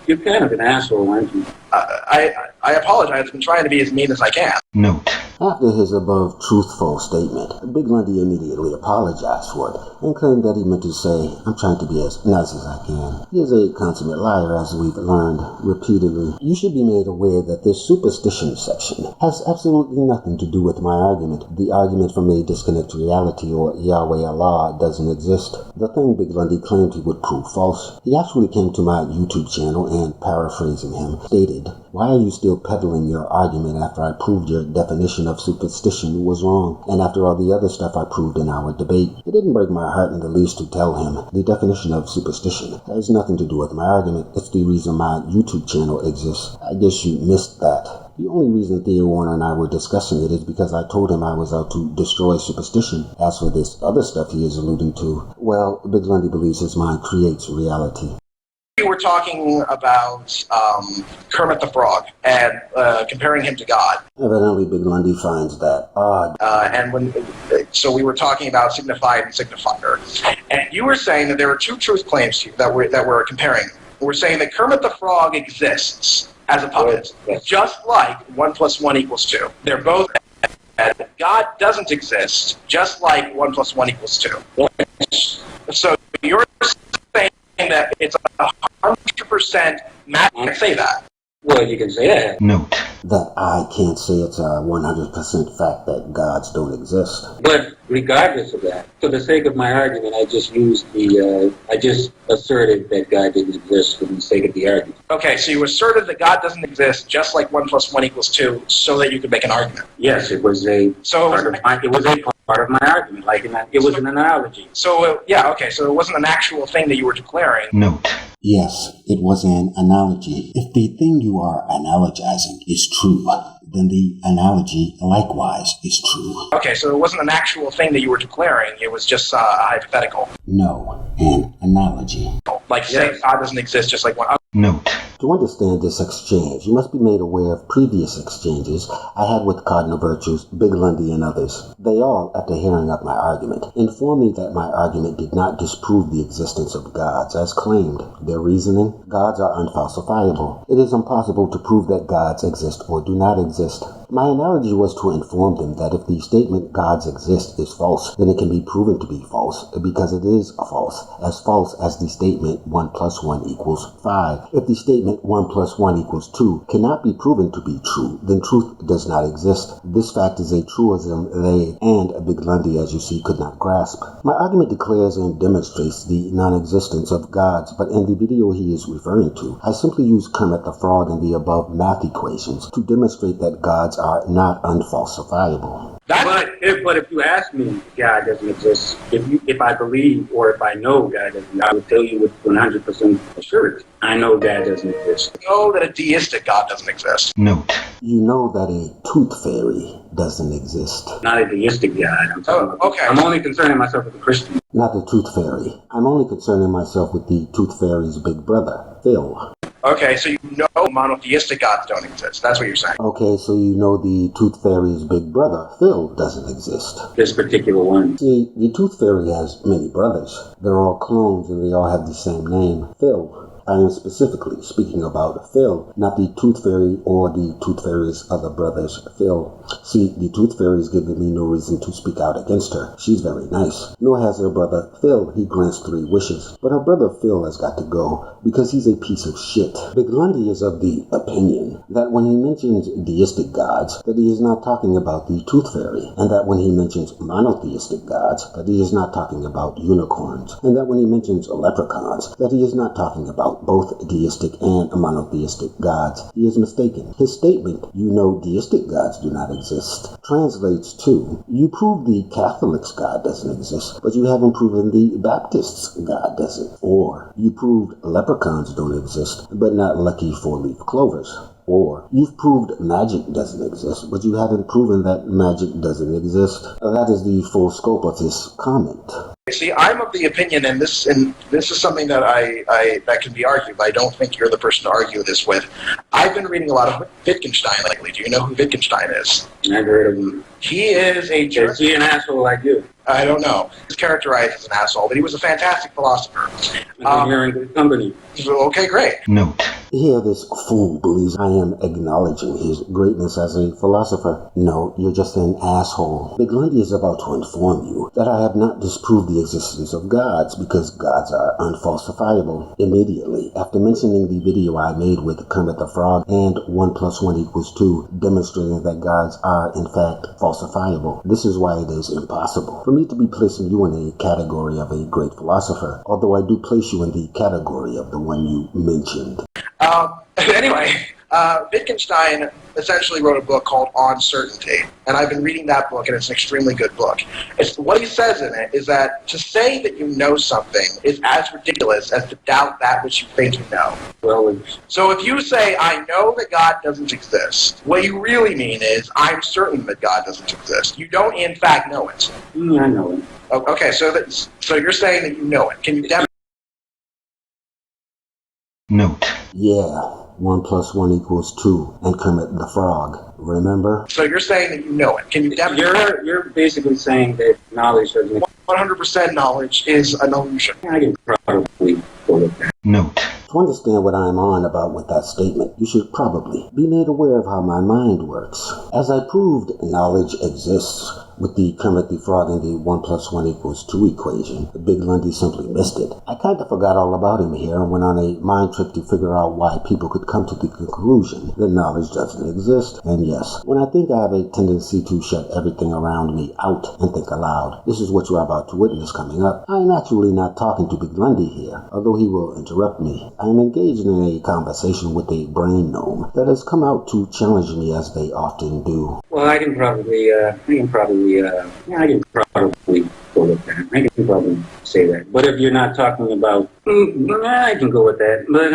S3: You're kind of an asshole, aren't you?
S2: I apologize. I've been trying to be as mean as I can.
S1: Note: after his above truthful statement, BigLundi immediately apologized for it and claimed that he meant to say, I'm trying to be as nice as I can. He is a consummate liar, as we've learned repeatedly. You should be made aware that this superstition section has absolutely nothing to do with my argument. The argument from a disconnect reality or Yahweh Allah doesn't exist. The thing BigLundi claimed he would prove false. He actually came to my YouTube channel and, paraphrasing him, stated, why are you still peddling your argument after I proved your definition of superstition was wrong, and after all the other stuff I proved in our debate? It didn't break my heart in the least to tell him the definition of superstition has nothing to do with my argument. It's the reason my YouTube channel exists. I guess you missed that. The only reason Theo Warner and I were discussing it is because I told him I was out to destroy superstition. As for this other stuff he is alluding to, well, BigLundi believes his mind creates reality.
S2: You were talking about Kermit the Frog and comparing him to God.
S1: Evidently, BigLundi finds that odd.
S2: So we were talking about signified and signifier, and you were saying that there were two truth claims that we're comparing. We're saying that Kermit the Frog exists as a puppet, just like 1 + 1 = 2. They're both. God doesn't exist, just like 1 + 1 = 2. So you're saying that it's 100% math. You can't say that.
S3: Well, you can say that.
S1: Note that I can't say it's a 100% fact that gods don't exist.
S3: But regardless of that, for the sake of my argument, I just asserted that God didn't exist for the sake of the argument.
S2: Okay, so you asserted that God doesn't exist, just like 1 + 1 = 2, so that you could make an argument.
S3: Yes, it was a part of my argument. It was an analogy.
S2: So so it wasn't an actual thing that you were declaring.
S1: Note. Yes, it was an analogy. If the thing you are analogizing is true, then the analogy likewise is true.
S2: Okay, so it wasn't an actual thing that you were declaring, it was just hypothetical.
S1: No, an analogy.
S2: Like saying God doesn't exist, just like one other.
S1: Note. To understand this exchange, you must be made aware of previous exchanges I had with Cardinal Virtues, BigLundi, and others. They all, after hearing up my argument, informed me that my argument did not disprove the existence of gods as claimed. Their reasoning? Gods are unfalsifiable. It is impossible to prove that gods exist or do not exist. My analogy was to inform them that if the statement gods exist is false, then it can be proven to be false because it is false as the statement 1 + 1 = 5. If the statement 1 + 1 = 2 cannot be proven to be true, then truth does not exist. This fact is a truism they and BigLundi, as you see, could not grasp. My argument declares and demonstrates the non-existence of gods, but in the video he is referring to, I simply use Kermit the Frog and the above math equations to demonstrate that gods are not unfalsifiable.
S3: But if you ask me, God doesn't exist. If I believe or if I know God doesn't, I would tell you with 100% assurance. I know God doesn't exist.
S2: You know that a deistic God doesn't exist.
S1: Note. You know that a tooth fairy doesn't exist.
S3: Not a deistic God. I'm only concerning myself with the Christian.
S1: Not the tooth fairy. I'm only concerning myself with the tooth fairy's big brother, Phil.
S2: Okay, so you know monotheistic gods don't exist. That's what you're saying.
S1: Okay, so you know the tooth fairy's big brother, Phil, doesn't exist.
S3: This particular one.
S1: See, the tooth fairy has many brothers. They're all clones and they all have the same name, Phil. I am specifically speaking about Phil, not the Tooth Fairy or the Tooth Fairy's other brothers, Phil. See, the Tooth Fairy has given me no reason to speak out against her. She's very nice. Nor has her brother Phil. He grants 3 wishes. But her brother Phil has got to go because he's a piece of shit. BigLundi is of the opinion that when he mentions deistic gods, that he is not talking about the Tooth Fairy, and that when he mentions monotheistic gods, that he is not talking about unicorns, and that when he mentions leprechauns, that he is not talking about both deistic and monotheistic gods. He is mistaken. His statement, you know deistic gods do not exist, translates to, you prove the Catholics' God doesn't exist, but you haven't proven the Baptists' God doesn't. Or, you proved leprechauns don't exist, but not lucky 4-leaf clovers. Or, you've proved magic doesn't exist, but you haven't proven that magic doesn't exist. That is the full scope of his comment.
S2: See, I'm of the opinion, and this is something that that can be argued, but I don't think you're the person to argue this with. I've been reading a lot of Wittgenstein lately. Do you know who Wittgenstein is?
S3: I've heard of him.
S2: He is a jerk.
S3: Is he an asshole like you?
S2: I don't know. He's characterized as an asshole, but he was a fantastic philosopher.
S3: You're in good company.
S2: Okay, great.
S1: Note. Here this fool believes I am acknowledging his greatness as a philosopher. No, you're just an asshole. BigLundi is about to inform you that I have not disproved the existence of gods because gods are unfalsifiable. Immediately, after mentioning the video I made with Kermit the Frog and 1 + 1 = 2, demonstrating that gods are in fact falsifiable. This is why it is impossible for me to be placing you in a category of a great philosopher, although I do place you in the category of the one you mentioned.
S2: Anyway, Wittgenstein essentially wrote a book called On Certainty, and I've been reading that book, and it's an extremely good book. What he says in it is that to say that you know something is as ridiculous as to doubt that which you think you know.
S3: Well,
S2: So if you say, I know that God doesn't exist, what you really mean is, I'm certain that God doesn't exist. You don't, in fact, know it.
S3: I know it.
S2: Okay, so you're saying that you know it. Can you demonstrate?
S4: Note.
S1: Yeah, 1 + 1 = 2, and Kermit the Frog. Remember?
S2: So you're saying that you know it. Can you demonstrate?
S3: You're basically saying that knowledge doesn't.
S2: 100% knowledge is an illusion.
S3: I can probably go with that.
S4: Note.
S1: To understand what I'm on about with that statement, you should probably be made aware of how my mind works. As I proved, knowledge exists with the Kermit the Frog and the 1 + 1 = 2 equation. BigLundi simply missed it. I kind of forgot all about him here and went on a mind trip to figure out why people could come to the conclusion that knowledge doesn't exist. And yes, when I think I have a tendency to shut everything around me out and think aloud, this is what you are about to witness coming up. I am actually not talking to BigLundi here, although he will interrupt me. I am engaged in a conversation with a brain gnome that has come out to challenge me as they often do.
S3: Well, I can probably go with that. I can probably say that. But if you're not talking about, I can go with that. But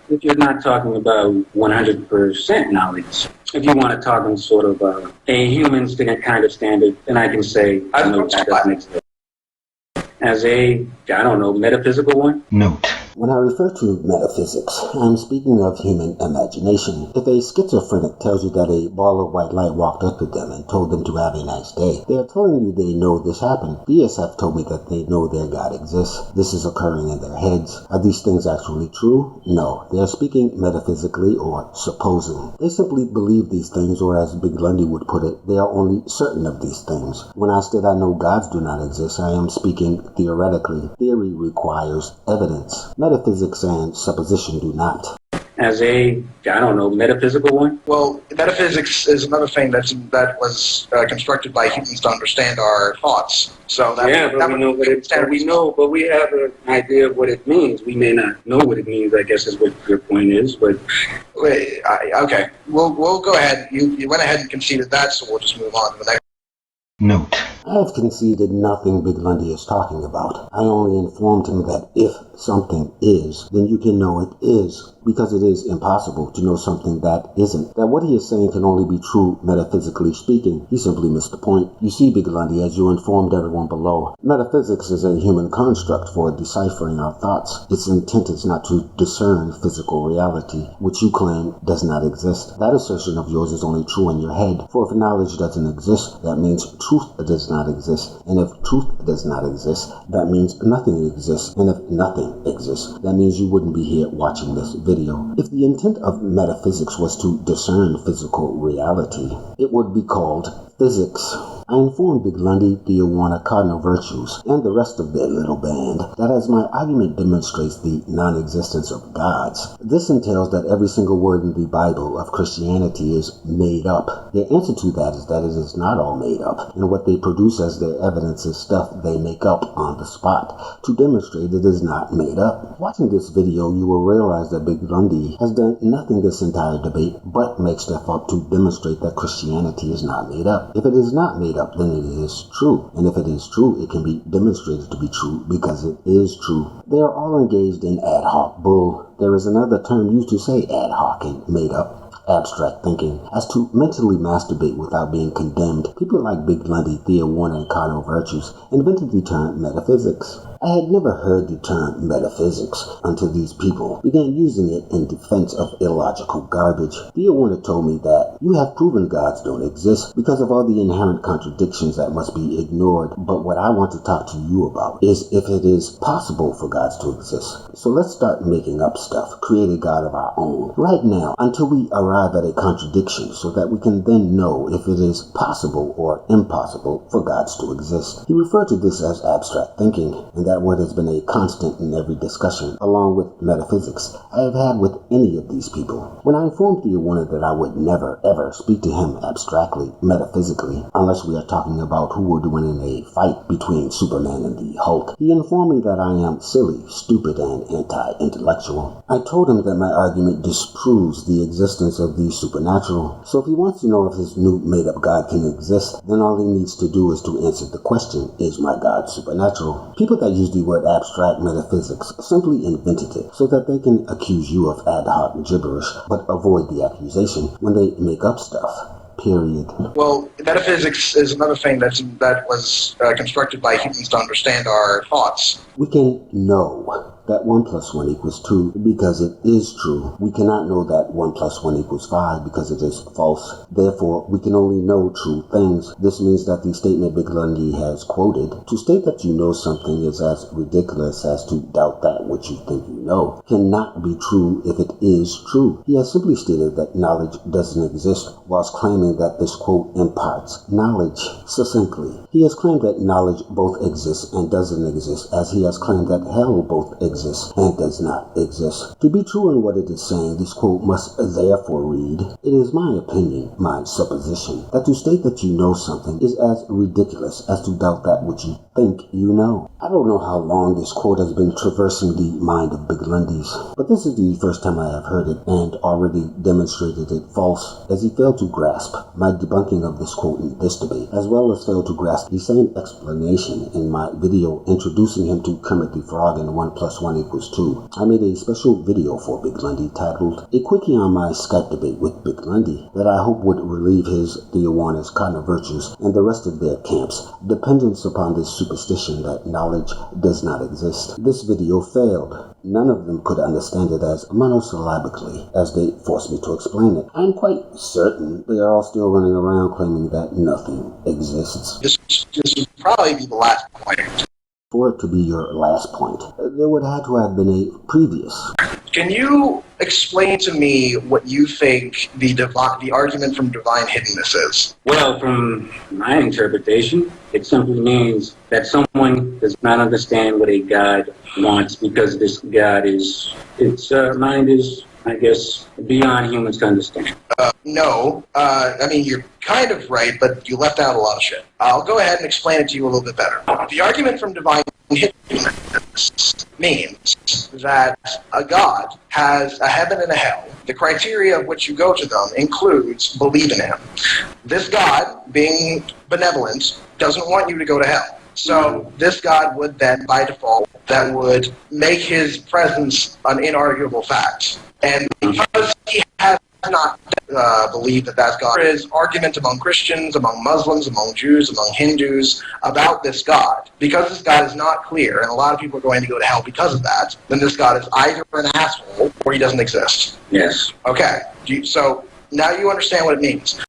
S3: if you're not talking about 100% knowledge, if you want to talk in sort of a human kind of standard, then I can say, I know that doesn't exist. As a, metaphysical one?
S4: Note.
S1: When I refer to metaphysics, I'm speaking of human imagination. If a schizophrenic tells you that a ball of white light walked up to them and told them to have a nice day, they are telling you they know this happened. BSF told me that they know their God exists. This is occurring in their heads. Are these things actually true? No. They are speaking metaphysically or supposing. They simply believe these things, or as BigLundi would put it, they are only certain of these things. When I said I know gods do not exist, I am speaking theoretically. Theory requires evidence. Metaphysics and supposition do not.
S3: As a, metaphysical one?
S2: Well, metaphysics is another thing that was constructed by humans to understand our thoughts. So that
S3: but we have an idea of what it means. We may not know what it means, I guess is what your point is, but...
S2: Wait, okay, we'll go ahead. You went ahead and conceded that, so we'll just move on to the next.
S4: Note.
S1: I have conceded nothing BigLundi is talking about. I only informed him that if something is, then you can know it is, because it is impossible to know something that isn't. That what he is saying can only be true metaphysically speaking. He simply missed the point. You see, BigLundi, as you informed everyone below, metaphysics is a human construct for deciphering our thoughts. Its intent is not to discern physical reality, which you claim does not exist. That assertion of yours is only true in your head, for if knowledge doesn't exist, that means truth does not exist. And if truth does not exist, that means nothing exists. And if nothing exists, that means you wouldn't be here watching this video. If the intent of metaphysics was to discern physical reality, it would be called physics. I informed BigLundi, the Iowana cardinal virtues, and the rest of their little band that as my argument demonstrates the non-existence of gods, this entails that every single word in the Bible of Christianity is made up. Their answer to that is that it is not all made up, and what they produce as their evidence is stuff they make up on the spot to demonstrate it is not made up. Watching this video, you will realize that BigLundi has done nothing this entire debate but make stuff up to demonstrate that Christianity is not made up. If it is not made up, then it is true. And if it is true, it can be demonstrated to be true because it is true. They are all engaged in ad hoc bull. There is another term used to say ad hoc and made up. Abstract thinking, as to mentally masturbate without being condemned. People like BigLundi, Thea Warner, and Cardinal Virtues invented the term metaphysics. I had never heard the term metaphysics until these people began using it in defense of illogical garbage. Thea Warner told me that you have proven gods don't exist because of all the inherent contradictions that must be ignored. But what I want to talk to you about is if it is possible for gods to exist. So let's start making up stuff, create a god of our own right now until we arrive at a contradiction so that we can then know if it is possible or impossible for gods to exist. He referred to this as abstract thinking, and that word has been a constant in every discussion, along with metaphysics, I have had with any of these people. When I informed the Warner that I would never, ever speak to him abstractly, metaphysically, unless we are talking about who would win in a fight between Superman and the Hulk, he informed me that I am silly, stupid, and anti-intellectual. I told him that my argument disproves the existence of the supernatural, so if he wants to know if his new made-up God can exist, then all he needs to do is to answer the question, is my God supernatural? People that use the word abstract metaphysics simply invented it so that they can accuse you of ad hoc gibberish, but avoid the accusation when they make up stuff. Period.
S2: Well, metaphysics is another thing that was constructed by humans to understand our thoughts.
S1: We can know that 1 + 1 = 2 because it is true. We cannot know that 1 + 1 = 5 because it is false. Therefore, we can only know true things. This means that the statement BigLundi has quoted, to state that you know something is as ridiculous as to doubt that which you think you know, cannot be true if it is true. He has simply stated that knowledge doesn't exist whilst claiming that this quote imparts knowledge. Succinctly, he has claimed that knowledge both exists and doesn't exist, as he has claimed that hell both exists and does not exist. To be true in what it is saying, this quote must therefore read, it is my opinion, my supposition, that to state that you know something is as ridiculous as to doubt that which you think you know. I don't know how long this quote has been traversing the mind of BigLundi's, but this is the first time I have heard it and already demonstrated it false, as he failed to grasp my debunking of this quote in this debate, as well as failed to grasp the same explanation in my video introducing him to Kermit the Frog in 1 + 1 = 2. I made a special video for BigLundi titled A Quickie on My Skype Debate with BigLundi that I hope would relieve his, Theo Warner's, cardinal virtues and the rest of their camp's dependence upon this superstition that knowledge does not exist. This video failed. None of them could understand it as monosyllabically as they forced me to explain it. I'm quite certain they are all still running around claiming that nothing exists.
S2: This would probably be the last point.
S1: For it to be your last point, there would have to have been a previous.
S2: Can you explain to me what you think the argument from divine hiddenness is?
S3: Well, from my interpretation, it simply means that someone does not understand what a God wants because this God its mind is, I guess, beyond humans to understand.
S2: No. I mean, you're kind of right, but you left out a lot of shit. I'll go ahead and explain it to you a little bit better. The argument from divine hiddenness means that a God has a heaven and a hell. The criteria of which you go to them includes believe in him. This God, being benevolent, doesn't want you to go to hell. So this God would then, by default, that would make his presence an inarguable fact. And because he has not believed that that's God, there is argument among Christians, among Muslims, among Jews, among Hindus about this God. Because this God is not clear, and a lot of people are going to go to hell because of that, then this God is either an asshole or he doesn't exist.
S3: Yes.
S2: Okay. So now you understand what it means.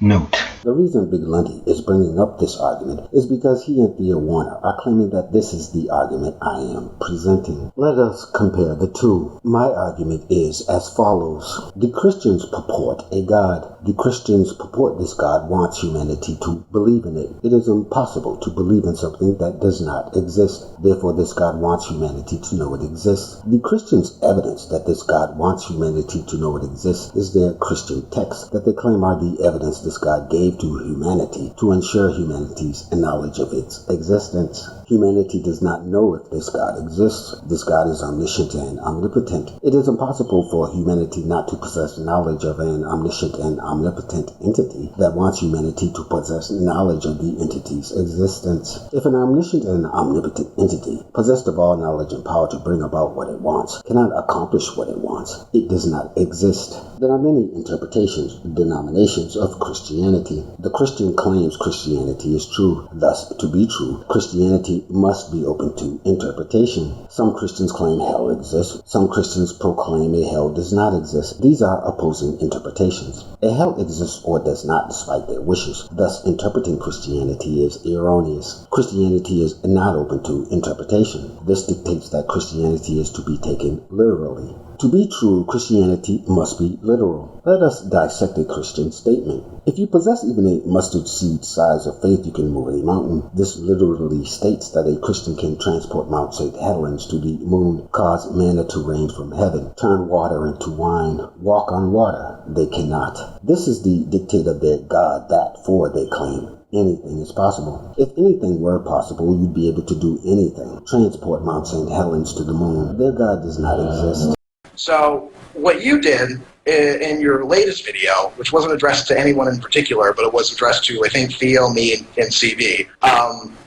S1: Note. The reason BigLundi is bringing up this argument is because he and Theo Warner are claiming that this is the argument I am presenting. Let us compare the two. My argument is as follows. The Christians purport a God. The Christians purport this God wants humanity to believe in it. It is impossible to believe in something that does not exist. Therefore, this God wants humanity to know it exists. The Christians' evidence that this God wants humanity to know it exists is their Christian texts that they claim are the evidence this God gave to humanity to ensure humanity's knowledge of its existence. Humanity does not know if this God exists. This God is omniscient and omnipotent. It is impossible for humanity not to possess knowledge of an omniscient and omnipotent entity that wants humanity to possess knowledge of the entity's existence. If an omniscient and omnipotent entity, possessed of all knowledge and power to bring about what it wants, cannot accomplish what it wants, it does not exist. There are many interpretations, denominations of Christianity. The Christian claims Christianity is true. Thus, to be true, Christianity must be open to interpretation. Some Christians claim hell exists. Some Christians proclaim a hell does not exist. These are opposing interpretations. A hell exists or does not despite their wishes. Thus, interpreting Christianity is erroneous. Christianity is not open to interpretation. This dictates that Christianity is to be taken literally. To be true, Christianity must be literal. Let us dissect a Christian statement. If you possess even a mustard seed size of faith, you can move a mountain. This literally states that a Christian can transport Mount St. Helens to the moon, cause manna to rain from heaven, turn water into wine, walk on water. They cannot. This is the dictate of their God that, for they claim, anything is possible. If anything were possible, you'd be able to do anything. Transport Mount St. Helens to the moon. Their God does not exist.
S2: So what you did in your latest video, which wasn't addressed to anyone in particular, but it was addressed to, I think, Theo, me, and CV,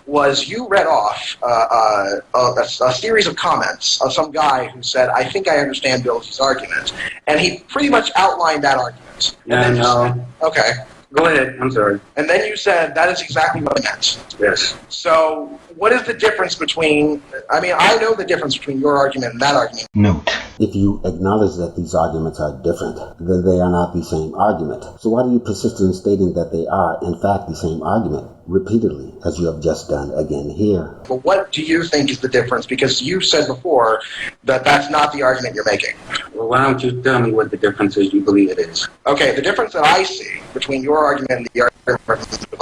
S2: was you read off a series of comments of some guy who said, I think I understand Bill's argument. And he pretty much outlined that argument.
S3: No.
S2: Okay.
S3: Go ahead. I'm sorry.
S2: And then you said that is exactly what I meant.
S3: Yes.
S2: So what is the difference between, I mean, I know the difference between your argument and that argument.
S1: Note: if you acknowledge that these arguments are different, then they are not the same argument. So why do you persist in stating that they are, in fact, the same argument, repeatedly, as you have just done again here?
S2: But what do you think is the difference? Because you said before that that's not the argument you're making.
S3: Well, why don't you tell me what the difference is you believe it is?
S2: Okay, the difference that I see between your argument and the argument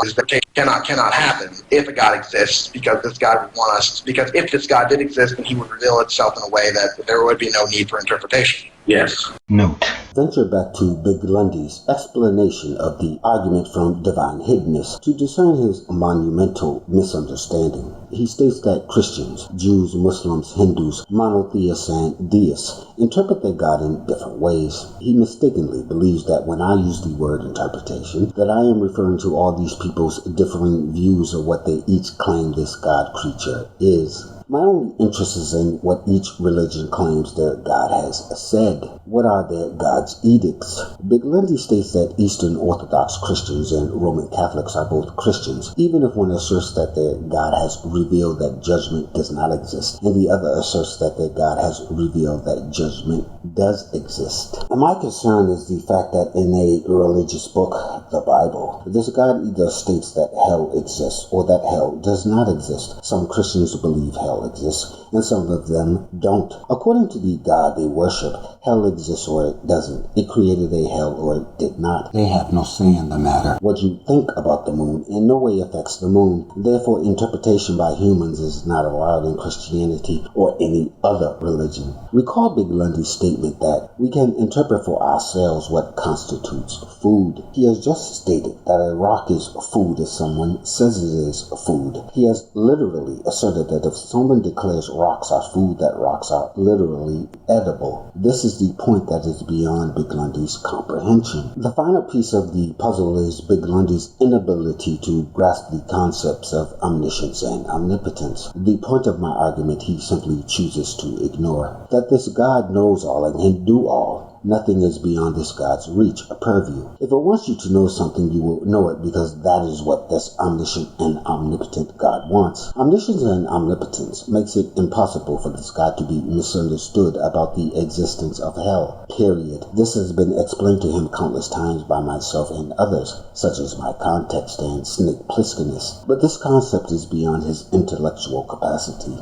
S2: is that it cannot happen if a God exists, because this God would want us, because if this God did exist, then he would reveal itself in a way that there would be no need for interpretation.
S3: Yes.
S1: Note: venture back to BigLundi's explanation of the argument from divine hiddenness to discern his monumental misunderstanding. He states that Christians, Jews, Muslims, Hindus, monotheists, and deists interpret their God in different ways. He mistakenly believes that when I use the word interpretation, that I am referring to all these people's differing views of what they each claim this God creature is. My only interest is in what each religion claims their God has said. What are their God's edicts? BigLundi states that Eastern Orthodox Christians and Roman Catholics are both Christians, even if one asserts that their God has revealed that judgment does not exist, and the other asserts that their God has revealed that judgment does exist. And my concern is the fact that in a religious book, the Bible, this God either states that hell exists or that hell does not exist. Some Christians believe hell exists, and some of them don't. According to the God they worship, hell exists or it doesn't. It created a hell or it did not. They have no say in the matter. What you think about the moon in no way affects the moon. Therefore, interpretation by humans is not allowed in Christianity or any other religion. Recall BigLundi's statement that we can interpret for ourselves what constitutes food. He has just stated that a rock is food if someone says it is food. He has literally asserted that if someone declares rocks are food, that rocks are literally edible. This is the point that is beyond BigLundi's comprehension. The final piece of the puzzle is BigLundi's inability to grasp the concepts of omniscience and omnipotence. The point of my argument he simply chooses to ignore. That this God knows all and can do all. Nothing is beyond this God's reach, a purview. If it wants you to know something, you will know it because that is what this omniscient and omnipotent God wants. Omniscience and omnipotence makes it impossible for this God to be misunderstood about the existence of hell, period. This has been explained to him countless times by myself and others, such as my context and Snake Plisskeness. But this concept is beyond his intellectual capacity.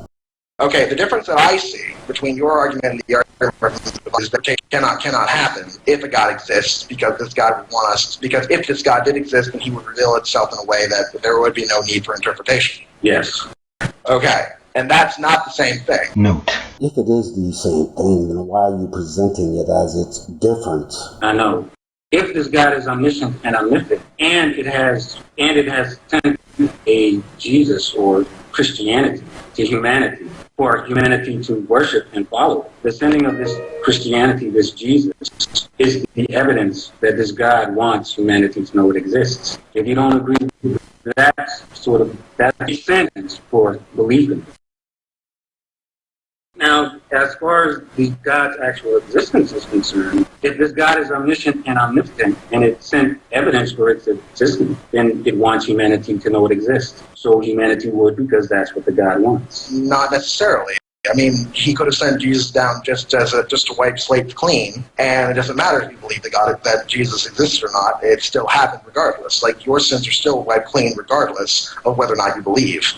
S2: Okay, the difference that I see between your argument and the argument is that it cannot happen if a God exists, because this God would want us, because if this God did exist, then he would reveal itself in a way that there would be no need for interpretation.
S3: Yes.
S2: Okay, and that's not the same thing.
S1: Note: if it is the same thing, then why are you presenting it as it's different?
S3: I know. If this God is omniscient and omnipotent, and it has sent a Jesus or Christianity to humanity, for humanity to worship and follow, the sending of this Christianity, this Jesus, is the evidence that this God wants humanity to know it exists. If you don't agree with that, that's a sentence for belief in it. Now, as far as the God's actual existence is concerned, if this God is omniscient and omnipotent, and it sent evidence for its existence, then it wants humanity to know it exists. So humanity would, because that's what the God wants.
S2: Not necessarily. I mean, he could have sent Jesus down just to wipe slates clean, and it doesn't matter if you believe that Jesus exists or not. It still happened regardless. Like, your sins are still wiped clean regardless of whether or not you believe.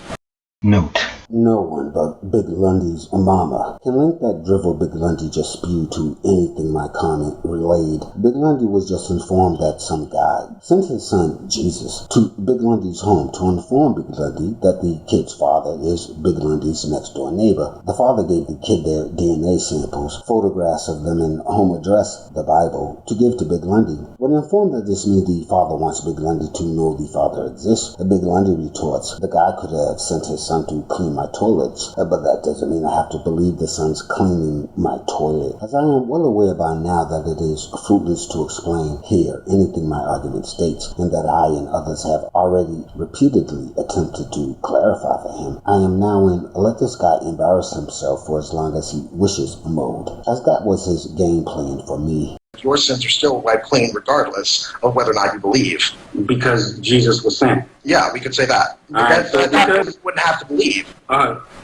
S1: Note: No one but BigLundi's mama can link that drivel BigLundi just spewed to anything my comment relayed. BigLundi was just informed that some guy sent his son, Jesus, to BigLundi's home to inform BigLundi that the kid's father is BigLundi's next door neighbor. The father gave the kid their DNA samples, photographs of them, and home address, the Bible, to give to BigLundi. When informed that this means the father wants BigLundi to know the father exists, BigLundi retorts, the guy could have sent his son to clean my toilets, but that doesn't mean I have to believe the son's cleaning my toilet. As I am well aware by now that it is fruitless to explain here anything my argument states, and that I and others have already repeatedly attempted to clarify for him, I am now in let this guy embarrass himself for as long as he wishes mode, as that was his game plan for me.
S2: Your sins are still wiped clean regardless of whether or not you believe.
S3: Because Jesus was sent.
S2: Yeah, we could say that.
S3: Right, so
S2: that wouldn't have to believe.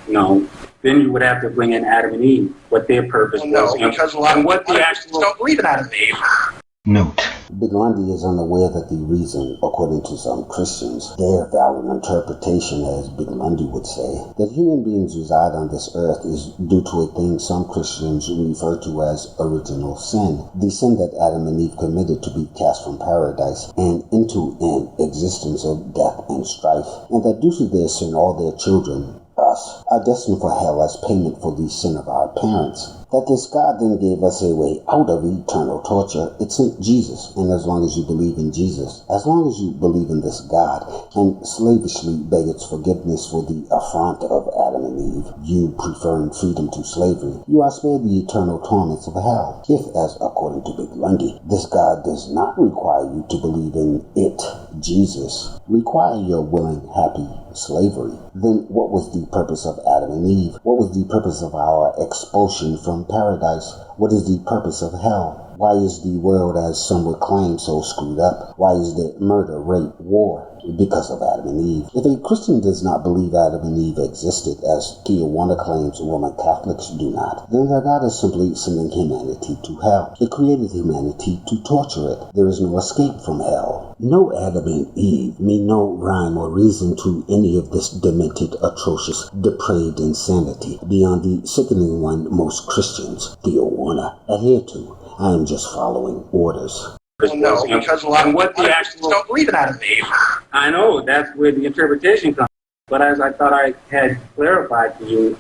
S3: No. Then you would have to bring in Adam and Eve, what their purpose was.
S2: No, because a lot of Christians don't believe in Adam and Eve.
S1: Note: BigLundi is unaware that the reason, according to some Christians, their valid interpretation, as BigLundi would say, that human beings reside on this earth is due to a thing some Christians refer to as original sin, the sin that Adam and Eve committed to be cast from paradise and into an existence of death and strife, and that due to their sin all their children, us, are destined for hell as payment for the sin of our parents. That this God then gave us a way out of eternal torture, it sent Jesus. And as long as you believe in Jesus, as long as you believe in this God, and slavishly beg its forgiveness for the affront of Adam and Eve, you preferring freedom to slavery, you are spared the eternal torments of hell. If, as according to BigLundi, this God does not require you to believe in it, Jesus, require your willing, happy slavery, then what was the purpose of Adam and Eve? What was the purpose of our expulsion from paradise? What is the purpose of hell? Why is the world, as some would claim, so screwed up? Why is there murder, rape, war? Because of Adam and Eve. If a Christian does not believe Adam and Eve existed, as Tijuana claims Roman Catholics do not, then their God is simply sending humanity to hell. It created humanity to torture it. There is no escape from hell. No Adam and Eve mean no rhyme or reason to any of this demented, atrocious, depraved insanity beyond the sickening one most Christians, Tijuana, adhere to. I am just following orders.
S2: No, because a lot of Christians don't believe in Adam and Eve.
S3: I know, that's where the interpretation comes. But as I thought I had clarified to you,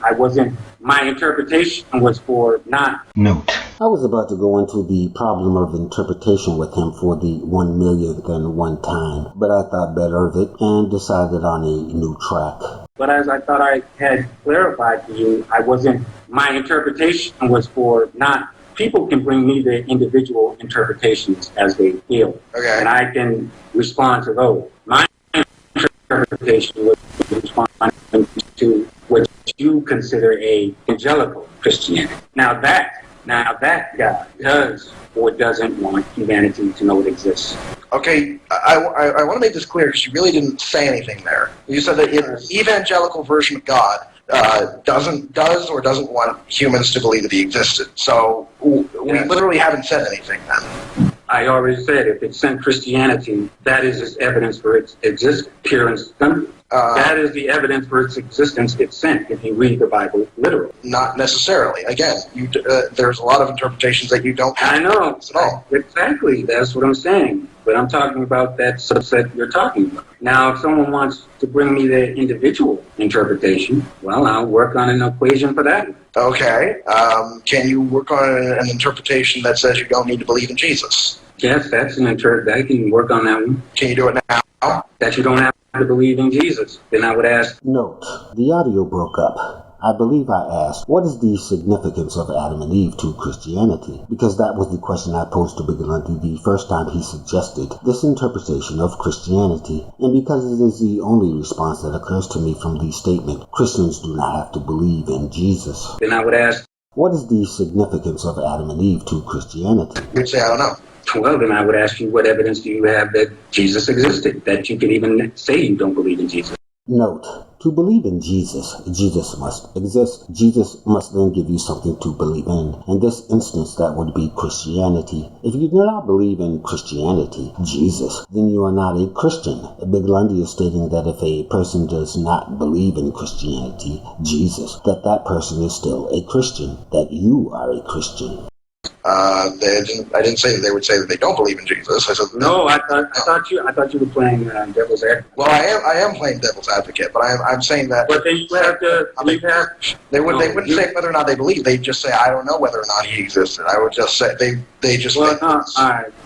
S3: my interpretation was for not.
S1: Note: I was about to go into the problem of interpretation with him for the 1,000,000th time, but I thought better of it and decided on a new track.
S3: But as I thought I had clarified to you, my interpretation was for not. People can bring me their individual interpretations as they feel,
S2: okay,
S3: and I can respond to those. My interpretation was responding to what you consider a evangelical Christianity. Now that God does or doesn't want humanity to know it exists.
S2: Okay, I want to make this clear because you really didn't say anything there. You said that an evangelical version of God does or doesn't want humans to believe that he existed. So we literally haven't said anything then.
S3: I already said if it sent Christianity, that is its evidence for its existence. Pure and simple. That is the evidence for its existence it's sent, if you read the Bible literally.
S2: Not necessarily. Again, there's a lot of interpretations that you don't have.
S3: I know.
S2: At all.
S3: Exactly. That's what I'm saying. But I'm talking about that subset you're talking about. Now, if someone wants to bring me their individual interpretation, well, I'll work on an equation for that.
S2: Okay. Can you work on an interpretation that says you don't need to believe in Jesus?
S3: Yes, that's an I can work on that one.
S2: Can you do it now?
S3: That you don't have to believe in Jesus. Then I would ask.
S1: Note: the audio broke up. I believe I asked, what is the significance of Adam and Eve to Christianity? Because that was the question I posed to BigLundi the first time he suggested this interpretation of Christianity. And because it is the only response that occurs to me from the statement, Christians do not have to believe in Jesus.
S3: Then I would ask,
S1: what is the significance of Adam and Eve to Christianity?
S2: You'd say, I don't know.
S3: Well, then I would ask you, what evidence do you have that Jesus existed? That you can even say you don't believe in Jesus?
S1: Note: To believe in Jesus, Jesus must exist. Jesus must then give you something to believe in. In this instance, that would be Christianity. If you do not believe in Christianity, Jesus, then you are not a Christian. BigLundi is stating that if a person does not believe in Christianity, Jesus, that person is still a Christian, that you are a Christian.
S2: I didn't say that they would say that they don't believe in Jesus. I said
S3: no. I thought you were playing devil's advocate.
S2: Well, I am playing devil's advocate, but I'm saying that.
S3: But then you have to.
S2: They wouldn't say whether or not they believe. They'd just say I don't know whether or not he existed. I would just say they just.
S3: Well, all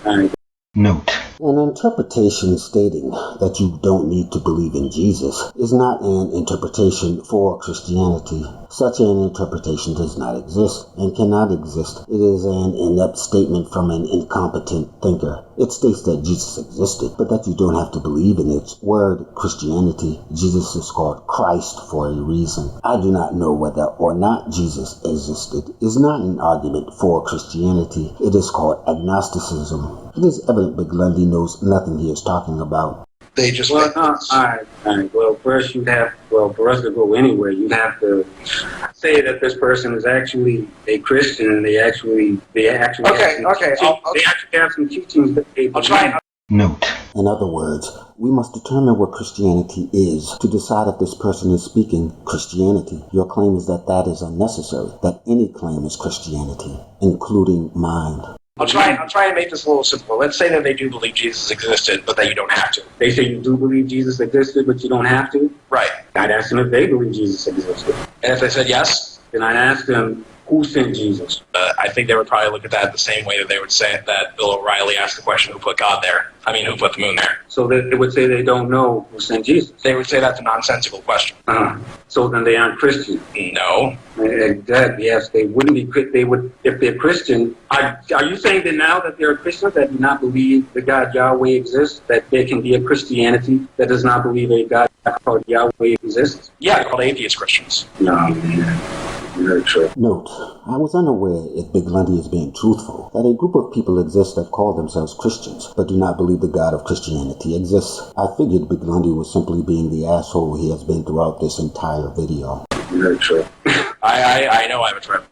S3: right.
S1: Note: an interpretation stating that you don't need to believe in Jesus is not an interpretation for Christianity. Such an interpretation does not exist and cannot exist. It is an inept statement from an incompetent thinker. It states that Jesus existed, but that you don't have to believe in its word, Christianity. Jesus is called Christ for a reason. I do not know whether or not Jesus existed is not an argument for Christianity. It is called agnosticism. It is evident BigLundi knows nothing he is talking about.
S2: They just
S3: all right. Well, first for us to go anywhere, you have to say that this person is actually a Christian, and they actually have some teachings that they believe.
S1: Note: in other words, we must determine what Christianity is to decide if this person is speaking Christianity. Your claim is that is unnecessary, that any claim is Christianity, including mine.
S2: I'll try and make this a little simpler. Let's say that they do believe Jesus existed, but that you don't have to.
S3: They say you do believe Jesus existed, but you don't have to?
S2: Right.
S3: I'd ask them if they believe Jesus existed.
S2: And if they said yes?
S3: Then I'd ask them, who sent Jesus?
S2: I think they would probably look at that the same way that they would say that Bill O'Reilly asked the question, who put God there? Who put the moon there?
S3: So they would say they don't know who sent Jesus.
S2: They would say that's a nonsensical question.
S3: So then they aren't Christian.
S2: No.
S3: Yes, they wouldn't be. They would, if they're Christian. Are you saying that now that they're Christians that do not believe the God Yahweh exists, that there can be a Christianity that does not believe a God called Yahweh exists?
S2: Yeah, they're called atheist Christians.
S3: No. Very true.
S1: Note: I was unaware, if BigLundi is being truthful, that a group of people exist that call themselves Christians, but do not believe the God of Christianity exists. I figured BigLundi was simply being the asshole he has been throughout this entire video.
S3: Very true.
S2: I know I'm a trip.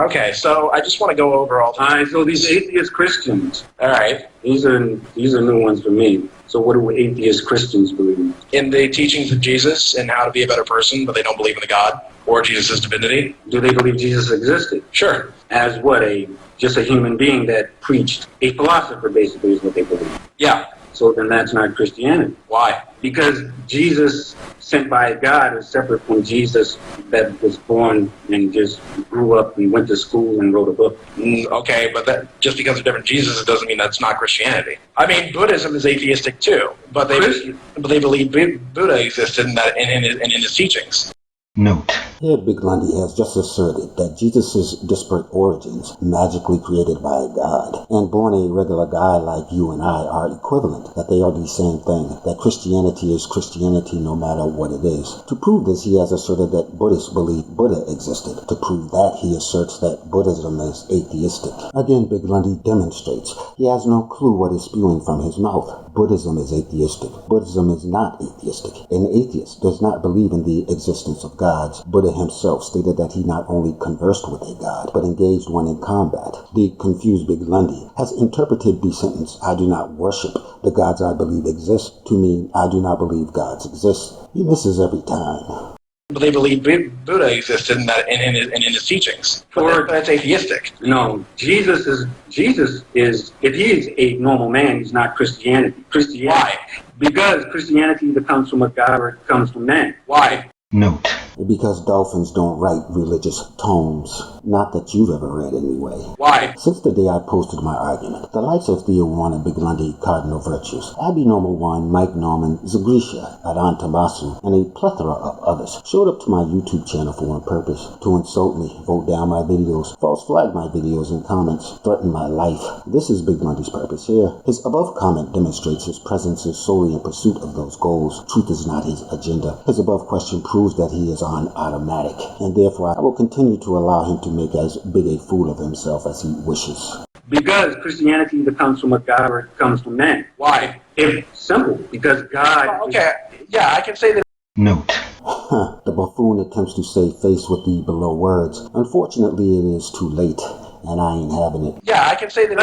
S2: Okay, so I just want to go over all
S3: right, so these atheist Christians.
S2: All right.
S3: These are new ones for me. So what do atheist Christians believe?
S2: In the teachings of Jesus and how to be a better person, but they don't believe in the God or Jesus' divinity.
S3: Do they believe Jesus existed?
S2: Sure.
S3: As what, just a human being that preached? A philosopher, basically, is what they believe.
S2: Yeah.
S3: So then that's not Christianity.
S2: Why?
S3: Because Jesus sent by God is separate from Jesus that was born and just grew up and went to school and wrote a book.
S2: Okay, but that just because of different Jesus, it doesn't mean that's not Christianity. Buddhism is atheistic too, but they believe Buddha existed in his teachings.
S1: Note: here BigLundi has just asserted that Jesus' disparate origins, magically created by God, and born a regular guy like you and I, are equivalent, that they are the same thing, that Christianity is Christianity no matter what it is. To prove this, he has asserted that Buddhists believe Buddha existed. To prove that, he asserts that Buddhism is atheistic. Again, BigLundi demonstrates he has no clue what is spewing from his mouth. Buddhism is atheistic. Buddhism is not atheistic. An atheist does not believe in the existence of gods. Buddha himself stated that he not only conversed with a god, but engaged one in combat. The confused BigLundi has interpreted the sentence, "I do not worship the gods I believe exist," to mean, "I do not believe gods exist." He misses every time.
S2: But they believe Buddha existed in his teachings. But that's atheistic.
S3: No, Jesus is, if he is a normal man, he's not Christianity.
S2: Why?
S3: Because Christianity either comes from a God or it comes from man.
S2: Why?
S1: Note: because dolphins don't write religious tomes. Not that you've ever read anyway.
S2: Why?
S1: Since the day I posted my argument, the likes of Theo 1 and BigLundi Cardinal Virtues, Abby Normal 1, Mike Norman, Zagrisha, Adan Tamasu, and a plethora of others showed up to my YouTube channel for one purpose: to insult me, vote down my videos, false flag my videos in comments, threaten my life. This is BigLundi's purpose here. His above comment demonstrates his presence is solely in pursuit of those goals. Truth is not his agenda. His above question proves that he is on automatic, and therefore I will continue to allow him to make as big a fool of himself as he wishes.
S3: Because Christianity either comes from a God or it comes from man.
S2: Why?
S3: It's simple. Because God...
S2: Okay, yeah, I can say that
S1: Note. The buffoon attempts to save face with the below words. Unfortunately, it is too late, and I ain't having it.
S2: Yeah, I can say that.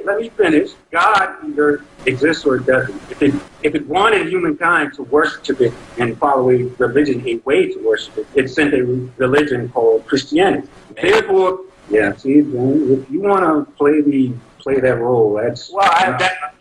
S3: Let me finish. God either exists or it doesn't. If it wanted humankind to worship it and follow a religion, a way to worship it, it sent a religion called Christianity. Therefore, yeah, see, if you want to play that role, that's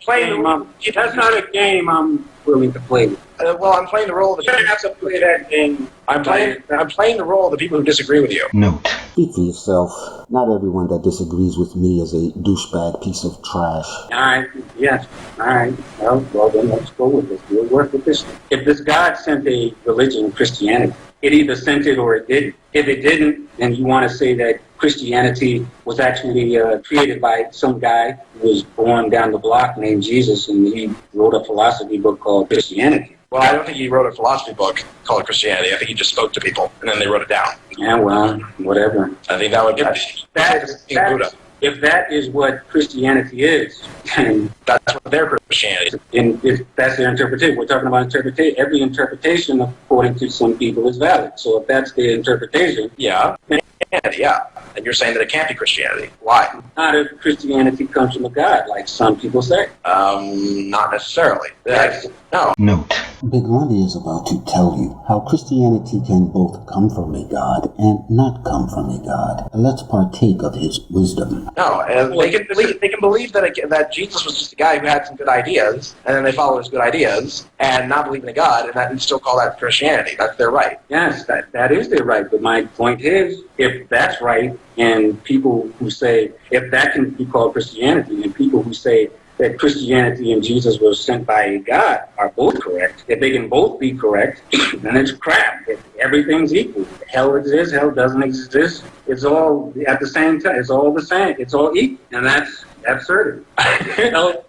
S3: that's not a game I'm willing to play with.
S2: I'm playing the role of the people.
S3: You have to play that game.
S2: I'm playing the role of the people who disagree with you.
S1: Note. Speak for yourself. Not everyone that disagrees with me is a douchebag piece of trash.
S3: All right. Yes. All right. Well, then let's go with this. We'll work with this. If this God sent a religion, Christianity, it either sent it or it didn't. If it didn't, then you want to say that Christianity was actually created by some guy who was born down the block named Jesus, and he wrote a philosophy book called Christianity.
S2: Well, I don't think he wrote a philosophy book called Christianity. I think he just spoke to people, and then they wrote it down.
S3: Yeah, well, whatever.
S2: I think that would Buddha.
S3: If that is what Christianity is, then
S2: that's what their Christianity is.
S3: And if that's their interpretation, we're talking about interpretation. Every interpretation, according to some people, is valid. So if that's their interpretation,
S2: yeah. And you're saying that it can't be Christianity. Why?
S3: Not if Christianity comes from a God, like some people say.
S2: Not necessarily. No.
S1: Note. BigLundi is about to tell you how Christianity can both come from a God and not come from a God. Let's partake of his wisdom.
S2: No, they can believe that Jesus was just a guy who had some good ideas, and then they follow his good ideas, and not believe in a God, and still call that Christianity. That's their right.
S3: Yes, that is their right. But my point is, if that's right, and people who say, if that can be called Christianity, and people who say that Christianity and Jesus were sent by a God are both correct, if they can both be correct, then it's crap. If everything's equal. Hell exists, hell doesn't exist. It's all at the same time. It's all the same. It's all equal. And that's absurd. Hell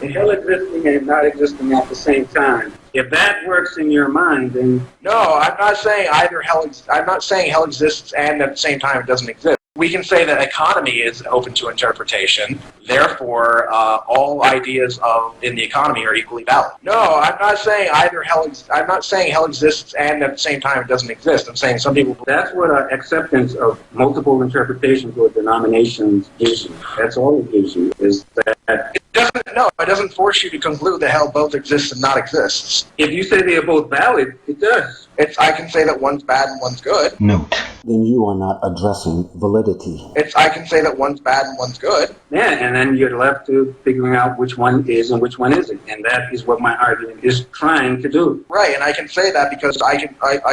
S3: existing and not existing at the same time. If that works in your mind, then
S2: no, I'm not saying I'm not saying hell exists and at the same time it doesn't exist. We can say that economy is open to interpretation. Therefore, all ideas in the economy are equally valid. No, I'm not saying I'm not saying hell exists and at the same time it doesn't exist. I'm saying some people.
S3: That's what acceptance of multiple interpretations or denominations gives you. That's all it gives you. Is that
S2: it doesn't force you to conclude that hell both exists and not exists.
S3: If you say they are both valid, it does.
S2: I can say that one's bad and one's good.
S1: Note. Then you are not addressing validity.
S2: I can say that one's bad and one's good.
S3: Yeah, and then you're left to figuring out which one is and which one isn't. And that is what my argument is trying to do.
S2: Right, and I can say that because I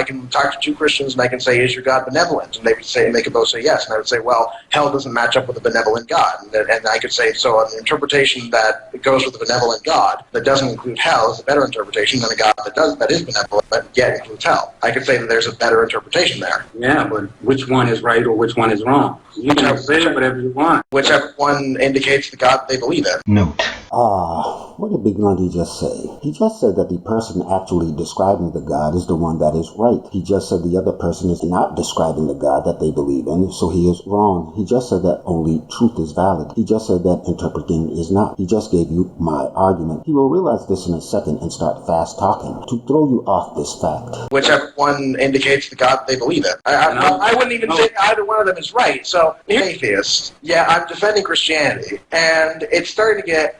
S2: can talk to two Christians and I can say, is your God benevolent? And they could both say yes. And I would say, well, hell doesn't match up with a benevolent God. And I could say, so an interpretation that goes with a benevolent God that doesn't include hell is a better interpretation than a God that is benevolent but yet includes hell. I could say that there's a better interpretation there.
S3: Yeah, but which one is right or which one is wrong? You can say whatever you want.
S2: Whichever one indicates the God they believe in.
S1: Note. What did BigLundi just say? He just said that the person actually describing the God is the one that is right. He just said the other person is not describing the God that they believe in, so he is wrong. He just said that only truth is valid. He just said that interpreting is not. He just gave you my argument. He will realize this in a second and start fast talking to throw you off this fact.
S2: Whichever one indicates the God they believe in. I wouldn't even say either one of them is right. So, atheist, yeah, I'm defending Christianity, and it's starting to get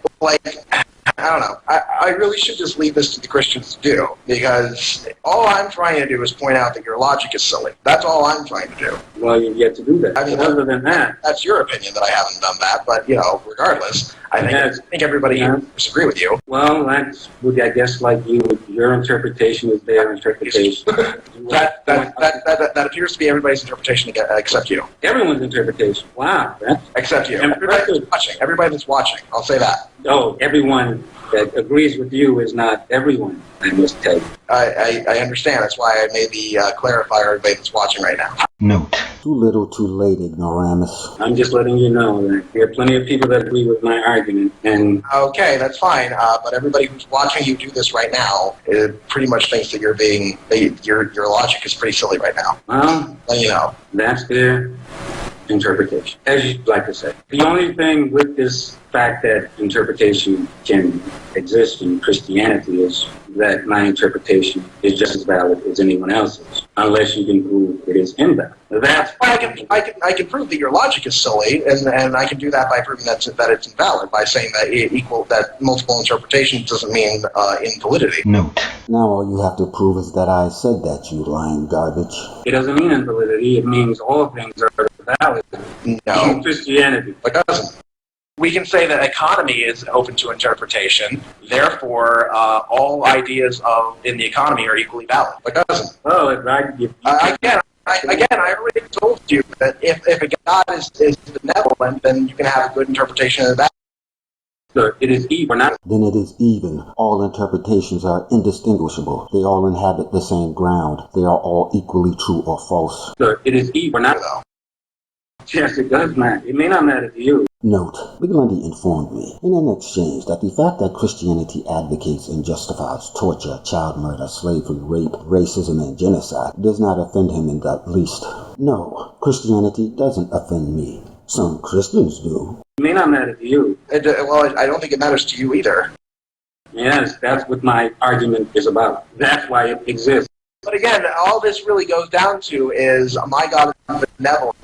S2: I don't know. I really should just leave this to the Christians to do, because all I'm trying to do is point out that your logic is silly. That's all I'm trying to do.
S3: Well, you've yet to do that.
S2: I mean,
S3: other than that,
S2: that's your opinion that I haven't done that, but, regardless, I think everybody here disagree with you.
S3: Well, that's, I guess, like you, your interpretation is their interpretation.
S2: that appears to be everybody's interpretation except you.
S3: Everyone's interpretation. Wow.
S2: Except you. Everybody that's watching. I'll say that.
S3: Oh, everyone that agrees with you is not everyone, I must tell you.
S2: I understand. That's why I made the clarifier everybody that's watching right now.
S1: Note. Too little, too late, ignoramus.
S3: I'm just letting you know that there are plenty of people that agree with my argument. And
S2: okay, that's fine. But everybody who's watching you do this right now pretty much thinks that your logic is pretty silly right now.
S3: Well,
S2: let you know.
S3: That's their interpretation, as you'd like to say. The only thing with this fact that interpretation can exist in Christianity is that my interpretation is just as valid as anyone else's, unless you can prove it is invalid. That's
S2: I can prove that your logic is silly, and I can do that by proving that it's invalid, by saying that multiple interpretations doesn't mean invalidity.
S1: Note. Now all you have to prove is that I said that, you lying garbage.
S3: It doesn't mean invalidity. It means all things are valid
S2: No,
S3: in Christianity.
S2: it doesn't. We can say that economy is open to interpretation, therefore all ideas in the economy are equally valid. It doesn't.
S3: Oh,
S2: Again, I already told you that if a God is benevolent, then you can have a good interpretation of that.
S3: Sir, it is even.
S1: Then it is even. All interpretations are indistinguishable. They all inhabit the same ground. They are all equally true or false.
S3: Sir, it is even. Yes, it does matter. It may not matter to you.
S1: Note, BigLundi informed me in an exchange that the fact that Christianity advocates and justifies torture, child murder, slavery, rape, racism, and genocide does not offend him in the least. No, Christianity doesn't offend me. Some Christians do.
S3: It may not matter to you.
S2: Well, I don't think it matters to you either.
S3: Yes, that's what my argument is about. That's why it exists.
S2: But again, all this really goes down to is my God is benevolent,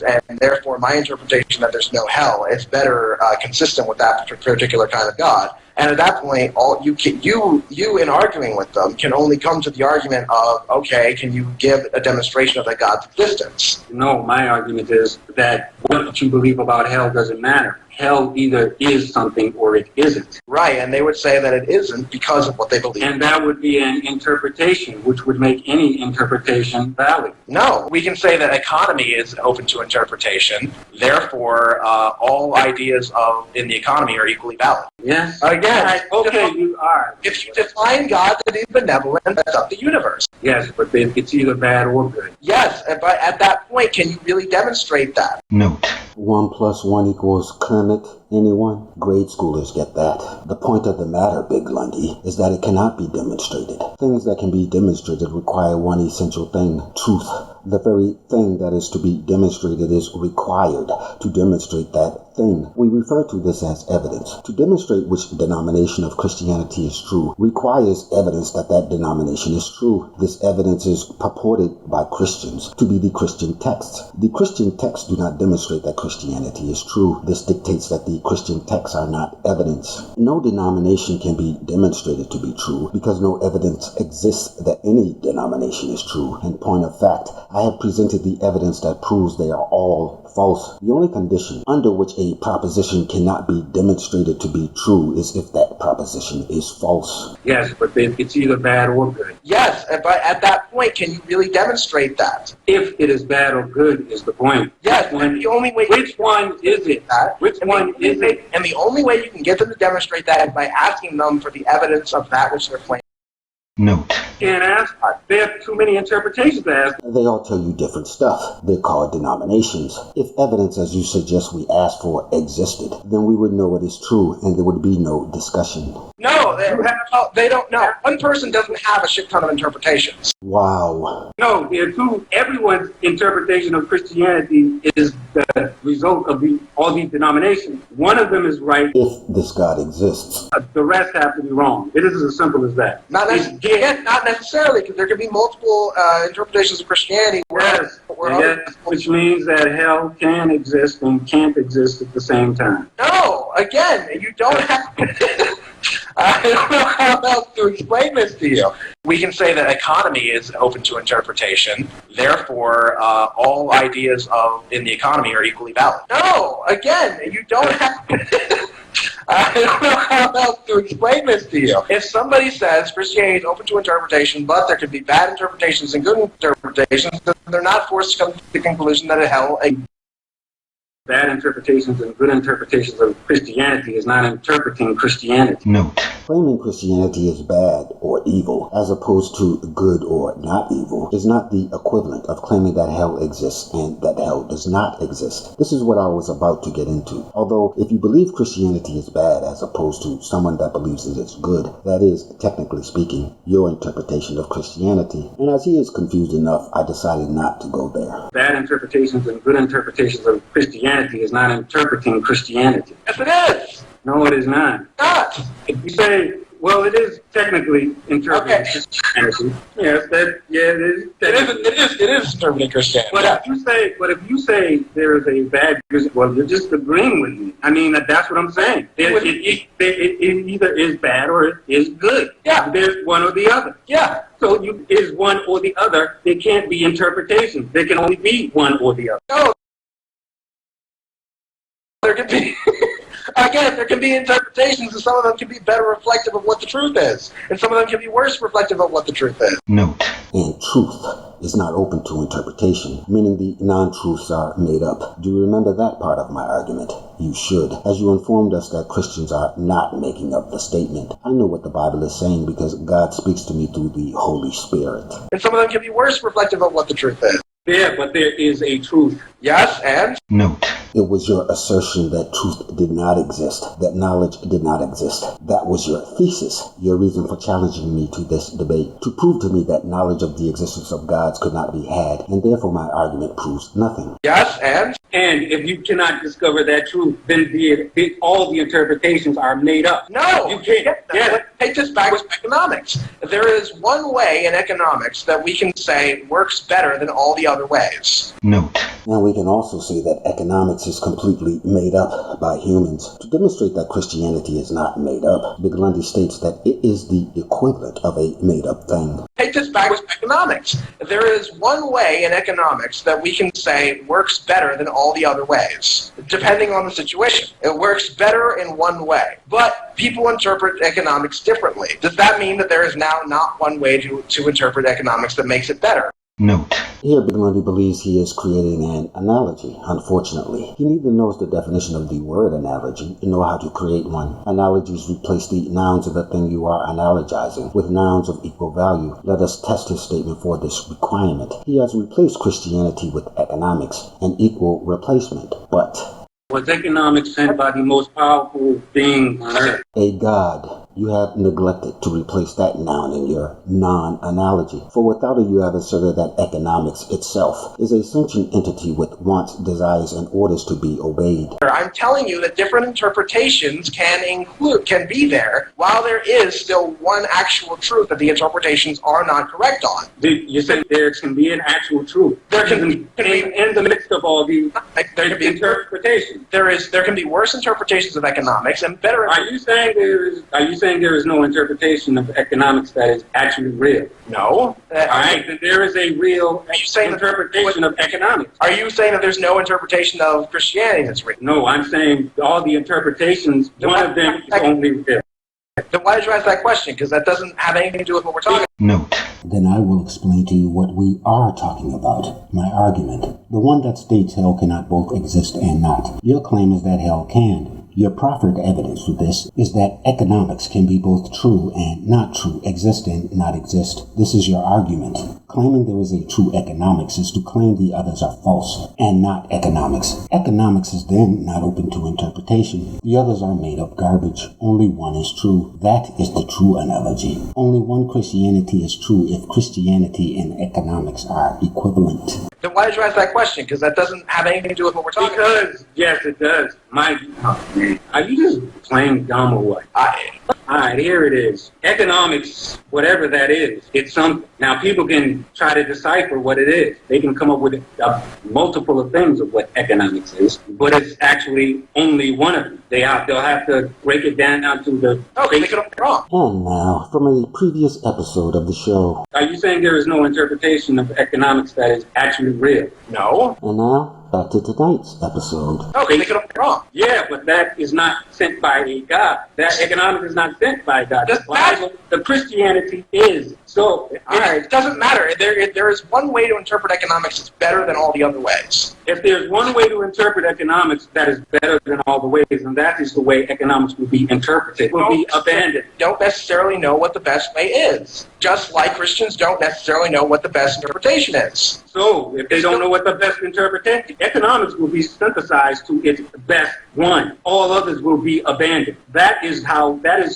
S2: and therefore my interpretation that there's no hell is better consistent with that particular kind of God. And at that point, you in arguing with them can only come to the argument of, okay, can you give a demonstration of that God's existence?
S3: No, my argument is that what you believe about hell doesn't matter. Hell either is something or it isn't.
S2: Right, and they would say that it isn't because of what they believe.
S3: And that would be an interpretation, which would make any interpretation valid.
S2: No, we can say that economy is open to interpretation, therefore all ideas in the economy are equally valid.
S3: Yes.
S2: Again,
S3: Okay, you are.
S2: if you define God that he's benevolent, that's up the universe.
S3: Yes, but it's either bad or good.
S2: Yes, but at that point, can you really demonstrate that?
S1: Note. 1 + 1 = Kermit. Anyone? Grade schoolers get that. The point of the matter, BigLundi, is that it cannot be demonstrated. Things that can be demonstrated require one essential thing, truth. The very thing that is to be demonstrated is required to demonstrate that thing. We refer to this as evidence. To demonstrate which denomination of Christianity is true requires evidence that that denomination is true. This evidence is purported by Christians to be the Christian texts. The Christian texts do not demonstrate that Christianity is true. This dictates that the Christian texts are not evidence. No denomination can be demonstrated to be true because no evidence exists that any denomination is true. In point of fact, I have presented the evidence that proves they are all false. The only condition under which a proposition cannot be demonstrated to be true is if that proposition is false.
S3: Yes, but it's either bad or good.
S2: Yes, but at that point, can you really demonstrate that?
S3: If it is bad or good is the point.
S2: Yes, and the only way
S3: Which one is it? Which one is it?
S2: And the only way you can get them to demonstrate that is by asking them for the evidence of that which they're claiming.
S1: Note.
S3: Can't ask. There are too many interpretations to ask.
S1: They all tell you different stuff. They're called denominations. If evidence, as you suggest we ask for, existed, then we would know it is true and there would be no discussion.
S2: No, they don't know. One person doesn't have a shit ton of interpretations.
S1: Wow.
S3: No, there are two. Everyone's interpretation of Christianity is the result of all these denominations. One of them is right.
S1: If this God exists.
S3: The rest have to be wrong. It is as simple as that.
S2: Not necessarily, because there could be multiple interpretations of Christianity.
S3: Yes, which means that hell can exist and can't exist at the same time.
S2: No, again, you don't have I don't know how else to explain this to you. We can say that economy is open to interpretation, therefore all ideas in the economy are equally valid. No, again, you don't have I don't know how else to explain this to you. If somebody says Christianity is open to interpretation, but there could be bad interpretations and good interpretations, then they're not forced to come to the conclusion that hell
S3: Bad interpretations and good interpretations of Christianity is not interpreting Christianity.
S1: Note: claiming Christianity is bad or evil, as opposed to good or not evil, is not the equivalent of claiming that hell exists and that hell does not exist. This is what I was about to get into. Although, if you believe Christianity is bad as opposed to someone that believes it is good, that is, technically speaking, your interpretation of Christianity. And as he is confused enough, I decided not to go there.
S3: Bad interpretations and good interpretations of Christianity is not interpreting Christianity.
S2: Yes, it is.
S3: No, it is not.
S2: Not.
S3: You say, well, it is technically interpreting Christianity. Yes, it is.
S2: It is interpreting Christianity.
S3: But if you say there is a bad, well, you're just agreeing with me. I mean, that's what I'm saying. It either is bad or it is good.
S2: Yeah.
S3: There's one or the other.
S2: Yeah.
S3: So is one or the other. They can't be interpretations. They can only be one or the other.
S2: No. There can be, again, there can be interpretations, and some of them can be better reflective of what the truth is, and some of them can be worse reflective of what the truth is.
S1: Note: and truth is not open to interpretation, meaning the non-truths are made up. Do you remember that part of my argument? You should, as you informed us that Christians are not making up the statement. I know what the Bible is saying because God speaks to me through the Holy Spirit.
S2: And some of them can be worse reflective of what the truth is.
S3: Yeah, but there is a truth.
S2: Yes, and?
S1: Note: it was your assertion that truth did not exist, that knowledge did not exist. That was your thesis, your reason for challenging me to this debate, to prove to me that knowledge of the existence of gods could not be had, and therefore my argument proves nothing.
S2: Yes, and?
S3: And if you cannot discover that truth, then all the interpretations are made up.
S2: No!
S3: You can't. Yeah.
S2: Take this back to economics. There is one way in economics that we can say works better than all the other ways.
S1: Note: and we can also say that economics is completely made up by humans. To demonstrate that Christianity is not made up, BigLundi states that it is the equivalent of a made-up thing.
S2: Take this back to economics. There is one way in economics that we can say works better than all the other ways, depending on the situation. It works better in one way, but people interpret economics differently. Does that mean that there is now not one way to interpret economics that makes it better?
S1: Note: here BigLundi believes he is creating an analogy. Unfortunately, he neither knows the definition of the word analogy nor how to create one. Analogies replace the nouns of the thing you are analogizing with nouns of equal value. Let us test his statement for this requirement. He has replaced Christianity with economics, an equal replacement, but
S3: was economics sent by the most powerful being on earth?
S1: A god. You have neglected to replace that noun in your non-analogy. For without it, you have asserted that economics itself is a sentient entity with wants, desires, and orders to be obeyed.
S2: I'm telling you that different interpretations can be there, while there is still one actual truth that the interpretations are not correct on.
S3: You said there can be an actual truth. There can be in the midst of all the interpretations.
S2: There can be worse interpretations of economics and better.
S3: Are you saying there is no interpretation of economics that is actually real?
S2: No.
S3: All right, then there is a real interpretation of economics.
S2: Are you saying that there's no interpretation of Christianity that's real?
S3: No, I'm saying all the interpretations, one of them is only real.
S2: Then why did you ask that question? Because that doesn't have anything to do with what we're talking about.
S1: Note: then I will explain to you what we are talking about. My argument, the one that states hell cannot both exist and not. Your claim is that hell can. Your proffered evidence for this is that economics can be both true and not true, exist and not exist. This is your argument. Claiming there is a true economics is to claim the others are false and not economics. Economics is then not open to interpretation. The others are made up garbage. Only one is true. That is the true analogy. Only one Christianity is true if Christianity and economics are equivalent.
S2: Then why did you ask that question? Because that doesn't have anything to do with what we're talking about.
S3: Because, yes, it does. Are you just playing dumb or what? All right, here it is. Economics, whatever that is, it's something. Now, people can try to decipher what it is. They can come up with multiple of things of what economics is, but it's actually only one of them. They'll have to break it down to the...
S2: Okay, they could be wrong.
S1: And now, from a previous episode of the show.
S3: Are you saying there is no interpretation of economics that is actually real?
S2: No.
S1: And now, back to tonight's episode.
S2: Okay, they could have been wrong.
S3: Yeah, but that is not sent by a God. That economics is not sent by God.
S2: Doesn't matter.
S3: The Christianity is. So,
S2: It doesn't matter. There is one way to interpret economics that's better than all the other ways.
S3: if there's one way to interpret economics that is better than all the ways, and that is the way economics will be interpreted, will be abandoned.
S2: Don't necessarily know what the best way is. Just like Christians don't necessarily know what the best interpretation is.
S3: So, if they don't know what the best interpretation, economics will be synthesized to its best one. All others will be abandoned. That is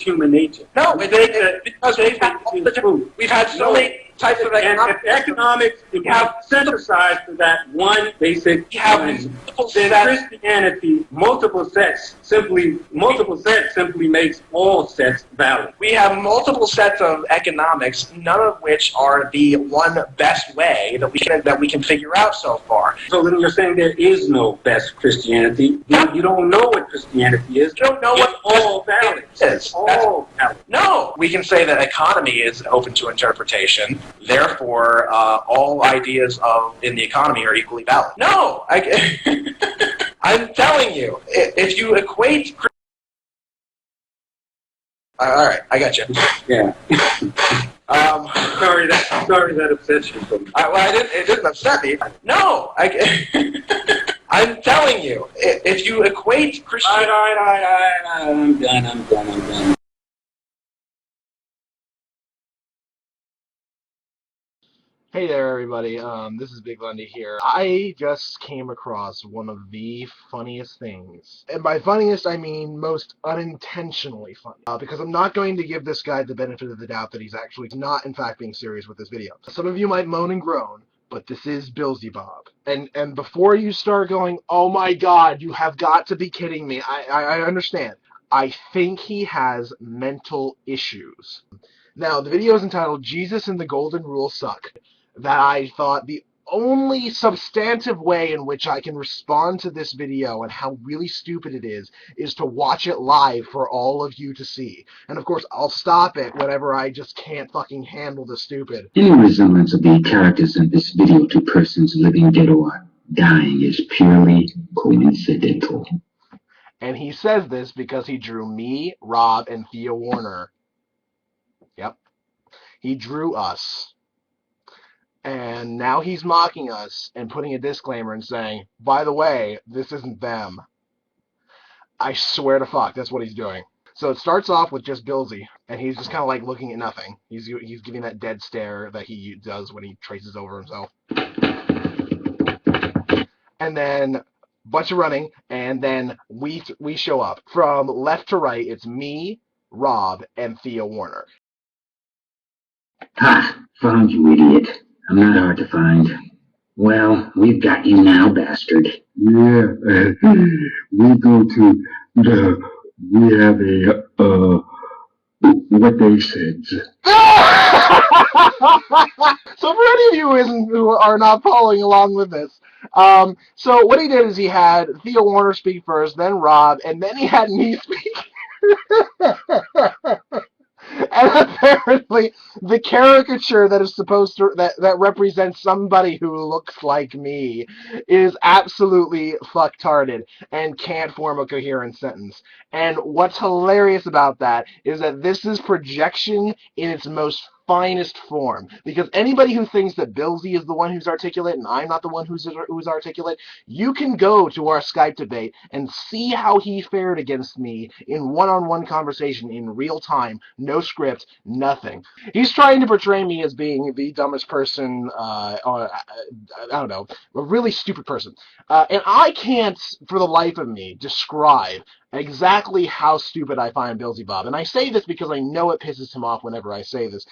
S3: human nature.
S2: No, because we've had so many types of economics.
S3: And if economics is synthesized to that one basic
S2: then
S3: Christianity, multiple sets simply makes all sets valid.
S2: We have multiple sets of economics, none of which are the one best way that we can figure out so far.
S3: So then you're saying there is no best Christianity. You don't know what Christianity is.
S2: You don't know what
S3: all valid.
S2: Is.
S3: All valid.
S2: No, we can say that economy is open to interpretation. Therefore, all ideas in the economy are equally valid. No, I'm telling you, if you equate... all right, I got you.
S3: Yeah. Sorry that upsets you.
S2: It didn't upset me. No, I'm telling you, if you equate Christianity...
S3: All right, I'm done.
S4: Hey there, everybody. This is BigLundi here. I just came across one of the funniest things. And by funniest, I mean most unintentionally funny. Because I'm not going to give this guy the benefit of the doubt that he's actually not, in fact, being serious with this video. Some of you might moan and groan, but this is billzybobb. And before you start going, oh my god, you have got to be kidding me, I understand. I think he has mental issues. Now, the video is entitled Jesus and the Golden Rule Suck. That I thought the only substantive way in which I can respond to this video and how really stupid it is to watch it live for all of you to see. And of course, I'll stop it whenever I just can't fucking handle the stupid.
S5: Any resemblance of the characters in this video to persons living dead or dying is purely coincidental.
S4: And he says this because he drew me, Rob, and Thea Warner. Yep. He drew us. And now he's mocking us and putting a disclaimer and saying, by the way, this isn't them. I swear to fuck, that's what he's doing. So it starts off with just Billzy, and he's just kind of like looking at nothing. He's giving that dead stare that he does when he traces over himself. And then a bunch of running, and then we show up. From left to right, it's me, Rob, and Thea Warner.
S5: Ha! Found you, idiot. I'm not hard to find. Well, we've got you now, bastard. Yeah, we go to we have what they said.
S4: So for any of you who are not following along with this, so what he did is he had Thea Warner speak first, then Rob, and then he had me speak. And apparently, the caricature that is supposed to that represents somebody who looks like me is absolutely fucktarded and can't form a coherent sentence. And what's hilarious about that is that this is projection in its most finest form, because anybody who thinks that Billzy is the one who's articulate and I'm not the one who's articulate, you can go to our Skype debate and see how he fared against me in one-on-one conversation in real time, no script, nothing. He's trying to portray me as being the dumbest person, or I don't know, a really stupid person. And I can't, for the life of me, describe exactly how stupid I find billzybobb. And I say this because I know it pisses him off whenever I say this.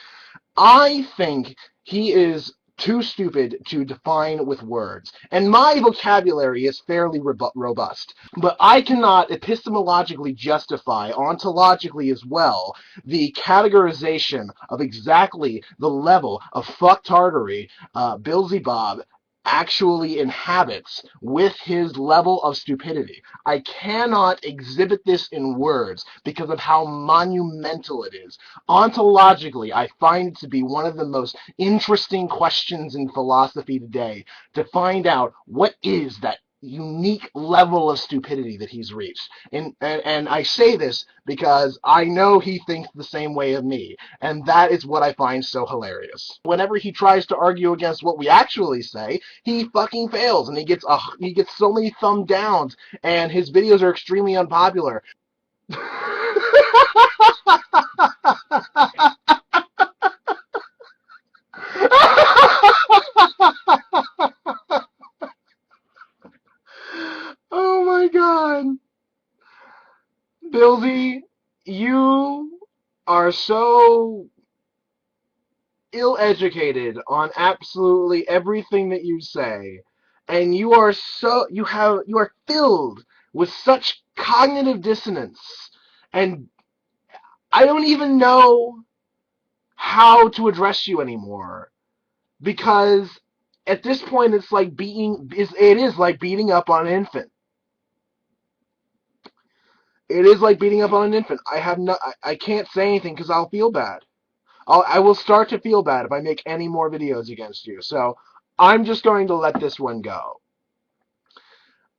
S4: I think he is too stupid to define with words. And my vocabulary is fairly robust. But I cannot epistemologically justify, ontologically as well, the categorization of exactly the level of fucktardery billzybobb actually inhabits with his level of stupidity. I cannot exhibit this in words because of how monumental it is. Ontologically, I find it to be one of the most interesting questions in philosophy today, to find out what is that unique level of stupidity that he's reached. And I say this because I know he thinks the same way of me, and that is what I find so hilarious. Whenever he tries to argue against what we actually say, he fucking fails, and he gets so many thumb downs, and his videos are extremely unpopular. Oh my god. Billsy, you are so ill-educated on absolutely everything that you say, and you are filled with such cognitive dissonance, and I don't even know how to address you anymore, because at this point it is like beating up on an infant. It is like beating up on an infant. I can't say anything because I'll feel bad. I will start to feel bad if I make any more videos against you. So I'm just going to let this one go.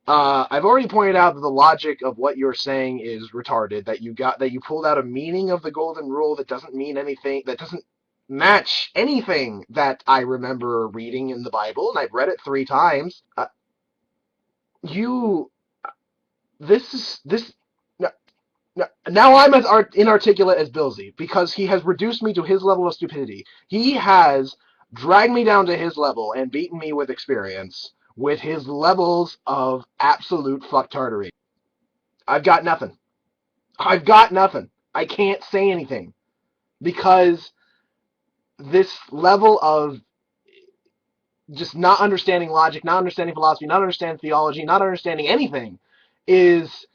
S4: I've already pointed out that the logic of what you're saying is retarded. That you pulled out a meaning of the golden rule that doesn't mean anything. That doesn't match anything that I remember reading in the Bible, and I've read it 3 times. You, this is this. Now I'm as inarticulate as Billsy because he has reduced me to his level of stupidity. He has dragged me down to his level and beaten me with experience with his levels of absolute fucktardery. I've got nothing. I've got nothing. I can't say anything because this level of just not understanding logic, not understanding philosophy, not understanding theology, not understanding anything is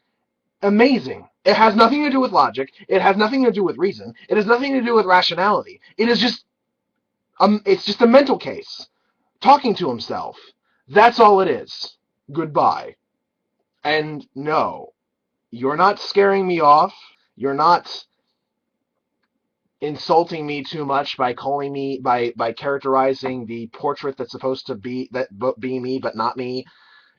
S4: amazing. It has nothing to do with logic. It has nothing to do with reason. It has nothing to do with rationality. It's just a mental case talking to himself. That's all it is. Goodbye. And no, you're not scaring me off. You're not insulting me too much by calling me by characterizing the portrait that's supposed to be me but not me.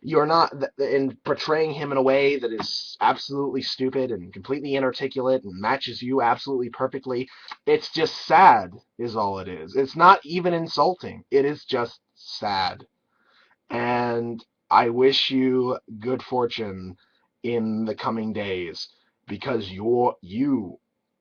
S4: You're not in portraying him in a way that is absolutely stupid and completely inarticulate and matches you absolutely perfectly. It's just sad is all it is. It's not even insulting. It is just sad. And I wish you good fortune in the coming days because you